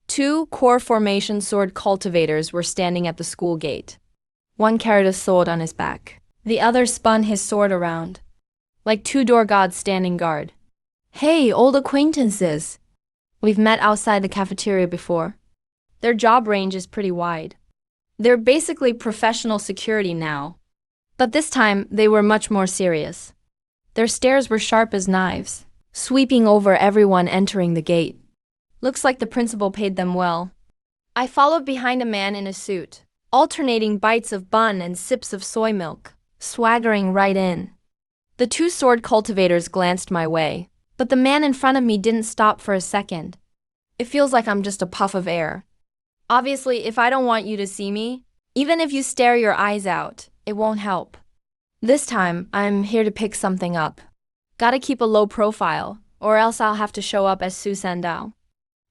2 core formation sword cultivators were standing at the school gate. One carried a sword on his back. The other spun his sword around, like 2 door gods standing guard. Hey, old acquaintances! We've met outside the cafeteria before. Their job range is pretty wide. They're basically professional security now. But this time, they were much more serious. Their stares were sharp as knives, sweeping over everyone entering the gate. Looks like the principal paid them well. I followed behind a man in a suit, alternating bites of bun and sips of soy milk, swaggering right in. The 2 sword cultivators glanced my way, but the man in front of me didn't stop for a second. It feels like I'm just a puff of air. Obviously, if I don't want you to see me, even if you stare your eyes out, it won't help. This time, I'm here to pick something up. Gotta keep a low profile, or else I'll have to show up as Su Sandao.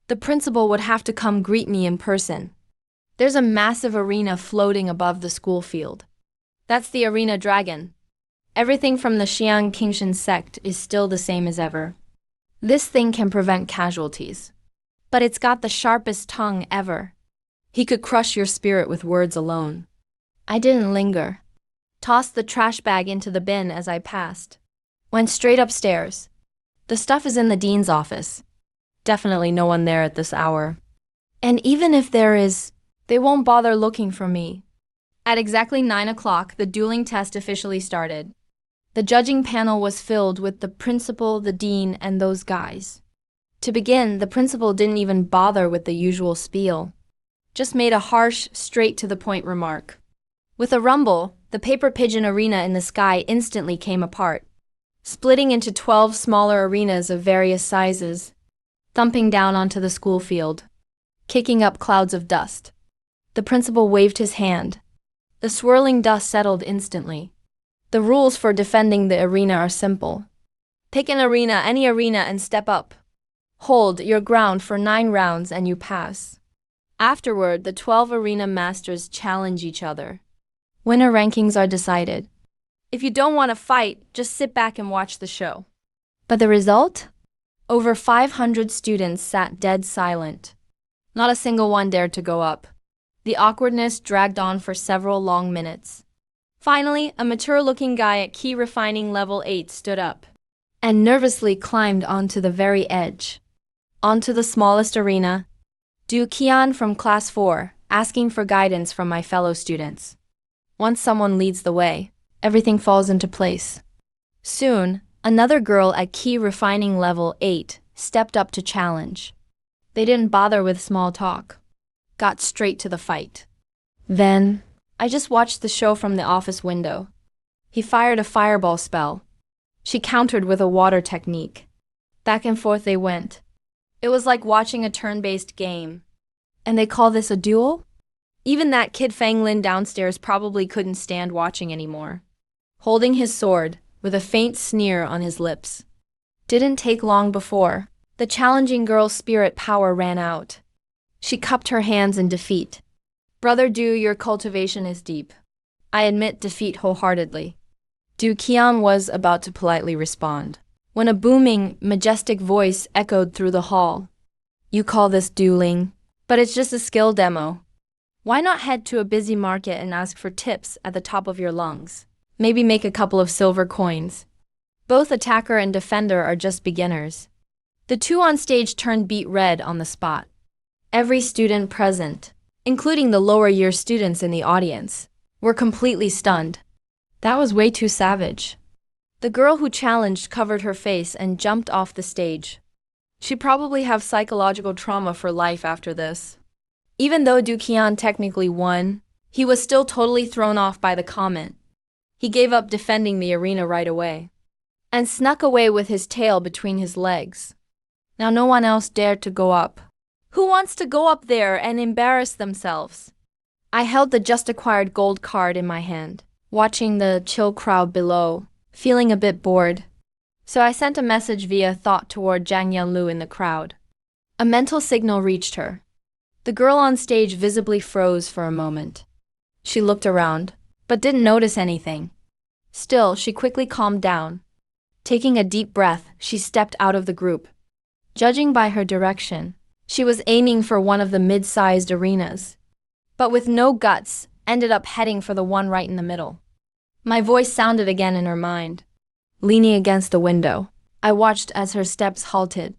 The principal would have to come greet me in person. There's a massive arena floating above the school field. That's the arena dragon. Everything from the Xiang Qingshan sect is still the same as ever. This thing can prevent casualties. But it's got the sharpest tongue ever. He could crush your spirit with words alone. I didn't linger. Tossed the trash bag into the bin as I passed. Went straight upstairs. The stuff is in the dean's office. Definitely no one there at this hour. And even if there is, they won't bother looking for me. At exactly 9 o'clock, the dueling test officially started. The judging panel was filled with the principal, the dean, and those guys. To begin, the principal didn't even bother with the usual spiel. Just made a harsh, straight-to-the-point remark. With a rumble, the paper pigeon arena in the sky instantly came apart, splitting into 12 smaller arenas of various sizes, thumping down onto the school field, kicking up clouds of dust. The principal waved his hand. The swirling dust settled instantly. The rules for defending the arena are simple. Pick an arena, any arena, and step up. Hold your ground for 9 rounds and you pass. Afterward, the 12 arena masters challenge each other. Winner rankings are decided. If you don't want to fight, just sit back and watch the show. But the result? Over 500 students sat dead silent. Not a single one dared to go up. The awkwardness dragged on for several long minutes. Finally, a mature-looking guy at key refining level 8 stood up and nervously climbed onto the very edge. Onto the smallest arena. Du Qian from class 4, asking for guidance from my fellow students. Once someone leads the way, everything falls into place. Soon, another girl at key refining level 8 stepped up to challenge. They didn't bother with small talk. Got straight to the fight. Then, I just watched the show from the office window. He fired a fireball spell. She countered with a water technique. Back and forth they went. It was like watching a turn-based game. And they call this a duel? Even that kid Fang Lin downstairs probably couldn't stand watching anymore. Holding his sword, with a faint sneer on his lips. Didn't take long before the challenging girl's spirit power ran out. She cupped her hands in defeat. Brother Du, your cultivation is deep. I admit defeat wholeheartedly. Du Qian was about to politely respond, when a booming, majestic voice echoed through the hall. You call this dueling, but it's just a skill demo. Why not head to a busy market and ask for tips at the top of your lungs? Maybe make a couple of silver coins. Both attacker and defender are just beginners. The two on stage turned beet red on the spot. Every student present, including the lower year students in the audience, were completely stunned. That was way too savage. The girl who challenged covered her face and jumped off the stage. She'd probably have psychological trauma for life after this. Even though Du Qian technically won, he was still totally thrown off by the comment. He gave up defending the arena right away, and snuck away with his tail between his legs. Now no one else dared to go up. Who wants to go up there and embarrass themselves? I held the just acquired gold card in my hand, watching the chill crowd below, feeling a bit bored. So I sent a message via thought toward Zhang Yanlu in the crowd. A mental signal reached her. The girl on stage visibly froze for a moment. She looked around, but didn't notice anything. Still, she quickly calmed down. Taking a deep breath, she stepped out of the group. Judging by her direction, she was aiming for one of the mid-sized arenas, but with no guts, ended up heading for the one right in the middle. My voice sounded again in her mind. Leaning against the window, I watched as her steps halted.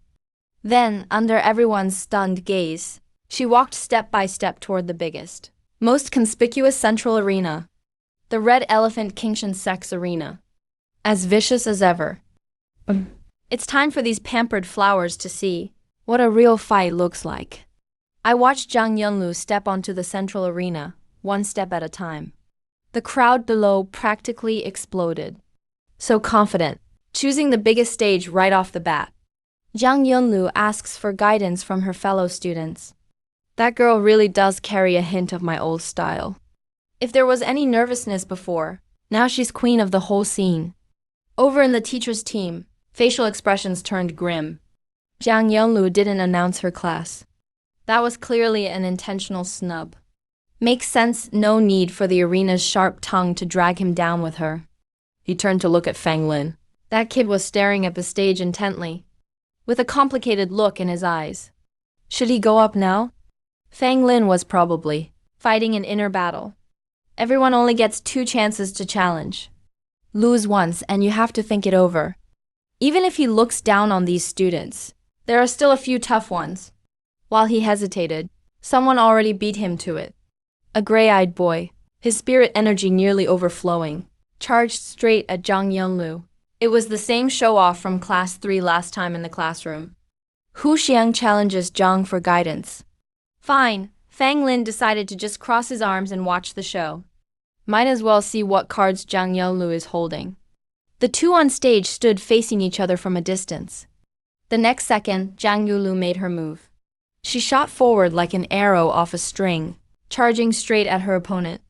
Then, under everyone's stunned gaze, she walked step by step toward the biggest, most conspicuous central arena, the Red Elephant Kingshan Sex Arena. As vicious as ever. It's time for these pampered flowers to see what a real fight looks like. I watched Zhang Yunlu step onto the central arena, one step at a time. The crowd below practically exploded. So confident, choosing the biggest stage right off the bat. Zhang Yunlu asks for guidance from her fellow students. That girl really does carry a hint of my old style. If there was any nervousness before, now she's queen of the whole scene. Over in the teacher's team, facial expressions turned grim. Zhang Yunlu didn't announce her class. That was clearly an intentional snub. Makes sense, no need for the arena's sharp tongue to drag him down with her. He turned to look at Fang Lin. That kid was staring at the stage intently, with a complicated look in his eyes. Should he go up now? Fang Lin was probably fighting an inner battle. Everyone only gets 2 chances to challenge. Lose once and you have to think it over. Even if he looks down on these students, there are still a few tough ones. While he hesitated, someone already beat him to it. A gray-eyed boy, his spirit energy nearly overflowing, charged straight at Zhang Yunlu. It was the same show-off from Class 3 last time in the classroom. Hu Xiang challenges Zhang for guidance. Fine, Fang Lin decided to just cross his arms and watch the show. Might as well see what cards Zhang Yunlu is holding. The two on stage stood facing each other from a distance. The next second, Zhang Yunlu made her move. She shot forward like an arrow off a string, charging straight at her opponent.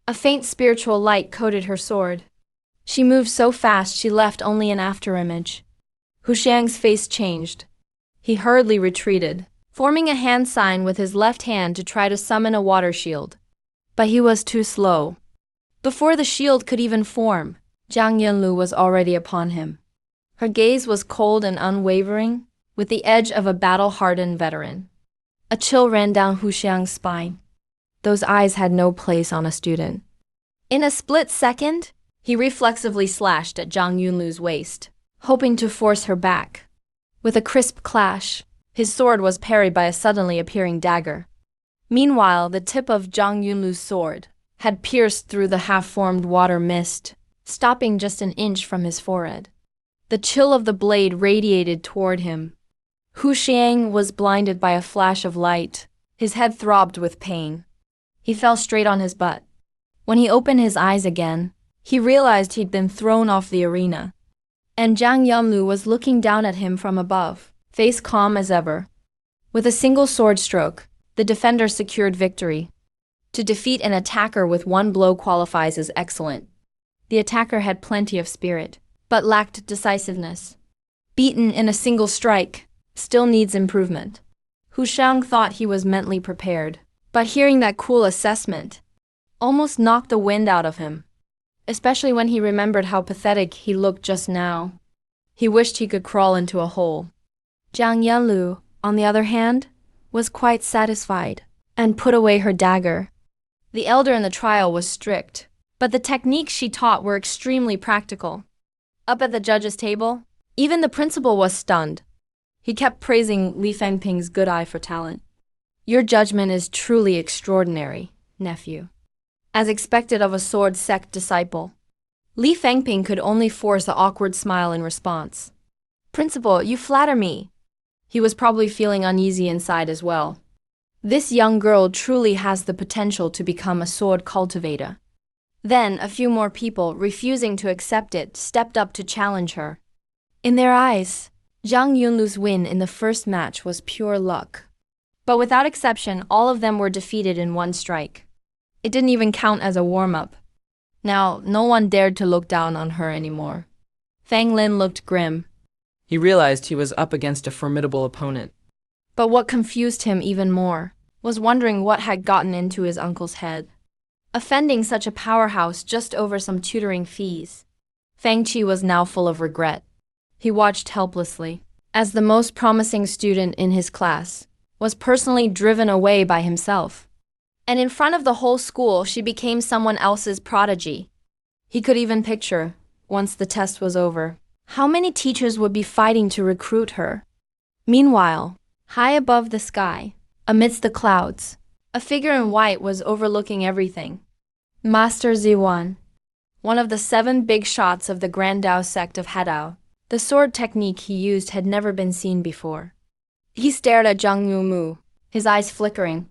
A faint spiritual light coated her sword. She moved so fast she left only an afterimage. Hu Xiang's face changed. He hurriedly retreated, forming a hand sign with his left hand to try to summon a water shield. But he was too slow. Before the shield could even form, Zhang Yunlu was already upon him. Her gaze was cold and unwavering, with the edge of a battle-hardened veteran. A chill ran down Hu Xiang's spine. Those eyes had no place on a student. In a split second, he reflexively slashed at Zhang Yunlu's waist, hoping to force her back. With a crisp clash, his sword was parried by a suddenly appearing dagger. Meanwhile, the tip of Zhang Yunlu's sword had pierced through the half-formed water mist, stopping just an inch from his forehead. The chill of the blade radiated toward him. Hu Xiang was blinded by a flash of light. His head throbbed with pain. He fell straight on his butt. When he opened his eyes again, he realized he'd been thrown off the arena. And Zhang Yunlu was looking down at him from above, face calm as ever. With a single sword stroke, The defender secured victory. To defeat an attacker with one blow qualifies as excellent. The attacker had plenty of spirit, but lacked decisiveness. Beaten in a single strike, still needs improvement. Hu Shang thought he was mentally prepared, but hearing that cool assessment almost knocked the wind out of him, especially when he remembered how pathetic he looked just now. He wished he could crawl into a hole. Jiang Yanlu, on the other hand, was quite satisfied and put away her dagger. The elder in the trial was strict, but the techniques she taught were extremely practical. Up at the judges' table, even the principal was stunned. He kept praising Li Fengping's good eye for talent. Your judgment is truly extraordinary, nephew. As expected of a sword sect disciple, Li Fengping could only force an awkward smile in response. Principal, you flatter me. He was probably feeling uneasy inside as well. This young girl truly has the potential to become a sword cultivator. Then a few more people, refusing to accept it, stepped up to challenge her. In their eyes, Zhang Yunlu's win in the first match was pure luck. But without exception, all of them were defeated in one strike. It didn't even count as a warm-up. Now, no one dared to look down on her anymore. Fang Lin looked grim. He realized he was up against a formidable opponent. But what confused him even more was wondering what had gotten into his uncle's head. Offending such a powerhouse just over some tutoring fees. Fang Qi was now full of regret. He watched helplessly as the most promising student in his class was personally driven away by himself. And in front of the whole school, she became someone else's prodigy. He could even picture, once the test was over, how many teachers would be fighting to recruit her. Meanwhile, high above the sky, amidst the clouds, a figure in white was overlooking everything. Master Ziwan, one of the 7 big shots of the Grand Dao sect of Hadao. The sword technique he used had never been seen before. He stared at Zhang Yumu, his eyes flickering.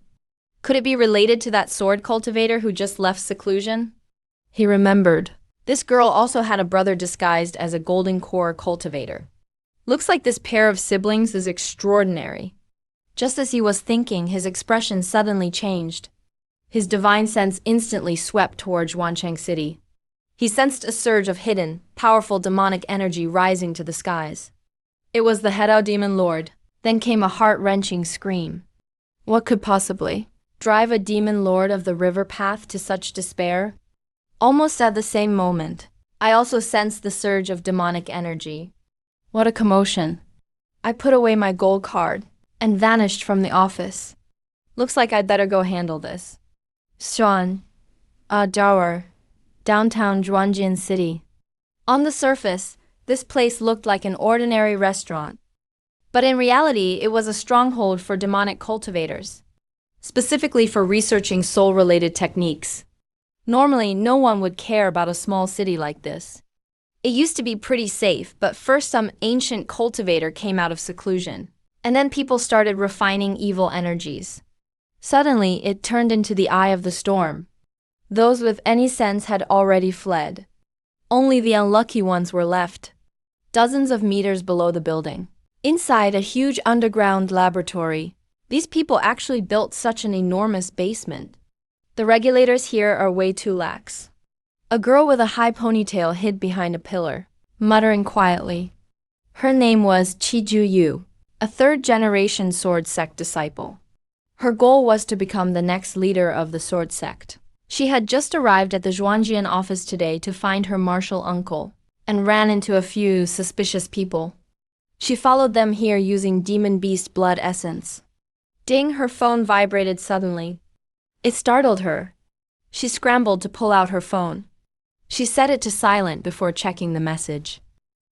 Could it be related to that sword cultivator who just left seclusion? He remembered. This girl also had a brother disguised as a golden core cultivator. Looks like this pair of siblings is extraordinary. Just as he was thinking, his expression suddenly changed. His divine sense instantly swept towards Wancheng City. He sensed a surge of hidden, powerful demonic energy rising to the skies. It was the Hedao demon lord. Then came a heart-wrenching scream. What could possibly drive a demon lord of the river path to such despair? Almost at the same moment, I also sensed the surge of demonic energy. What a commotion. I put away my gold card and vanished from the office. Looks like I'd better go handle this. Xuan, Dower, downtown Zhuangjian City. On the surface, this place looked like an ordinary restaurant. But in reality, it was a stronghold for demonic cultivators, specifically for researching soul-related techniques. Normally, no one would care about a small city like this. It used to be pretty safe, but first some ancient cultivator came out of seclusion, and then people started refining evil energies. Suddenly, it turned into the eye of the storm. Those with any sense had already fled. Only the unlucky ones were left, dozens of meters below the building. Inside a huge underground laboratory, these people actually built such an enormous basement. The regulators here are way too lax. A girl with a high ponytail hid behind a pillar, muttering quietly. Her name was Qiju Yu, a 3rd-generation sword sect disciple. Her goal was to become the next leader of the sword sect. She had just arrived at the Zhuangjian office today to find her martial uncle, and ran into a few suspicious people. She followed them here using demon beast blood essence. Ding, her phone vibrated suddenly. It startled her. She scrambled to pull out her phone. She set it to silent before checking the message.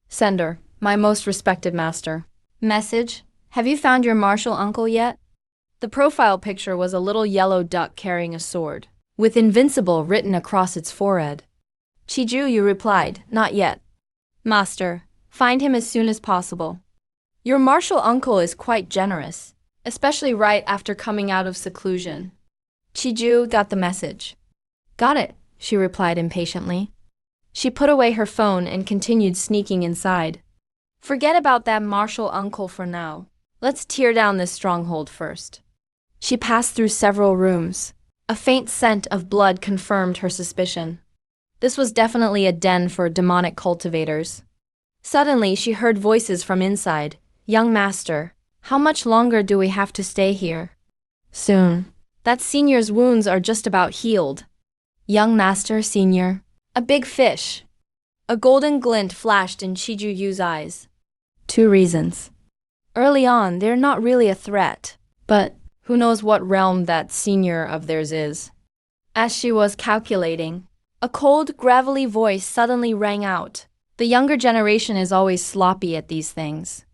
Sender, my most respected master. Message, have you found your martial uncle yet? The profile picture was a little yellow duck carrying a sword, with invincible written across its forehead. Qiju Yu replied, not yet. Master, find him as soon as possible. Your martial uncle is quite generous, especially right after coming out of seclusion. Qiju got the message. Got it, she replied impatiently. She put away her phone and continued sneaking inside. Forget about that martial uncle for now. Let's tear down this stronghold first. She passed through several rooms. A faint scent of blood confirmed her suspicion. This was definitely a den for demonic cultivators. Suddenly, she heard voices from inside. Young master, how much longer do we have to stay here? Soon. That senior's wounds are just about healed. Young master, senior. A big fish. A golden glint flashed in Chiju-yu's eyes. 2 reasons. Early on, they're not really a threat, but who knows what realm that senior of theirs is. As she was calculating, a cold, gravelly voice suddenly rang out. The younger generation is always sloppy at these things.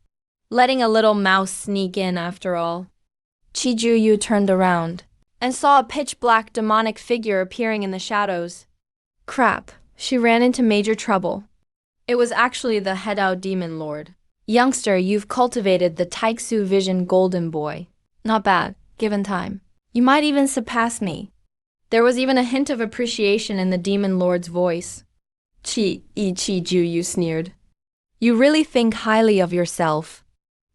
Letting a little mouse sneak in after all. Chiju-yu turned around and saw a pitch-black demonic figure appearing in the shadows. Crap, she ran into major trouble. It was actually the Hedao demon lord. Youngster, you've cultivated the Taiksu Vision Golden Boy. Not bad, given time. You might even surpass me. There was even a hint of appreciation in the demon lord's voice. Chiju-yu sneered. You really think highly of yourself.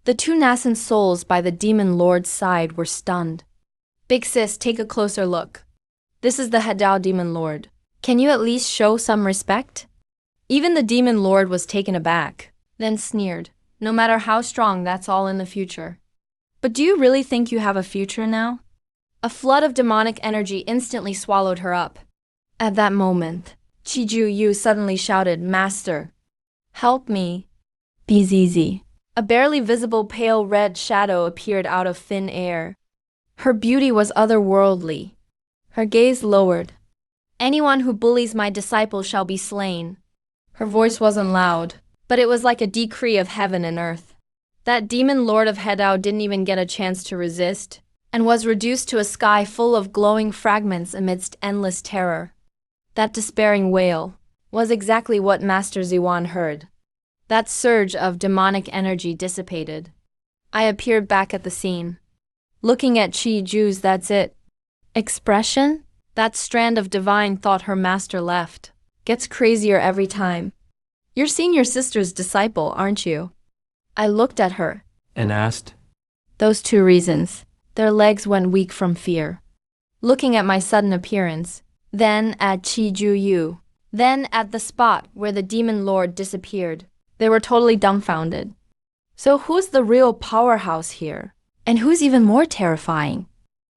The 2 nascent souls by the demon lord's side were stunned. Big sis, take a closer look. This is the Hedao demon lord. Can you at least show some respect? Even the demon lord was taken aback, then sneered. No matter how strong, that's all in the future. But do you really think you have a future now? A flood of demonic energy instantly swallowed her up. At that moment, Chiju-yu suddenly shouted, Master, help me. BZZ. A barely visible pale red shadow appeared out of thin air. Her beauty was otherworldly. Her gaze lowered. Anyone who bullies my disciple shall be slain. Her voice wasn't loud, but it was like a decree of heaven and earth. That demon lord of Hedao didn't even get a chance to resist, and was reduced to a sky full of glowing fragments amidst endless terror. That despairing wail was exactly what Master Ziwan heard. That surge of demonic energy dissipated. I appeared back at the scene. Looking at Chi-Ju's that's it. Expression? That strand of divine thought her master left. Gets crazier every time. You're seeing your sister's disciple, aren't you? I looked at her. And asked, Those 2 reasons. Their legs went weak from fear. Looking at my sudden appearance, then at Chiju-yu, then at the spot where the demon lord disappeared. They were totally dumbfounded. So who's the real powerhouse here? And who's even more terrifying?